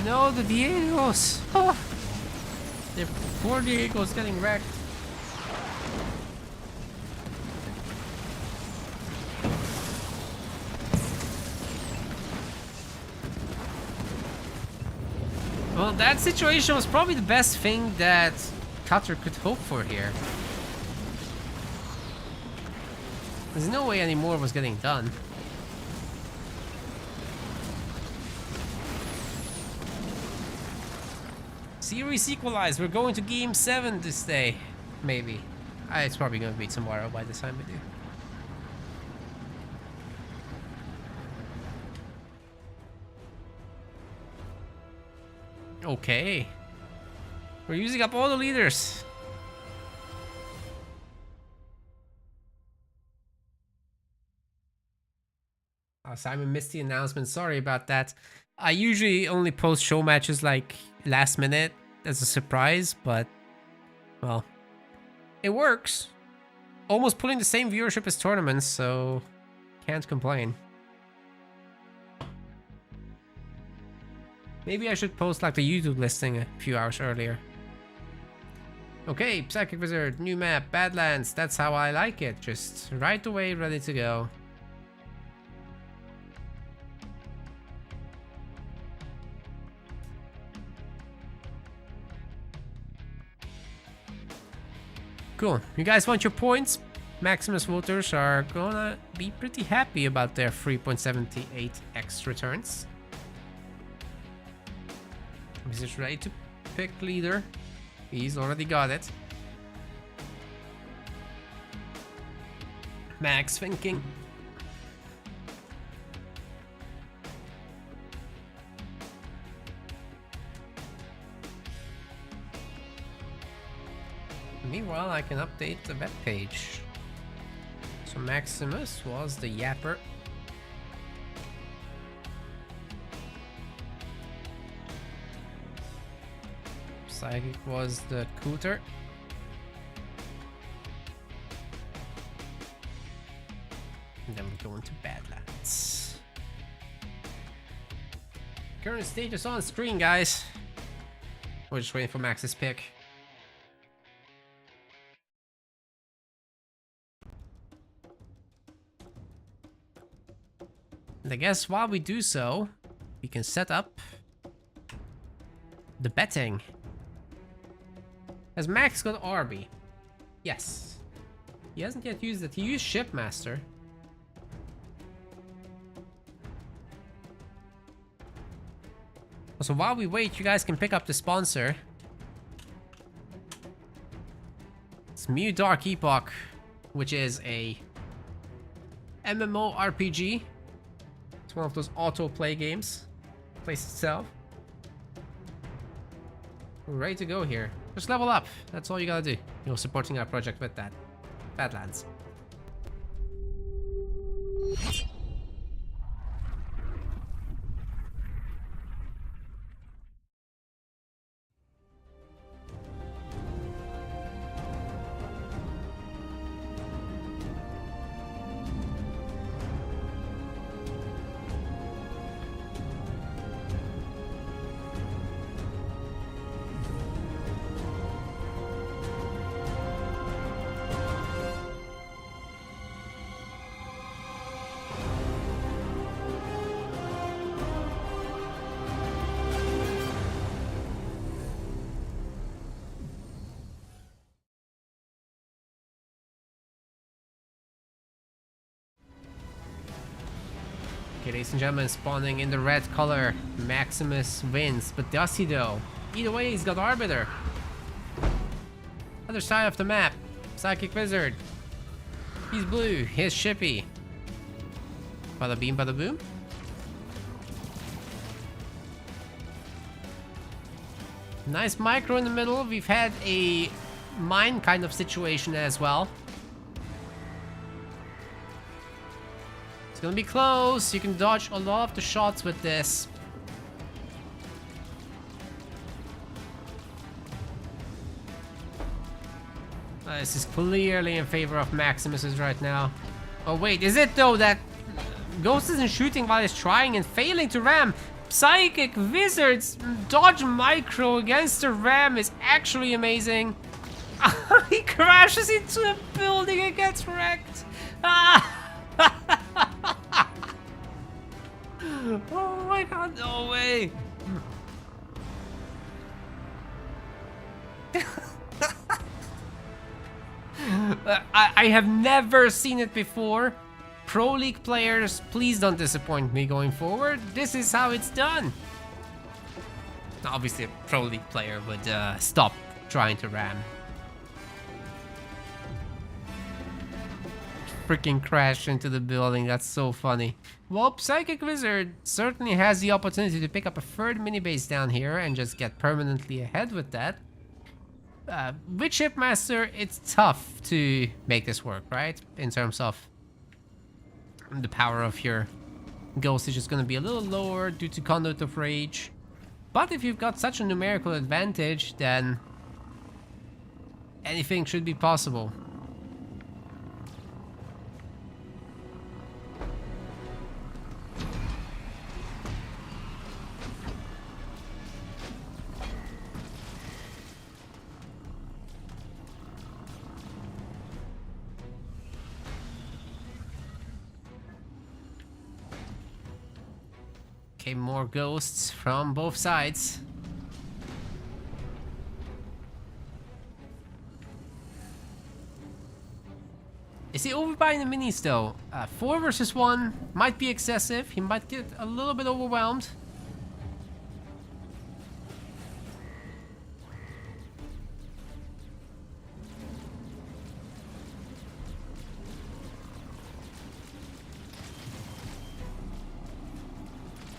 No, the Diegos! Oh. The poor Diego's getting wrecked. Well, that situation was probably the best thing that Cutter could hope for here. There's no way any more was getting done. Series equalized. We're going to game 7 this day. Maybe. It's probably going to be tomorrow by the time we do. Okay. We're using up all the leaders. Simon missed the announcement. Sorry about that. I usually only post show matches like last minute as a surprise, but well, it works. Almost pulling the same viewership as tournaments, so can't complain. Maybe I should post like the YouTube listing a few hours earlier. Okay, PsychicWizard, new map, Badlands. That's how I like it. Just right away, ready to go. Cool. You guys want your points? Maximus voters are gonna be pretty happy about their 3.78x returns. He's just ready to pick leader. He's already got it. Max thinking. Meanwhile, I can update the web page. So Maximus was the yapper. Psychic was the cooter. And then we go into Badlands. Current status on screen, guys. We're just waiting for Max's pick. And I guess while we do so, we can set up the betting. Has Max got Arby? Yes. He hasn't yet used it. He used Shipmaster. So while we wait, you guys can pick up the sponsor. It's Mew Dark Epoch, which is a MMORPG. It's one of those auto-play games. Plays itself. We're ready to go here. Just level up. That's all you gotta do. You're supporting our project with that. Badlands. Okay, ladies and gentlemen, spawning in the red color. Maximus wins, but does he though? Either way, he's got Arbiter. Other side of the map, PsychicWizard. He's blue, he's Shippy. Bada beam, bada boom. Nice micro in the middle. We've had a mine kind of situation as well. It's gonna be close. You can dodge a lot of the shots with this. This is clearly in favor of Maximus's right now. Oh wait, is it though that Ghost isn't shooting while he's trying and failing to ram? PsychicWizard's dodge micro against the ram is actually amazing. He crashes into a building and gets wrecked. Oh my god, no way. I have never seen it before. Pro League players, please don't disappoint me going forward. This is how it's done. Obviously, a Pro League player would stop trying to ram. Freaking crash into the building. That's so funny. Well, PsychicWizard certainly has the opportunity to pick up a third mini base down here and just get permanently ahead with that. With Shipmaster, it's tough to make this work, right? In terms of the power of your Ghost is just going to be a little lower due to Conduit of Rage. But if you've got such a numerical advantage, then anything should be possible. Okay, more ghosts from both sides. Is he overbuying the minis though? 4 versus 1 might be excessive. He might get a little bit overwhelmed.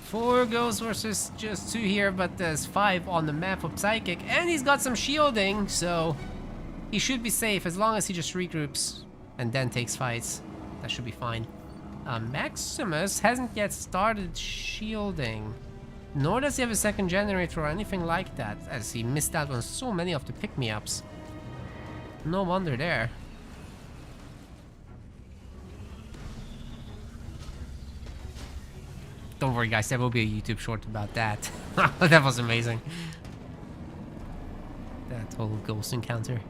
Four ghosts versus just 2 here, but there's 5 on the map of Psychic, and he's got some shielding, so he should be safe as long as he just regroups and then takes fights. That should be fine. Maximus hasn't yet started shielding, nor does he have a second generator or anything like that, as he missed out on so many of the pick-me-ups. No wonder there. Don't worry guys, there will be a YouTube short about that. That was amazing. That whole ghost encounter.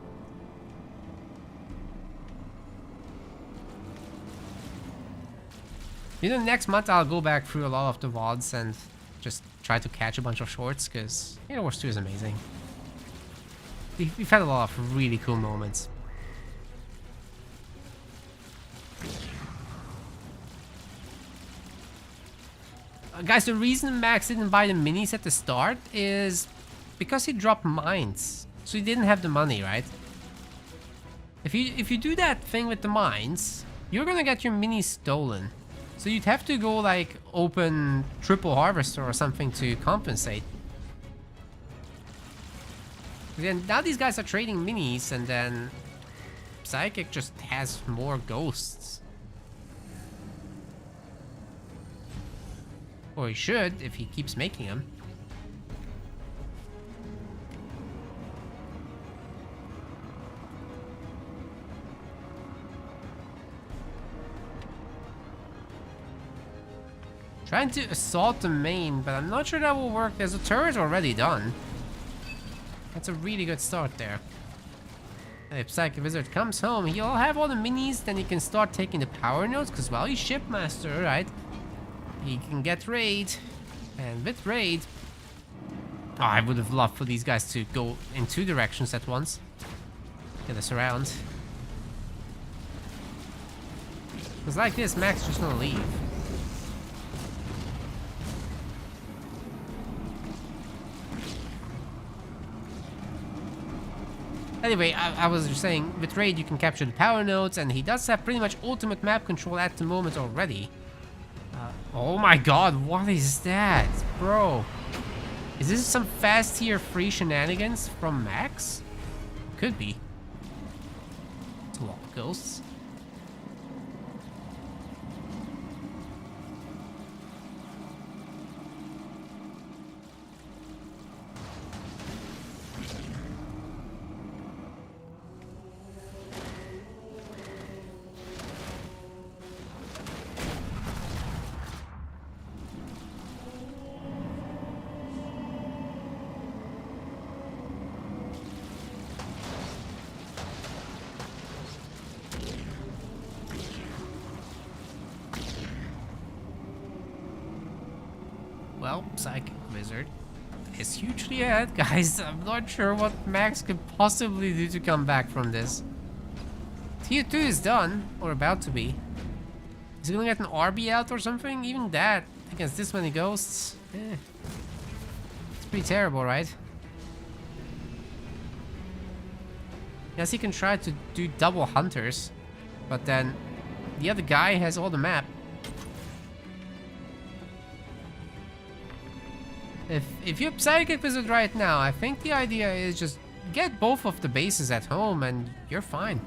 You know, next month I'll go back through a lot of the VODs and just try to catch a bunch of shorts, because Halo Wars 2 is amazing. We've had a lot of really cool moments. Guys, the reason Max didn't buy the minis at the start is because he dropped mines, so he didn't have the money, right? If you do that thing with the mines, you're gonna get your minis stolen. So you'd have to go like open triple harvester or something to compensate. Then now these guys are trading minis, and then Psychic just has more ghosts. Or he should, if he keeps making them. Trying to assault the main, but I'm not sure that will work. There's a turret already done. That's a really good start there. And if PsychicWizard comes home, he'll have all the minis, then he can start taking the power nodes, because while he's shipmaster, right? He can get raid, and with raid, oh, I would have loved for these guys to go in 2 directions at once. Get us around. Because like this, Max is just gonna leave. Anyway, I was just saying, with raid you can capture the power nodes, and he does have pretty much ultimate map control at the moment already. Oh my god, what is that? Bro. Is this some fast tier free shenanigans from Max? Could be. It's a lot of ghosts. Well, PsychicWizard is hugely ahead, guys. I'm not sure what Max could possibly do to come back from this. Tier 2 is done, or about to be. Is he gonna get an RB out or something? Even that, against this many ghosts? It's pretty terrible, right? Yes, he can try to do double hunters, but then the other guy has all the map. If you're PsychicWizard right now, I think the idea is just get both of the bases at home and you're fine.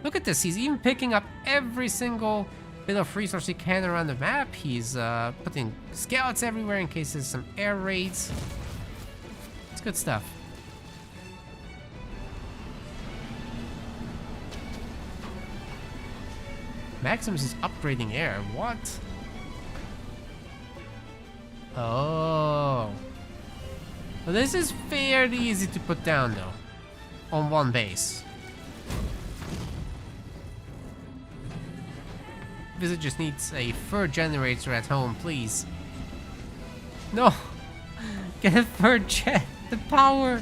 Look at this, he's even picking up every single bit of resource he can around the map. He's putting scouts everywhere in case there's some air raids. It's good stuff. Maximus is upgrading air. What? Oh. Well, this is fairly easy to put down though. On one base. Wizard just needs a third generator at home, please. No! Get a third jet! The power!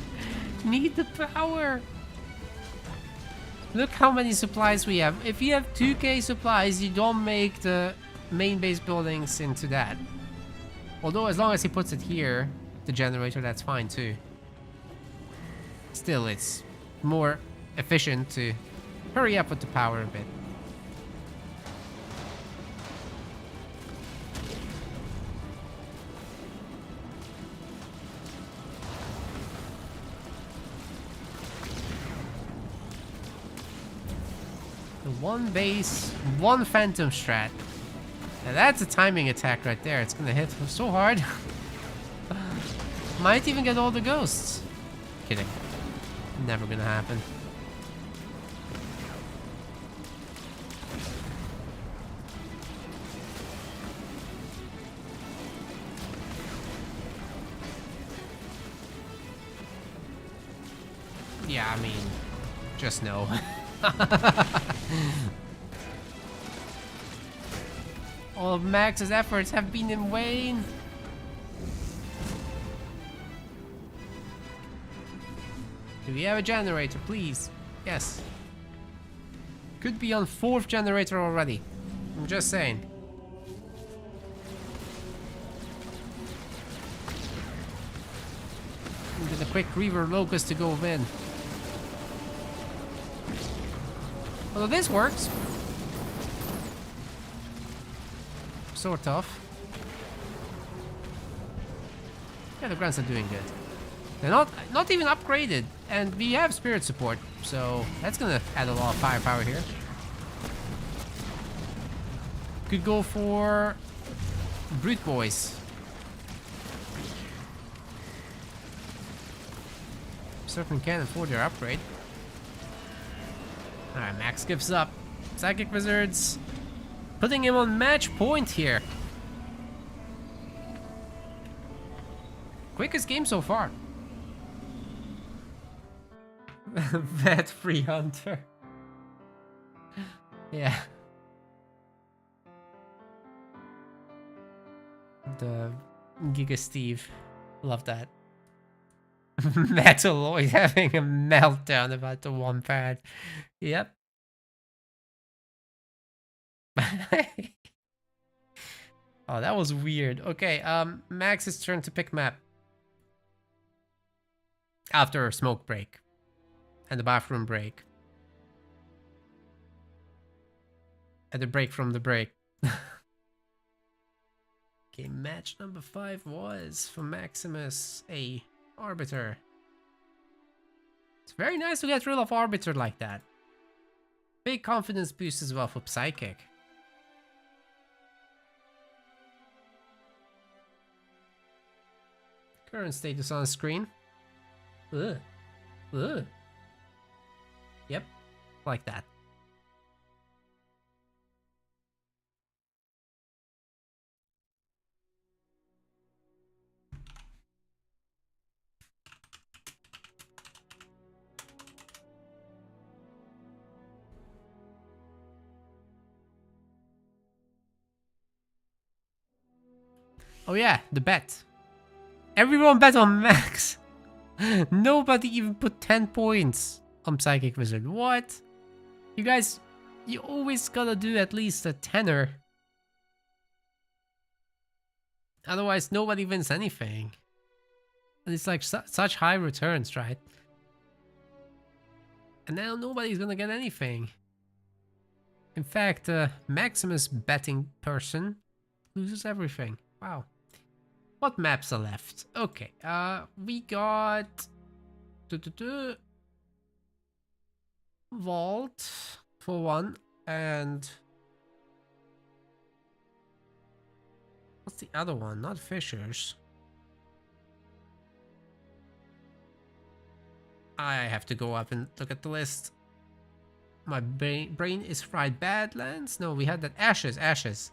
Need the power! Look how many supplies we have. If you have 2k supplies, you don't make the main base buildings into that. Although as long as he puts it here, the generator, that's fine too. Still, it's more efficient to hurry up with the power a bit. One base, one phantom strat. Now that's a timing attack right there. It's gonna hit so hard. Might even get all the ghosts. Kidding. Never gonna happen. Yeah, I mean, just no. All of Max's efforts have been in vain. Do we have a generator, please? Yes. Could be on 4th generator already. I'm just saying. Get a quick Reaver Locust to go in. Although this works. Sort of. Yeah, the grunts are doing good. They're not even upgraded, and we have spirit support, so that's gonna add a lot of firepower here. Could go for brute boys. Certainly can afford their upgrade. Alright, Max gives up. Psychic Wizards putting him on match point here. Quickest game so far. That free hunter. Yeah. The Giga Steve. Love that. Metaloid having a meltdown about the one pad. Yep. Oh, that was weird. Okay, Max's turn to pick map. After a smoke break. And the bathroom break. And the break from the break. Okay, match number 5 was for Maximus, a Arbiter. It's very nice to get rid of Arbiter like that. Big confidence boost as well for Psychic. Current status on screen. Ugh. Ugh. Yep, like that. Oh yeah, the bet. Everyone bet on Max. Nobody even put 10 points on Psychic Wizard. What? You guys, you always gotta do at least a tenner. Otherwise, nobody wins anything. And it's like such high returns, right? And now nobody's gonna get anything. In fact, Maximus betting person loses everything. Wow. What maps are left? Okay, we got Vault for one, and What's the other one? Not Fishers. I have to go up and look at the list. My brain is fried. Badlands? No, we had that. Ashes, Ashes.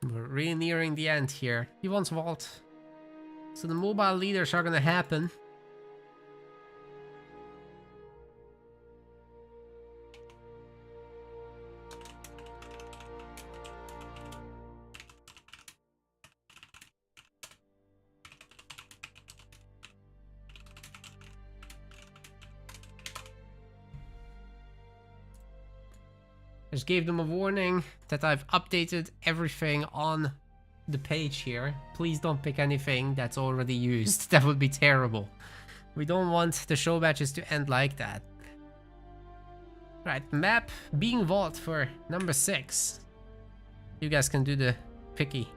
We're really nearing the end here. He wants Vault. So the mobile leaders are gonna happen. Just gave them a warning that I've updated everything on the page here. Please don't pick anything that's already used. That would be terrible. We don't want the show matches to end like that. Right, map being vault for number 6. You guys can do the picky.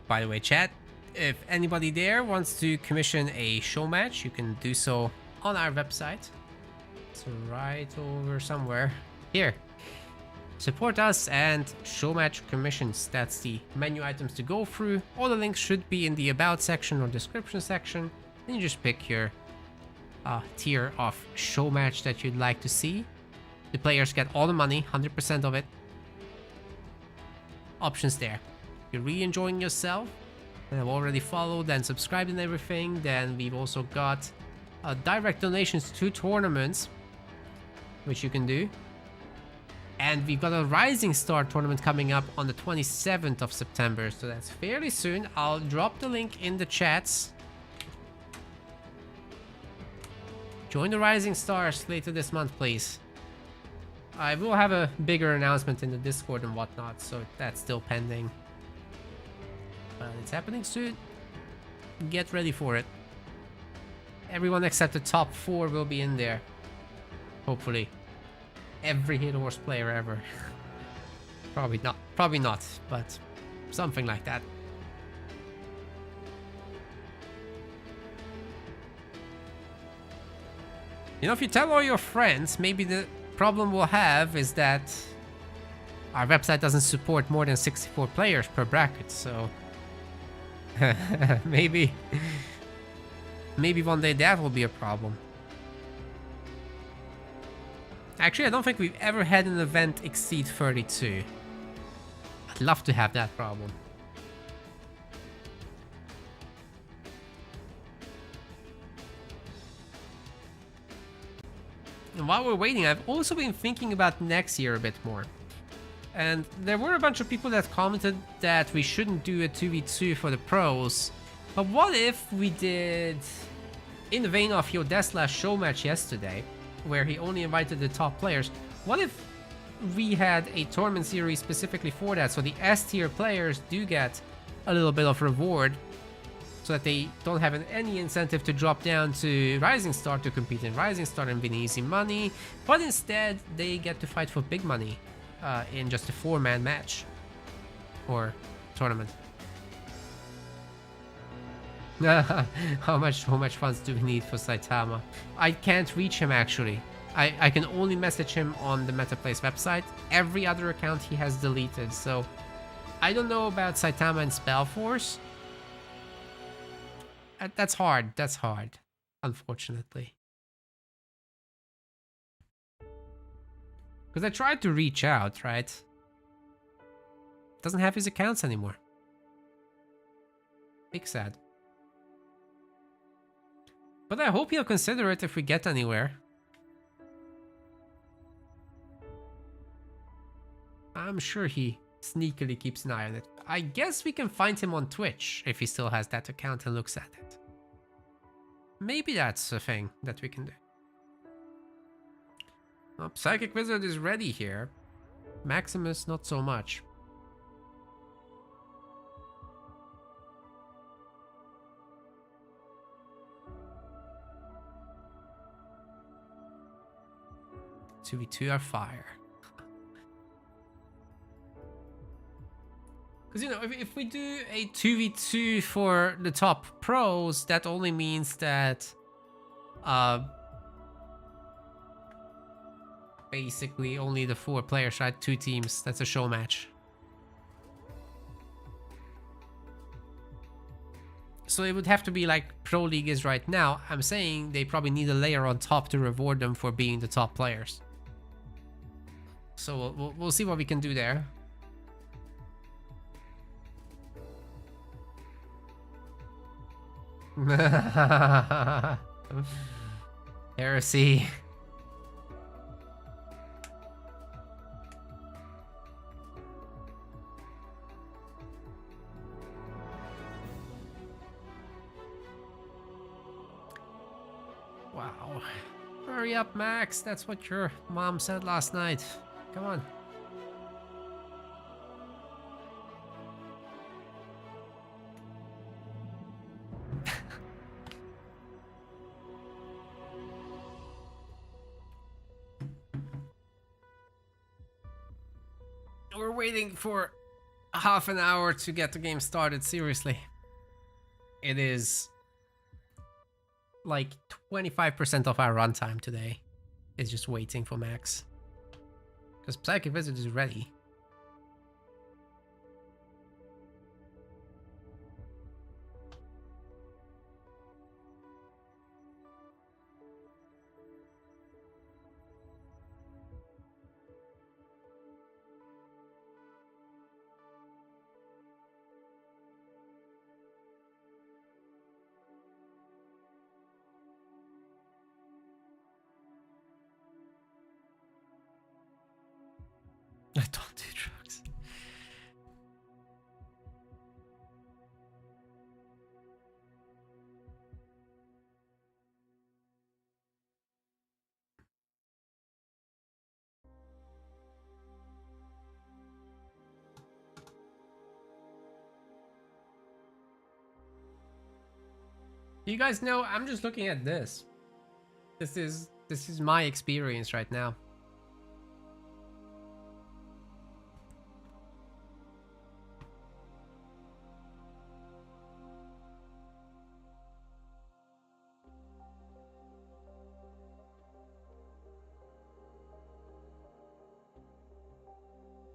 By the way, chat, if anybody there wants to commission a show match, you can do so on our website. It's right over somewhere. Here. Support us and show match commissions. That's the menu items to go through. All the links should be in the about section or description section. Then you just pick your tier of show match that you'd like to see. The players get all the money, 100% of it. Options there. If you're really enjoying yourself and have already followed and subscribed and everything, then we've also got direct donations to tournaments, which you can do. And we've got a Rising Star tournament coming up on the 27th of September, so that's fairly soon. I'll drop the link in the chats. Join the Rising Stars later this month, please. I will have a bigger announcement in the Discord and whatnot, so that's still pending. But it's happening soon. Get ready for it. Everyone except the top 4 will be in there. Hopefully. Every Halo Wars player ever. Probably not, but something like that. You know, if you tell all your friends, maybe the problem we'll have is that our website doesn't support more than 64 players per bracket, so maybe one day that will be a problem. Actually, I don't think we've ever had an event exceed 32. I'd love to have that problem. And while we're waiting, I've also been thinking about next year a bit more. And there were a bunch of people that commented that we shouldn't do a 2v2 for the pros. But what if we did, in the vein of Yodesla's show match yesterday, where he only invited the top players, what if we had a tournament series specifically for that, so the S tier players do get a little bit of reward, so that they don't have any incentive to drop down to Rising Star to compete in Rising Star and win easy money, but instead they get to fight for big money in just a 4-man match or tournament. How much funds do we need for Saitama? I can't reach him actually. I can only message him on the MetaPlace website. Every other account he has deleted, so I don't know about Saitama and Spellforce. That's hard, unfortunately. Because I tried to reach out, right? Doesn't have his accounts anymore. Big sad. But I hope he'll consider it if we get anywhere. I'm sure he sneakily keeps an eye on it. I guess we can find him on Twitch if he still has that account and looks at it. Maybe that's a thing that we can do. Well, PsychicWizard is ready here. Maximus, not so much. Two v two are fire. Because, you know, if we do a 2v2 for the top pros, that only means that basically only the 4 players, right? 2 teams. That's a show match. So it would have to be like Pro League is right now. I'm saying they probably need a layer on top to reward them for being the top players. So we'll see what we can do there. Heresy. Wow. Hurry up, Max. That's what your mom said last night. Come on. We're waiting for half an hour to get the game started, seriously. It is like 25% of our runtime today is just waiting for Max. Because PsychicWizard is ready. I don't do drugs. You guys know, I'm just looking at this. This is my experience right now.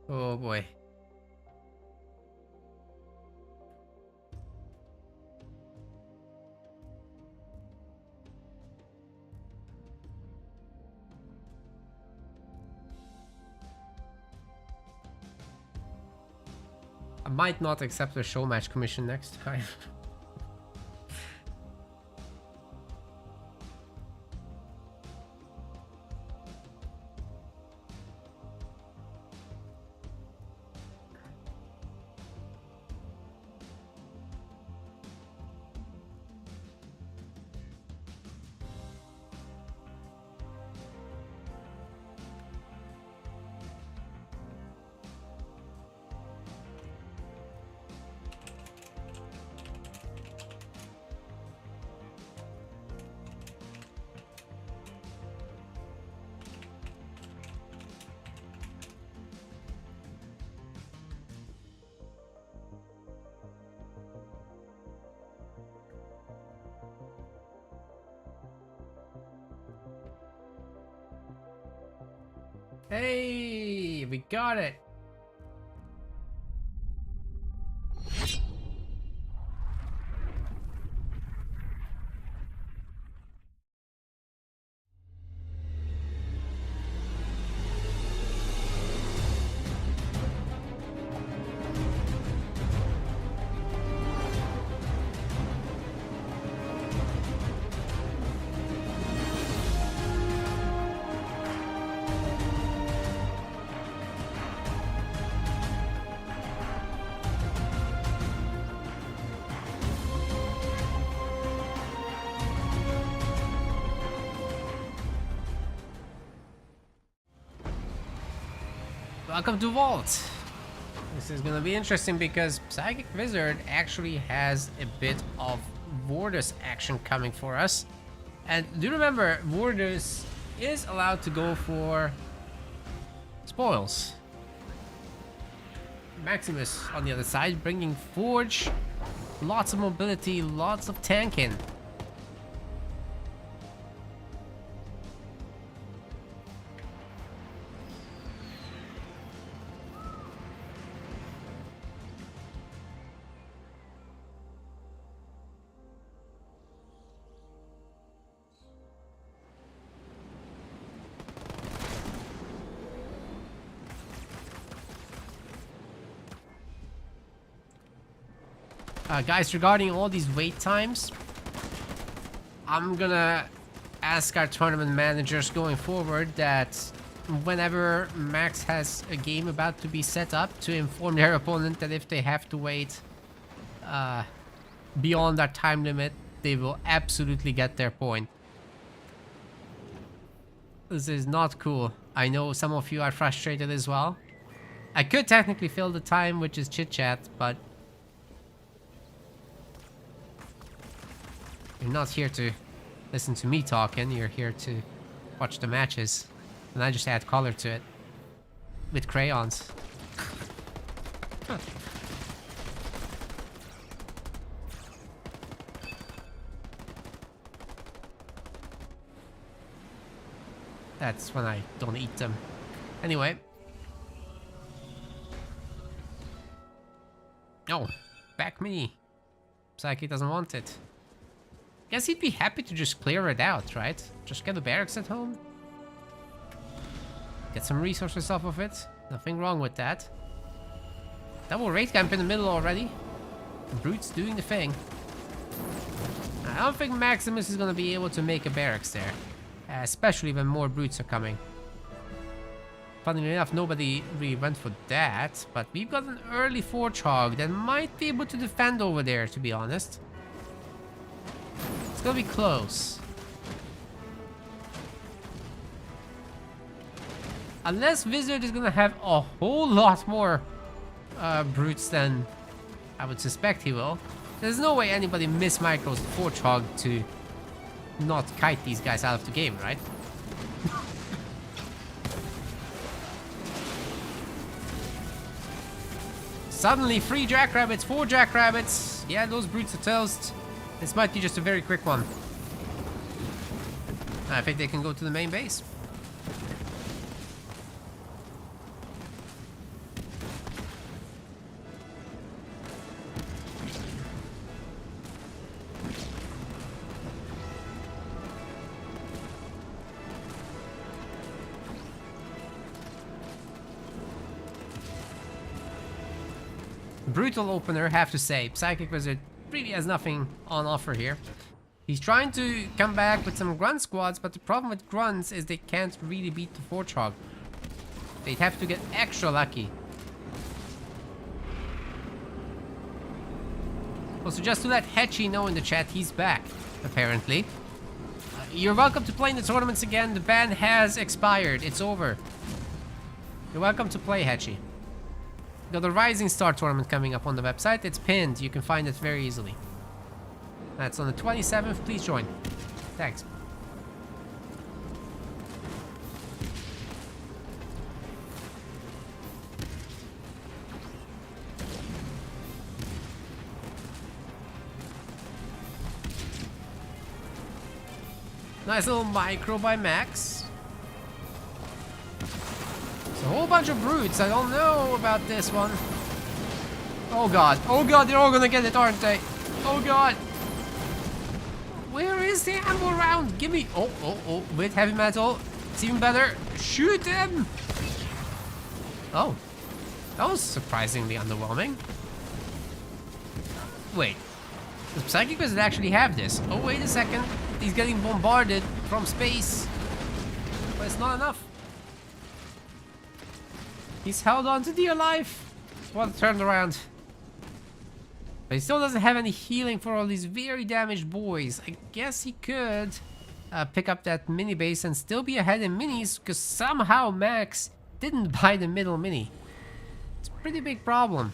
Oh boy. I might not accept the Showmatch commission next time. Hey, we got it. Welcome to Vault. This is gonna be interesting because PsychicWizard actually has a bit of Vordus action coming for us. And do remember, Vordus is allowed to go for spoils. Maximus on the other side, bringing Forge, lots of mobility, lots of tanking. Guys, regarding all these wait times, I'm gonna ask our tournament managers going forward that whenever Max has a game about to be set up, to inform their opponent that if they have to wait beyond that time limit, they will absolutely get their point. This is not cool. I know some of you are frustrated as well. I could technically fill the time, which is chit chat, but you're not here to listen to me talking, you're here to watch the matches. And I just add color to it. With crayons. That's when I don't eat them. Anyway. Oh, back mini. Psyche doesn't want it. Guess he'd be happy to just clear it out, right? Just get the barracks at home. Get some resources off of it. Nothing wrong with that. Double raid camp in the middle already. The Brute's doing the thing. I don't think Maximus is gonna be able to make a barracks there. Especially when more Brutes are coming. Funnily enough, nobody really went for that. But we've got an early Forge Hog that might be able to defend over there, to be honest. It's gonna be close. Unless Wizard is gonna have a whole lot more Brutes than I would suspect he will. There's no way anybody mismicros the Forge Hog to not kite these guys out of the game, right? Suddenly 3 Jackrabbits, 4 Jackrabbits. Yeah, those Brutes are toast. This might be just a very quick one. I think they can go to the main base. Brutal opener, have to say. PsychicWizard really has nothing on offer here. He's trying to come back with some grunt squads, but the problem with grunts is they can't really beat the Forge Hog. They'd have to get extra lucky. Also, just to let Hetchy know in the chat, he's back, apparently. You're welcome to play in the tournaments again. The ban has expired. It's over. You're welcome to play, Hetchy. Got the Rising Star tournament coming up on the website. It's pinned. You can find it very easily. That's on the 27th. Please join. Thanks. Nice little micro by Max. A whole bunch of Brutes. I don't know about this one. Oh god. Oh god, they're all gonna get it, aren't they? Oh god. Where is the ammo round? Give me... Oh. With heavy metal. It's even better. Shoot them! Oh. That was surprisingly underwhelming. Wait. Does PsychicWizard actually have this? Oh, wait a second. He's getting bombarded from space. But it's not enough. He's held on to dear life. What a turnaround. But he still doesn't have any healing for all these very damaged boys. I guess he could pick up that mini base and still be ahead in minis, because somehow Max didn't buy the middle mini. It's a pretty big problem.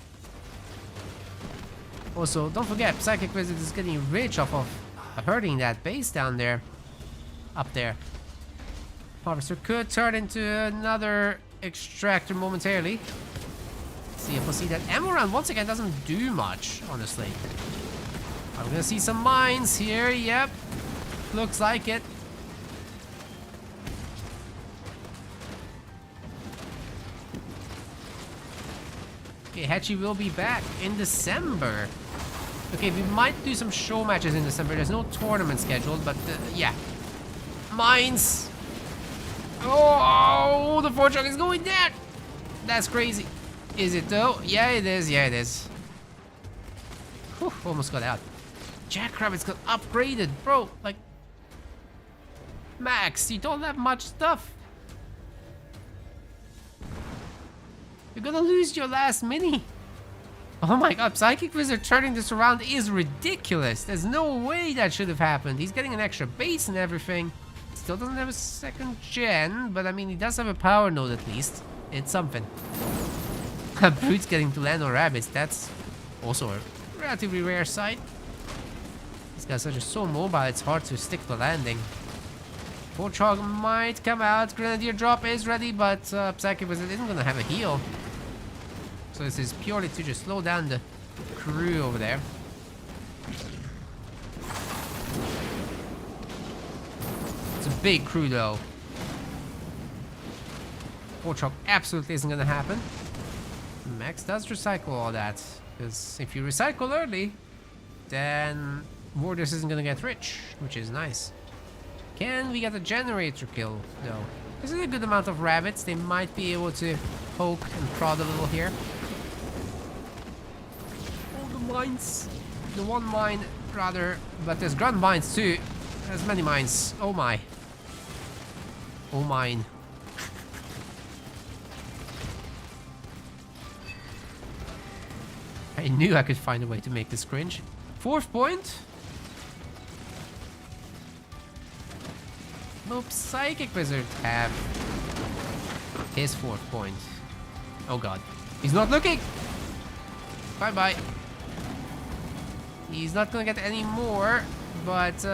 Also, don't forget, PsychicWizard is getting rich off of hurting that base down there. Up there. Harvester could turn into another extractor momentarily. See if we'll see that ammo round once again doesn't do much, honestly. I'm gonna see some mines here, yep. Looks like it. Okay, Hachi will be back in December. Okay, we might do some show matches in December. There's no tournament scheduled, but yeah. Mines! Oh, the fortune is going down! That's crazy. Is it though? Yeah, it is. Yeah, it is. Whew, almost got out. Jackrabbits got upgraded, bro. Like, Max, you don't have much stuff. You're gonna lose your last mini. Oh my god, PsychicWizard turning this around is ridiculous. There's no way that should have happened. He's getting an extra base and everything. Still doesn't have a second gen, but I mean, he does have a power node at least. It's something. Brutes getting to land on rabbits, that's also a relatively rare sight. These guys are just so mobile, it's hard to stick the landing. Warthog might come out. Grenadier drop is ready, but PsychicWizard isn't gonna have a heal. So this is purely to just slow down the crew over there. It's a big crew though. Warthog absolutely isn't gonna happen. Max does recycle all that, because if you recycle early, then Warders isn't gonna get rich, which is nice. Can we get a generator kill though? This is a good amount of rabbits. They might be able to poke and prod a little here. Oh, the mines. The one mine, rather. But there's grunt mines too. There's many mines. Oh my. Oh mine. I knew I could find a way to make this cringe. 4th point. No, PsychicWizard have his 4th point. Oh god. He's not looking! Bye bye. He's not gonna get any more, but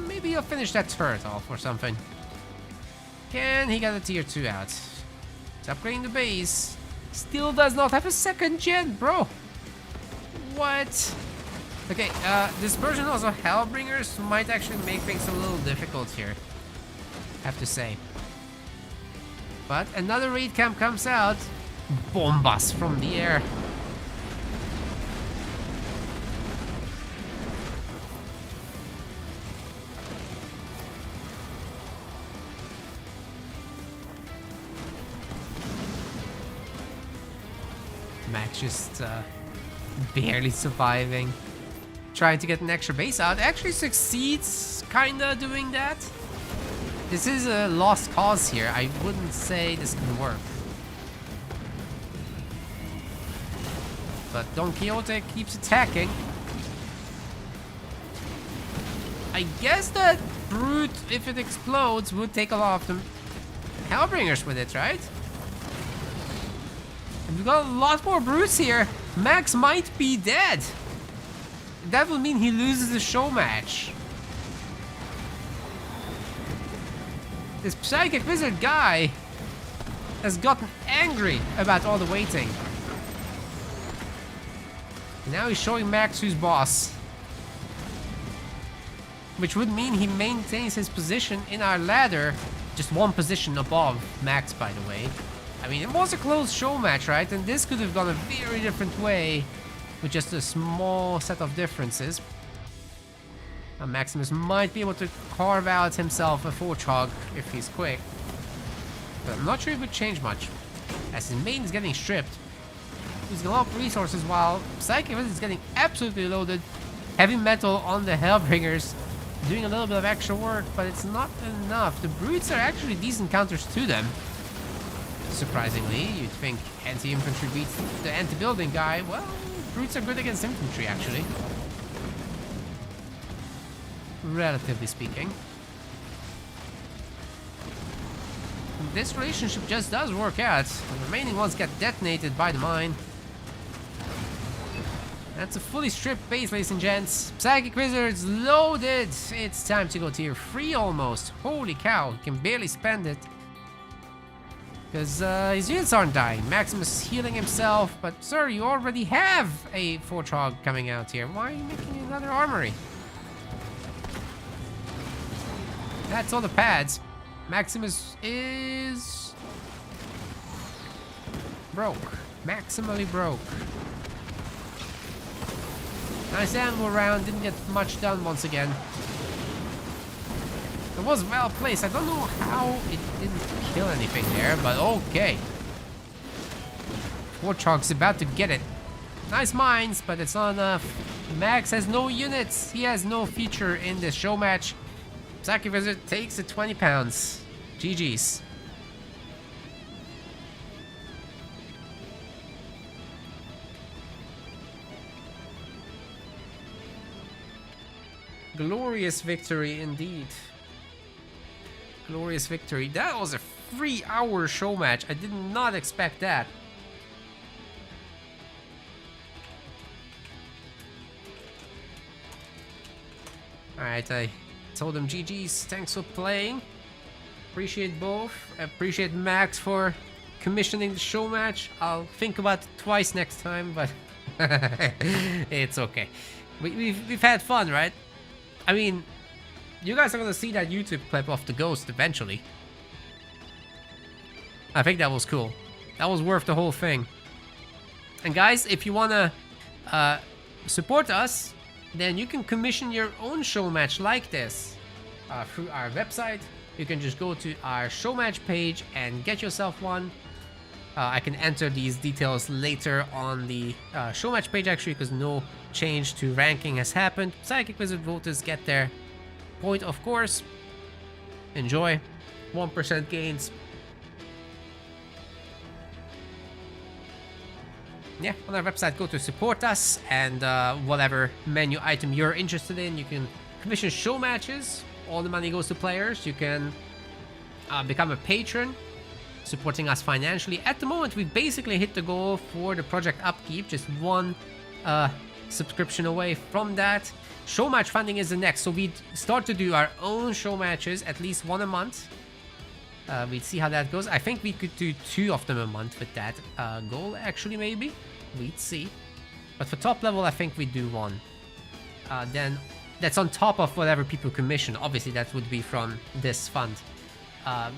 maybe he'll finish that turret off or something. Can he get a tier 2 out? He's upgrading the base. Still does not have a 2nd gen, bro. What? Okay, dispersion also Hellbringers might actually make things a little difficult here. Have to say. But another raid camp comes out. Bombas from the air. Max just barely surviving. Trying to get an extra base out. Actually succeeds kinda doing that. This is a lost cause here. I wouldn't say this can work. But Don Quixote keeps attacking. I guess that Brute, if it explodes, would take a lot of the Hellbringers with it, right? And we've got a lot more Brutes here. Max might be dead. That would mean he loses the show match. This PsychicWizard guy has gotten angry about all the waiting. Now he's showing Max who's boss. Which would mean he maintains his position in our ladder. Just one position above Max, by the way. I mean, it was a close show match, right? And this could have gone a very different way with just a small set of differences. Maximus might be able to carve out himself a Warthog if he's quick. But I'm not sure it would change much. As his main is getting stripped. He's got a lot of resources while PsychicWizard is getting absolutely loaded. Heavy metal on the Hellbringers. Doing a little bit of extra work, but it's not enough. The Brutes are actually decent counters to them. Surprisingly, you'd think anti-infantry beats the anti-building guy. Well, Brutes are good against infantry, actually. Relatively speaking. this relationship just does work out. The remaining ones get detonated by the mine. That's a fully stripped base, ladies and gents. PsychicWizard's loaded. It's time to go tier 3 almost. Holy cow, he can barely spend it. Because his units aren't dying. Maximus is healing himself. But sir, you already have a Fortrog coming out here. Why are you making another armory? That's all the pads. Maximus is broke. Maximally broke. Nice animal round, didn't get much done once again. It was well placed. I don't know how it didn't kill anything there, but okay. Warthog's about to get it. Nice mines, but it's not enough. Max has no units. He has no feature in this show match. PsychicWizard takes the 20 pounds. GG's. Glorious victory indeed. Glorious victory. That was a 3-hour show match. I did not expect that. Alright, I told him GG's. Thanks for playing. Appreciate both. Appreciate Max for commissioning the show match. I'll think about it twice next time, but it's okay. We've had fun, right? I mean, you guys are gonna see that YouTube clip of the ghost eventually. I think that was cool. That was worth the whole thing. And guys, if you wanna support us, then you can commission your own show match like this through our website. You can just go to our show match page and get yourself one. I can enter these details later on the show match page actually, because no change to ranking has happened. PsychicWizard voters get their point, of course. Enjoy. 1% gains. Yeah, on our website, go to support us, and whatever menu item you're interested in, you can commission show matches. All the money goes to players. You can become a patron, supporting us financially. At the moment, we've basically hit the goal for the project upkeep, just one subscription away from that. Show match funding is the next, so we'd start to do our own show matches, at least one a month. We'd see how that goes. I think we could do 2 of them a month with that goal, actually, maybe. We'd see. But for top level, I think we'd do 1. Then that's on top of whatever people commission. Obviously, that would be from this fund.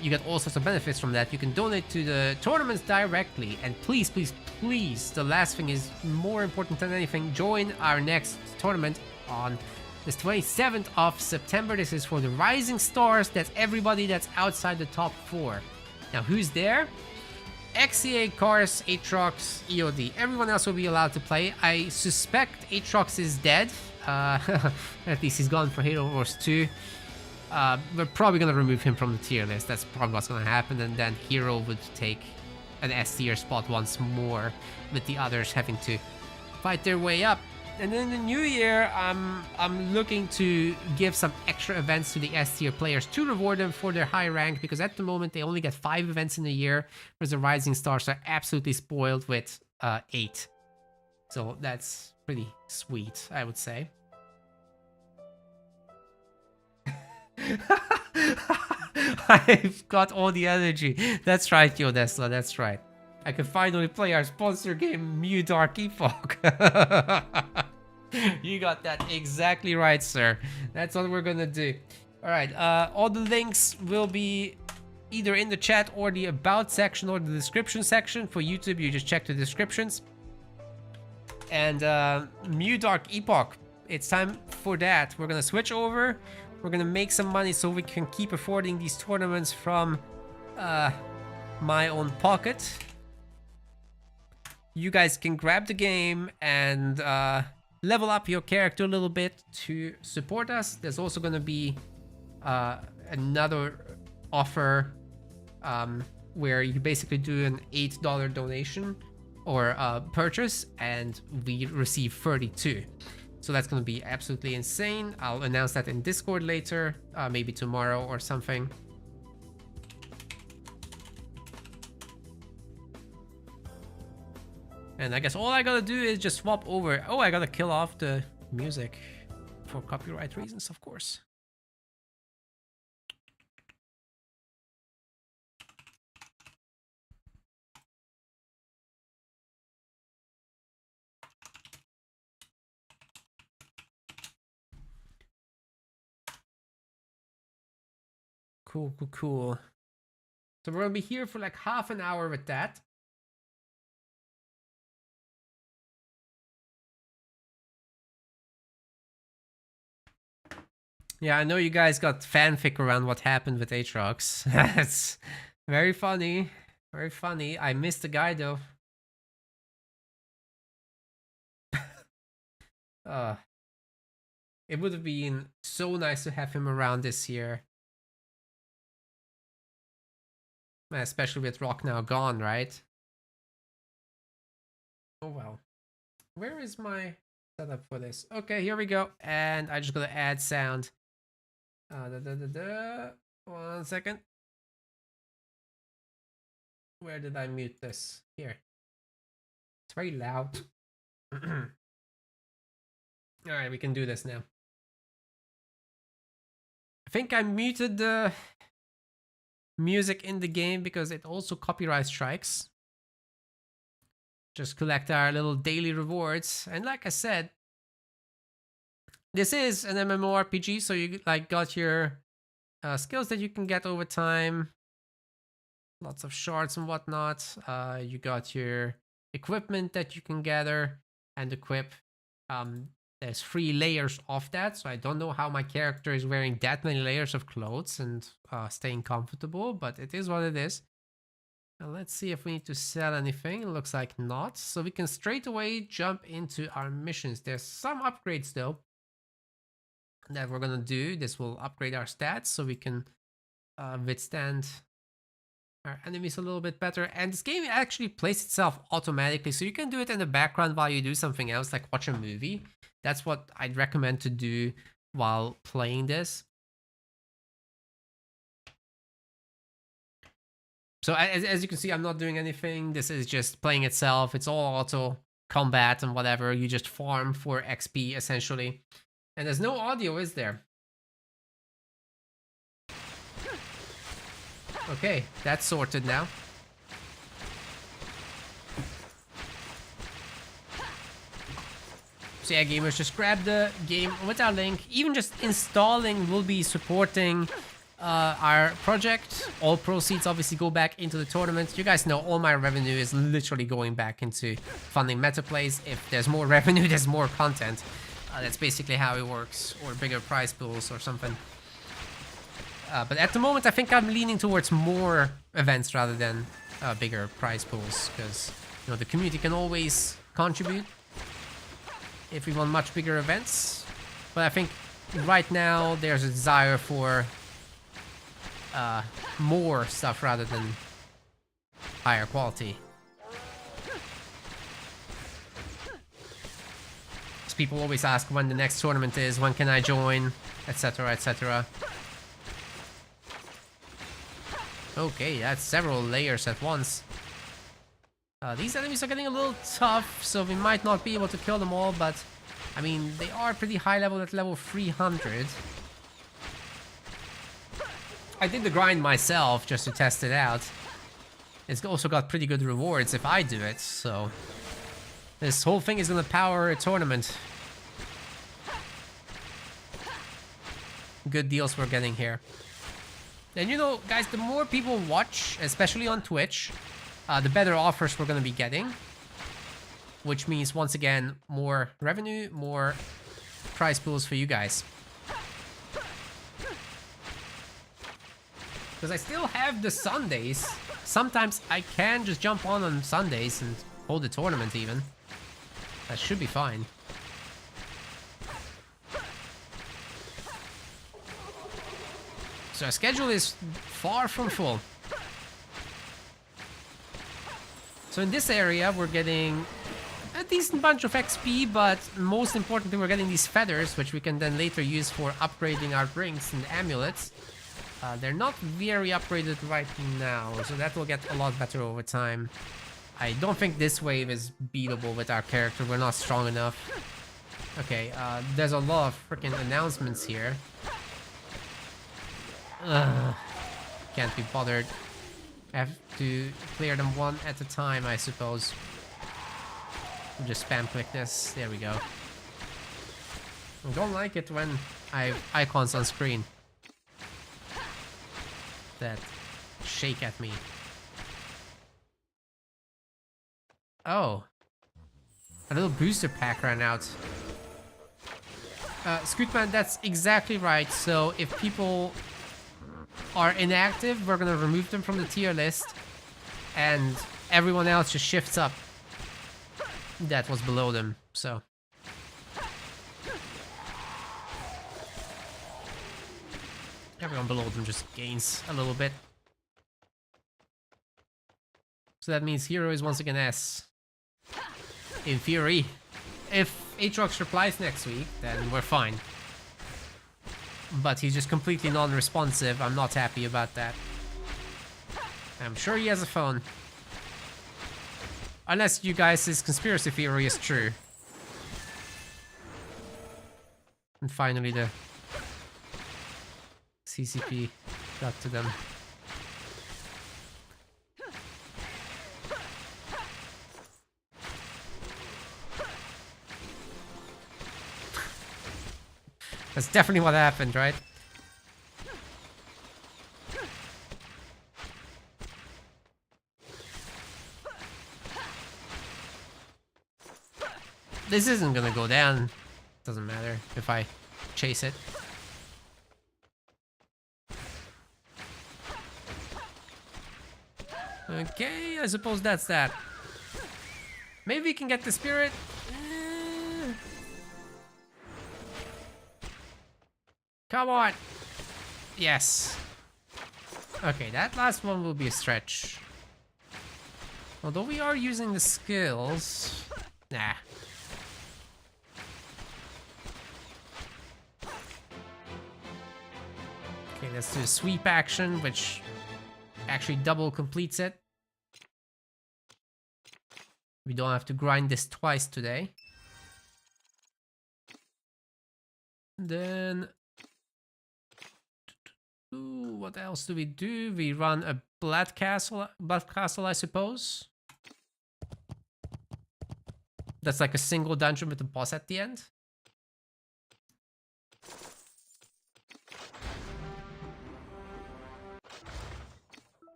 You get all sorts of benefits from that. You can donate to the tournaments directly. And please, please, please, the last thing is more important than anything. Join our next tournament on this 27th of September. This is for the Rising Stars. That's everybody that's outside the top 4. Now, who's there? XCA, Cars, Aatrox, EOD. Everyone else will be allowed to play. I suspect Aatrox is dead. At least he's gone for Halo Wars 2. We're probably going to remove him from the tier list. That's probably what's going to happen. And then Hero would take an S tier spot once more, with the others having to fight their way up. And then in the new year, I'm looking to give some extra events to the S tier players to reward them for their high rank, because at the moment they only get 5 events in a year, whereas the Rising Stars are absolutely spoiled with 8. So that's pretty sweet, I would say. I've got all the energy. That's right, Yo Desla, that's right. I can finally play our sponsor game, Mew Dark Epoch. You got that exactly right, sir. That's what we're gonna do. Alright, all the links will be either in the chat or the about section or the description section. For YouTube, you just check the descriptions. And Mew Dark Epoch, it's time for that. We're gonna switch over. We're gonna make some money so we can keep affording these tournaments from my own pocket. You guys can grab the game and level up your character a little bit to support us. There's also gonna be another offer where you basically do an $8 donation or purchase, and we receive 32. So that's going to be absolutely insane. I'll announce that in Discord later, maybe tomorrow or something. And I guess all I gotta do is just swap over. Oh, I gotta kill off the music for copyright reasons, of course. Cool, cool, cool. So we're gonna be here for like half an hour with that. Yeah, I know you guys got fanfic around what happened with Aatrox. That's very funny. Very funny. I missed the guy though. It would have been so nice to have him around this year. Especially with Rock now gone, right? Oh well. Where is my setup for this? Okay, here we go. And I just gotta add sound. 1 second. Where did I mute this? Here. It's very loud. Alright, we can do this now. I think I muted the music in the game because it also copyright strikes. Just collect our little daily rewards. And like I said, this is an MMORPG, so you like got your skills that you can get over time. Lots of shards and whatnot. You got your equipment that you can gather and equip. There's 3 layers of that, so I don't know how my character is wearing that many layers of clothes and staying comfortable, but it is what it is. Now let's see if we need to sell anything. It looks like not, so we can straight away jump into our missions. There's some upgrades though that we're gonna do. This will upgrade our stats so we can withstand our enemies a little bit better. And this game actually plays itself automatically, so you can do it in the background while you do something else, like watch a movie. That's what I'd recommend to do while playing this. So as you can see, I'm not doing anything. This is just playing itself. It's all auto combat and whatever. You just farm for XP essentially. And there's no audio, is there? Okay, that's sorted now. So yeah, gamers, just grab the game with our link. Even just installing will be supporting our project. All proceeds obviously go back into the tournament. You guys know all my revenue is literally going back into funding meta plays. If there's more revenue, there's more content. That's basically how it works, or bigger prize pools or something. But at the moment, I think I'm leaning towards more events rather than bigger prize pools, because you know the community can always contribute if we want much bigger events. But I think right now there's a desire for more stuff rather than higher quality. So people always ask when the next tournament is, when can I join, etc, etc. Okay, that's several layers at once. These enemies are getting a little tough, so we might not be able to kill them all, but I mean, they are pretty high level at level 300. I did the grind myself just to test it out. It's also got pretty good rewards if I do it, so this whole thing is gonna power a tournament. Good deals we're getting here. And you know, guys, the more people watch, especially on Twitch, the better offers we're going to be getting. Which means, once again, more revenue, more prize pools for you guys. Because I still have the Sundays. Sometimes I can just jump on Sundays and hold the tournament even. That should be fine. So our schedule is far from full. So in this area, we're getting a decent bunch of XP, but most importantly, we're getting these feathers, which we can then later use for upgrading our rings and amulets. They're not very upgraded right now, so that will get a lot better over time. I don't think this wave is beatable with our character. We're not strong enough. Okay, there's a lot of freaking announcements here. Ugh. Can't be bothered. I have to clear them one at a time, I suppose. Just spam click this. There we go. I don't like it when I have icons on screen that shake at me. Oh. A little booster pack ran out. Scootman, that's exactly right. So if people are inactive, we're gonna remove them from the tier list, and everyone else just shifts up that was below them. So everyone below them just gains a little bit. So that means Hero is once again S. In theory. If Aatrox replies next week, then we're fine. But he's just completely non-responsive. I'm not happy about that. I'm sure he has a phone. Unless you guys' conspiracy theory is true. And finally the CCP got to them. That's definitely what happened, right? This isn't gonna go down. Doesn't matter if I chase it. Okay, I suppose that's that. Maybe we can get the spirit. Come on. Yes. Okay, that last one will be a stretch. Although we are using the skills. Nah. Okay, let's do a sweep action, which actually double completes it. We don't have to grind this twice today. Then... what else do we do? We run a Blood Castle, I suppose. That's like a single dungeon with a boss at the end.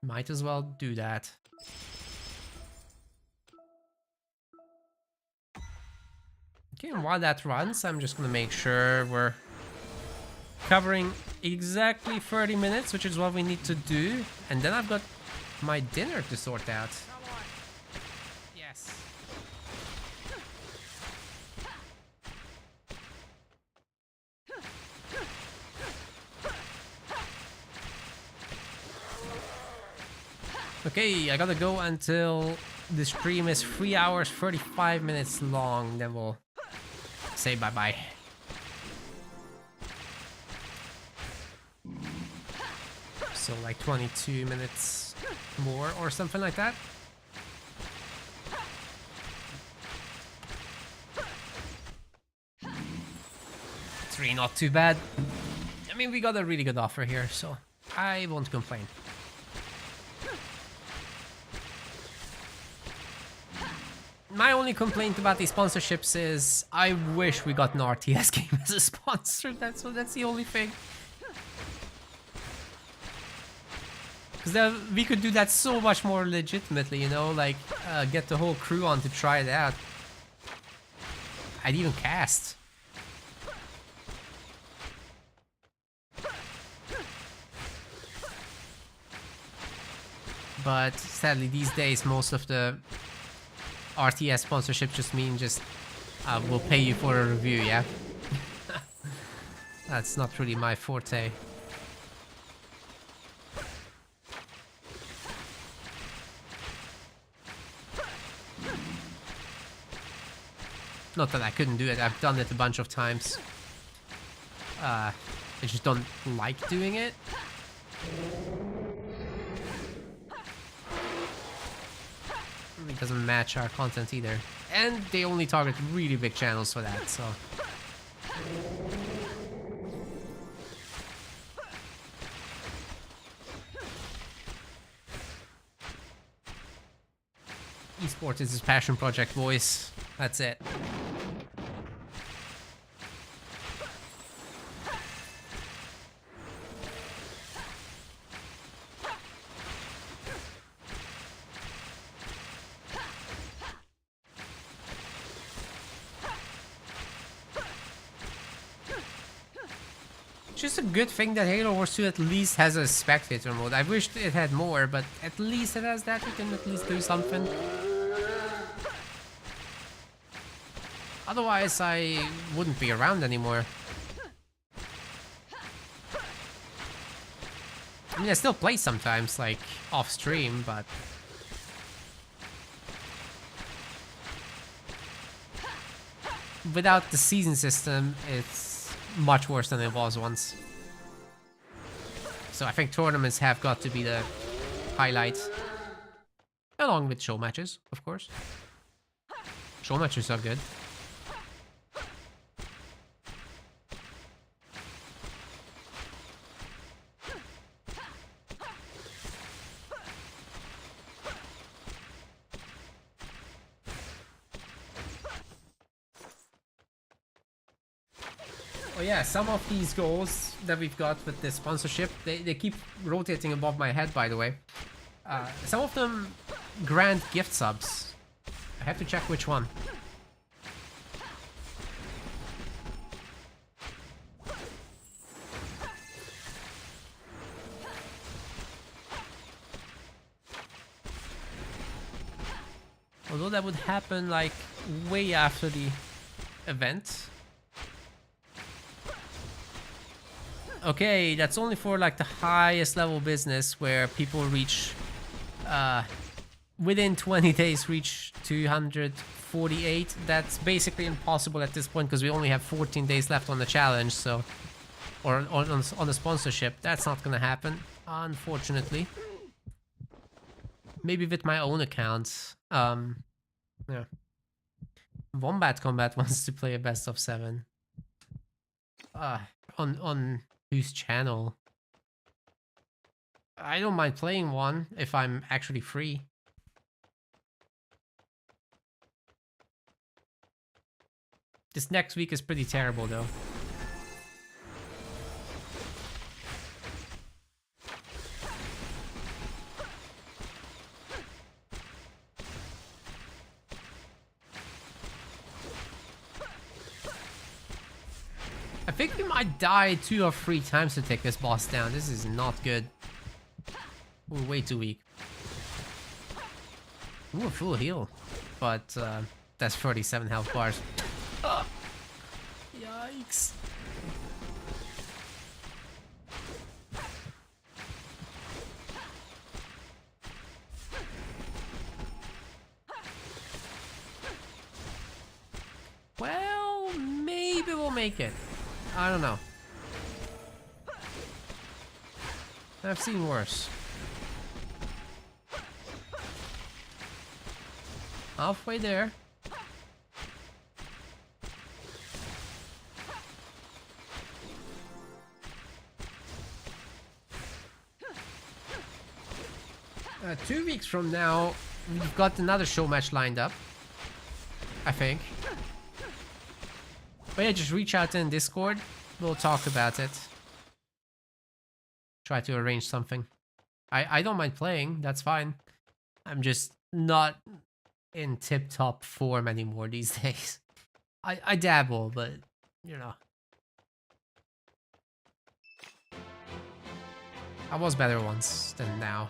Might as well do that. Okay, and while that runs, I'm just gonna make sure we're covering exactly 30 minutes, which is what we need to do. And then I've got my dinner to sort out. Yes. Okay, I gotta go until the stream is 3 hours 35 minutes long. Then we'll say bye-bye. So like 22 minutes more or something like that. It's really not too bad. I mean, we got a really good offer here, so I won't complain. My only complaint about these sponsorships is I wish we got an RTS game as a sponsor. That's the only thing. Because we could do that so much more legitimately, you know, like get the whole crew on to try it out. I'd even cast. But sadly these days most of the RTS sponsorship just mean we'll pay you for a review, yeah? That's not really my forte. Not that I couldn't do it, I've done it a bunch of times. I just don't like doing it. really doesn't match our content either. And they only target really big channels for that, so... Esports is his passion project, boys. That's it. It's just a good thing that Halo Wars 2 at least has a spectator mode. I wished it had more, but at least it has that. We can at least do something. Otherwise, I wouldn't be around anymore. I mean, I still play sometimes, like, off stream, but... without the season system, it's much worse than it was once. So I think tournaments have got to be the highlight. Along with show matches, of course. Show matches are good. Oh yeah, some of these goals that we've got with the sponsorship, they keep rotating above my head, by the way. Some of them grant gift subs. I have to check which one. Although that would happen like way after the event. Okay, that's only for like the highest level business where people reach within 20 days reach 248. That's basically impossible at this point because we only have 14 days left on the challenge, so or on the sponsorship. That's not gonna happen, unfortunately. Maybe with my own account. Yeah. Wombat Combat wants to play a best of 7. On whose channel? I don't mind playing one if I'm actually free. This next week is pretty terrible though. I think we might die 2 or 3 times to take this boss down. This is not good. We're way too weak. Ooh, a full heal. But that's 37 health bars. Yikes. Well, maybe we'll make it. I don't know. I've seen worse. Halfway there. 2 weeks from now, we've got another show match lined up. I think. But yeah, just reach out in Discord. We'll talk about it. Try to arrange something. I don't mind playing, that's fine. I'm just not in tip-top form anymore these days. I dabble, but, you know. I was better once than now.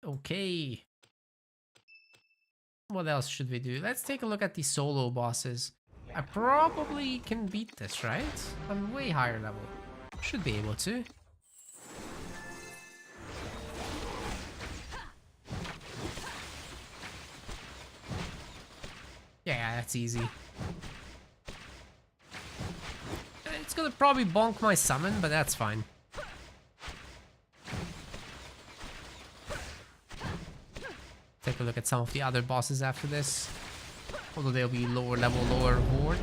Okay. What else should we do? Let's take a look at the solo bosses. I probably can beat this, right? I'm way higher level. Should be able to. Yeah, that's easy. It's gonna probably bonk my summon, but that's fine. Take a look at some of the other bosses after this. Although they'll be lower level, lower reward.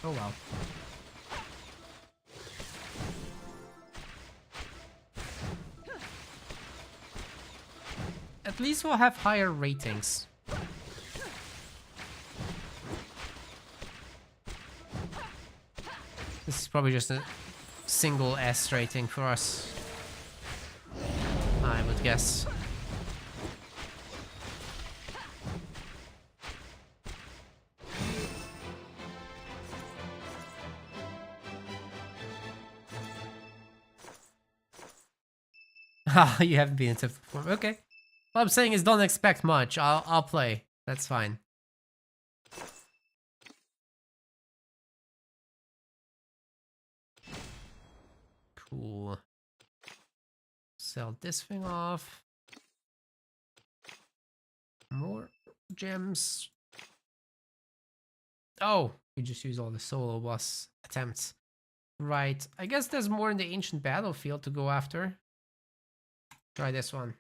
Oh well. At least we'll have higher ratings. This is probably just a single S rating for us, I would guess. Ah, you haven't been in typical form. Okay. What I'm saying is don't expect much. I'll play. That's fine. Cool. Sell this thing off. More gems. Oh, we just use all the solo boss attempts. Right. I guess there's more in the ancient battlefield to go after. Try this one.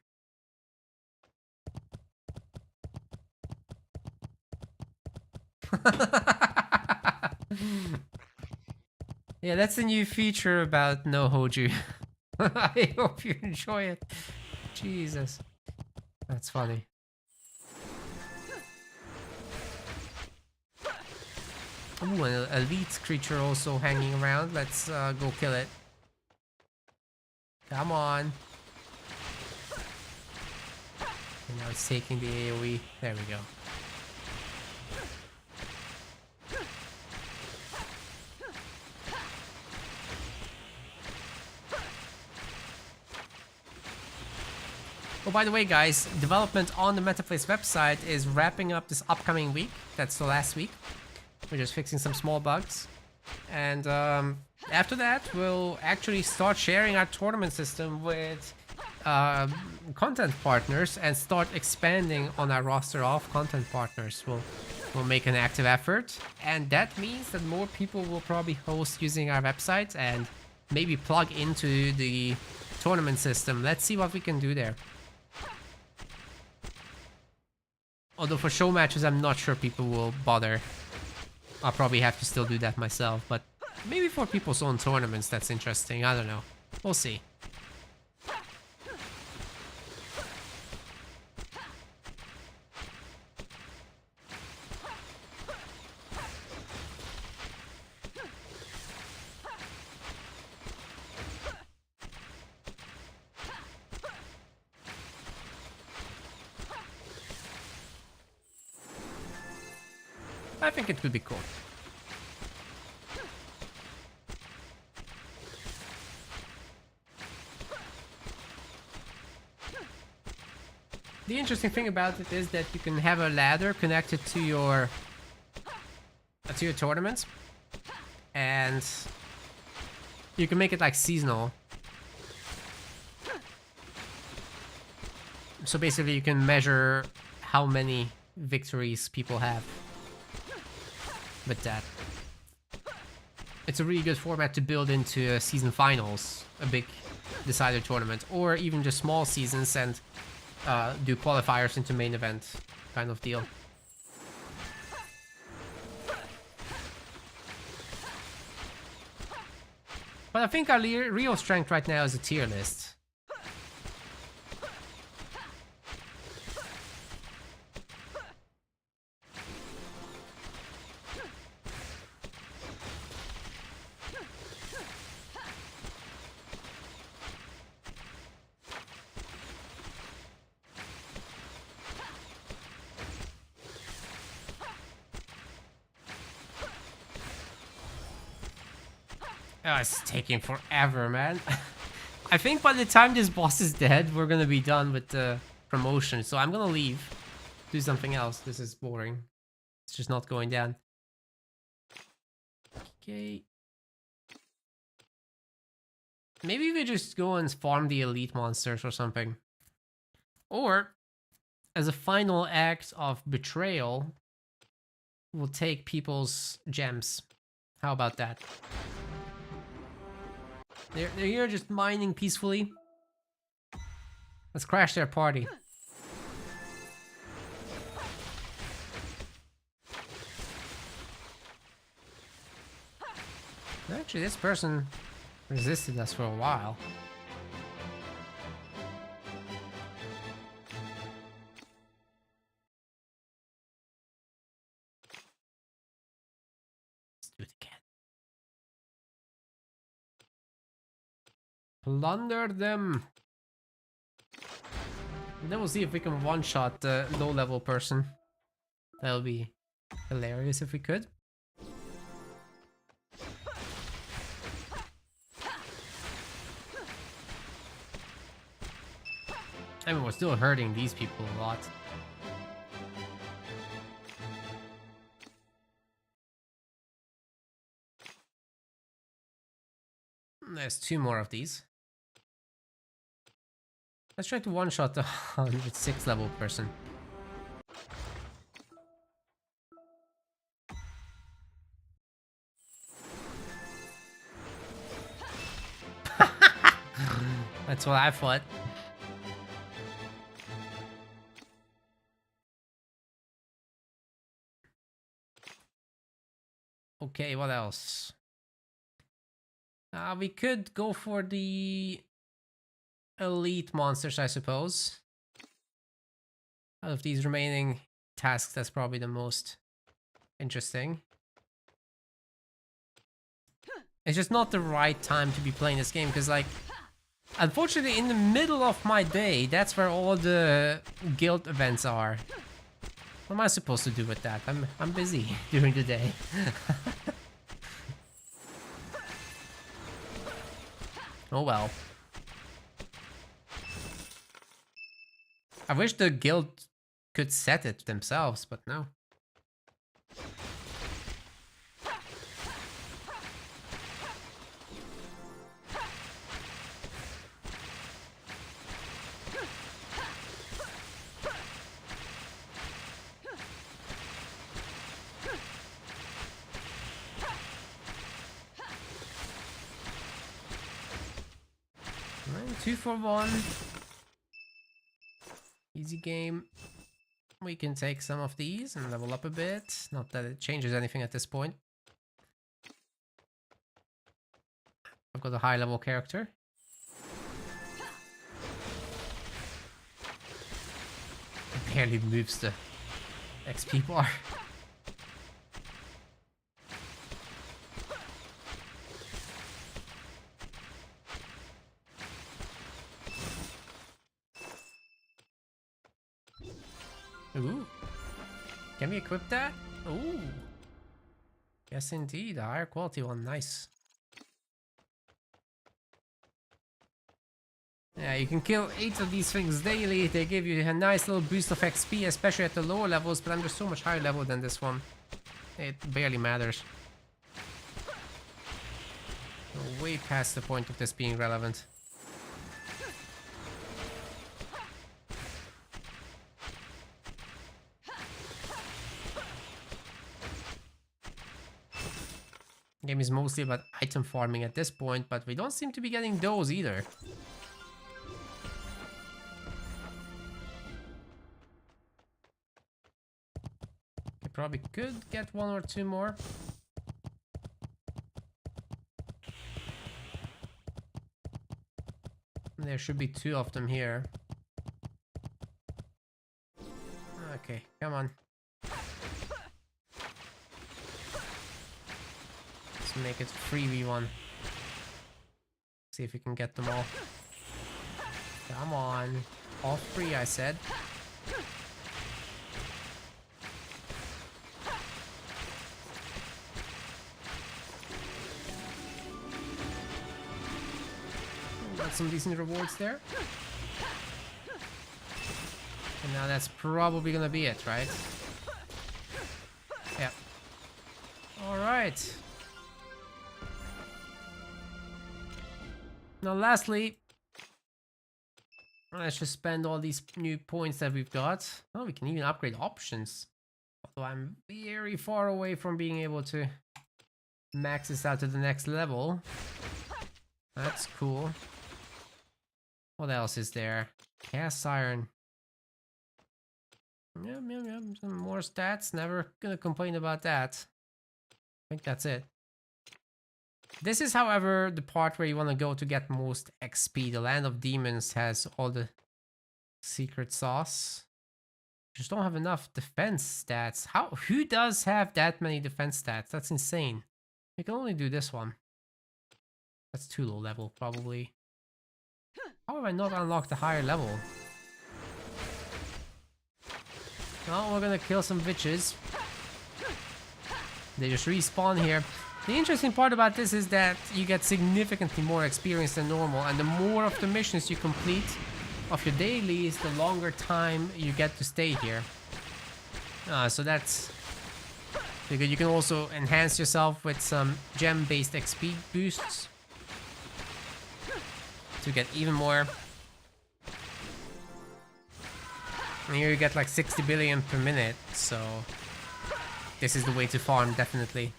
Yeah, that's a new feature about No Hoju. I hope you enjoy it. Jesus. That's funny. Ooh, an elite creature also hanging around. Let's go kill it. Come on. And now it's taking the AoE. There we go. Oh, by the way, guys, development on the Metaplace website is wrapping up this upcoming week. That's the last week. We're just fixing some small bugs. And after that, we'll actually start sharing our tournament system with content partners and start expanding on our roster of content partners. We'll make an active effort. And that means that more people will probably host using our website and maybe plug into the tournament system. Let's see what we can do there. Although for show matches, I'm not sure people will bother. I'll probably have to still do that myself, but maybe for people's own tournaments, that's interesting. I don't know. We'll see. I think it could be cool. The interesting thing about it is that you can have a ladder connected to your tournaments, and you can make it like seasonal. So basically you can measure how many victories people have with that. It's a really good format to build into season finals, a big decider tournament, or even just small seasons and do qualifiers into main event kind of deal. But I think our real strength right now is a tier list. Oh, it's taking forever, man. I think by the time this boss is dead, we're gonna be done with the promotion. So I'm gonna leave. Do something else. This is boring. It's just not going down. Okay. Maybe we just go and farm the elite monsters or something. Or, as a final act of betrayal, we'll take people's gems. How about that? They're here just mining peacefully. Let's crash their party. Actually, this person resisted us for a while. Let's do it again. Plunder them. And then we'll see if we can one-shot the low-level person. That'll be hilarious if we could. I mean, we're still hurting these people a lot. There's 2 more of these. Let's try to one-shot the 106 level person. That's what I thought. Okay, what else? We could go for the elite monsters, I suppose. Out of these remaining tasks, that's probably the most interesting. It's just not the right time to be playing this game, because, like, unfortunately, in the middle of my day, that's where all the guild events are. What am I supposed to do with that? I'm busy during the day. Oh well. I wish the guild could set it themselves, but no. Right, 2 for 1. Easy game. We can take some of these and level up a bit. Not that it changes anything at this point. I've got a high level character. It barely moves the XP bar. Ooh. Can we equip that? Ooh. Yes, indeed. A higher quality one. Nice. Yeah, you can kill 8 of these things daily. They give you a nice little boost of XP, especially at the lower levels, but I'm just so much higher level than this one. It barely matters. We're way past the point of this being relevant. Game is mostly about item farming at this point, but we don't seem to be getting those either. We probably could get 1 or 2 more. There should be 2 of them here. Okay, come on. Make it 3v1. See if we can get them all. Come on. All 3, I said. Got some decent rewards there. And now that's probably gonna be it, right? Yeah. Alright. Now lastly, let's just spend all these new points that we've got. Oh, we can even upgrade options. Although I'm very far away from being able to max this out to the next level. That's cool. What else is there? Cast iron. Yep, yep, yep. Some more stats. Never gonna complain about that. I think that's it. This is, however, the part where you want to go to get most XP. The Land of Demons has all the secret sauce. Just don't have enough defense stats. Who does have that many defense stats? That's insane. You can only do this one. That's too low level, probably. How have I not unlocked the higher level? Well, we're gonna kill some witches. They just respawn here. The interesting part about this is that you get significantly more experience than normal, and the more of the missions you complete of your dailies, the longer time you get to stay here. So that's good. You can also enhance yourself with some gem-based XP boosts to get even more. And here you get like 60 billion per minute, so this is the way to farm, definitely.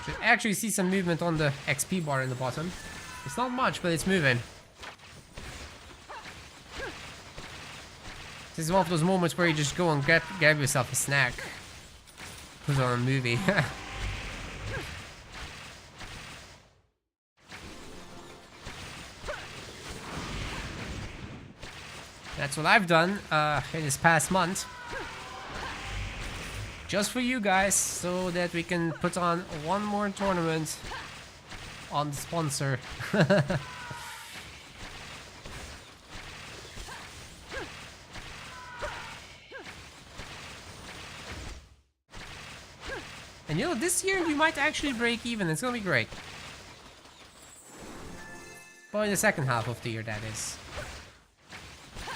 Should actually see some movement on the XP bar in the bottom. It's not much, but it's moving. This is one of those moments where you just go and grab yourself a snack. Put on a movie. That's what I've done in this past month. Just for you guys, so that we can put on one more tournament on the sponsor. And you know, this year we might actually break even. It's gonna be great. But in the second half of the year, that is.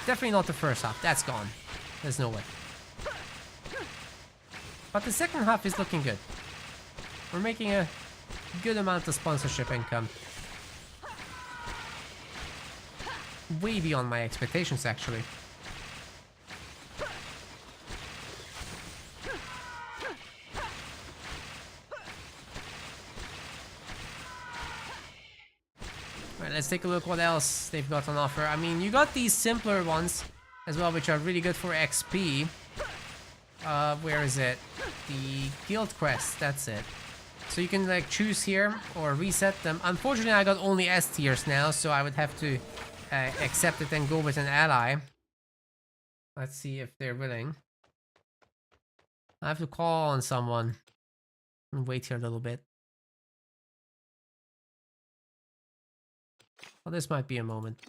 Definitely not the first half. That's gone. There's no way. But the second half is looking good. We're making a good amount of sponsorship income. Way beyond my expectations, actually. Alright, let's take a look what else they've got on offer. I mean, you got these simpler ones as well, which are really good for XP. Where is it? The guild quest, that's it. So you can like choose here or reset them. Unfortunately, I got only S tiers now, so I would have to accept it and go with an ally. Let's see if they're willing. I have to call on someone and wait here a little bit. Well, this might be a moment.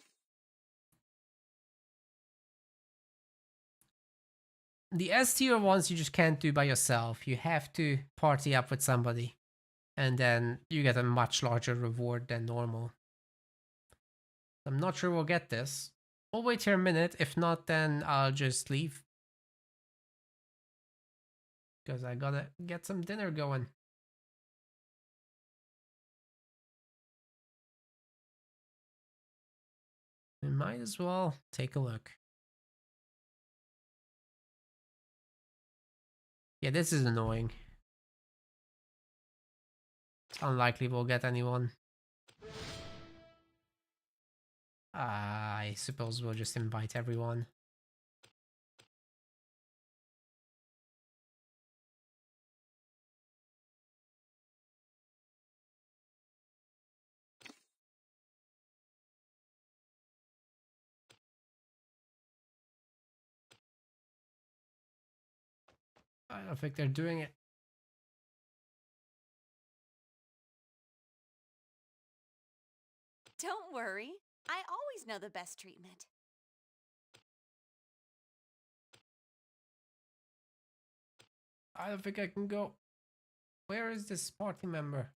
The S tier ones you just can't do by yourself. You have to party up with somebody. And then you get a much larger reward than normal. I'm not sure we'll get this. We'll wait here a minute. If not, then I'll just leave. Because I gotta get some dinner going. We might as well take a look. Yeah, this is annoying. It's unlikely we'll get anyone. I suppose we'll just invite everyone. I don't think they're doing it. Don't worry. I always know the best treatment. I don't think I can go. Where is this party member?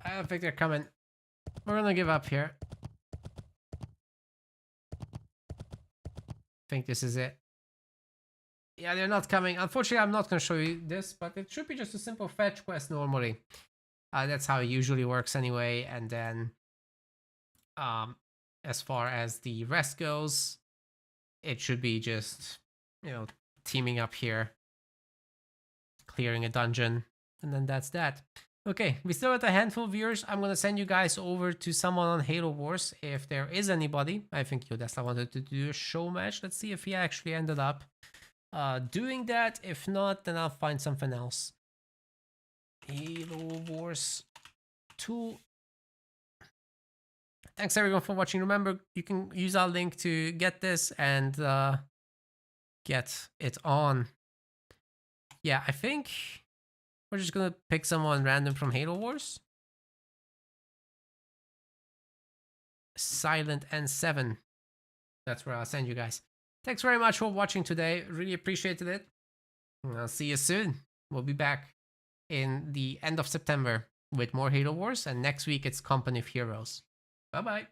I don't think they're coming. We're gonna give up here. I think this is it. Yeah, they're not coming. Unfortunately, I'm not gonna show you this, but it should be just a simple fetch quest normally. That's how it usually works anyway, and then as far as the rest goes, it should be just, you know, teaming up here, clearing a dungeon, and then that's that. Okay, we still have a handful of viewers. I'm gonna send you guys over to someone on Halo Wars if there is anybody. I think Yodesla wanted to do a show match. Let's see if he actually ended up doing that. If not, then I'll find something else. Halo Wars 2. Thanks everyone for watching. Remember, you can use our link to get this and get it on. Yeah, I think we're just gonna pick someone random from Halo Wars. Silent N7. That's where I'll send you guys. Thanks very much for watching today. Really appreciated it. And I'll see you soon. We'll be back in the end of September with more Halo Wars, and next week it's Company of Heroes. Bye bye.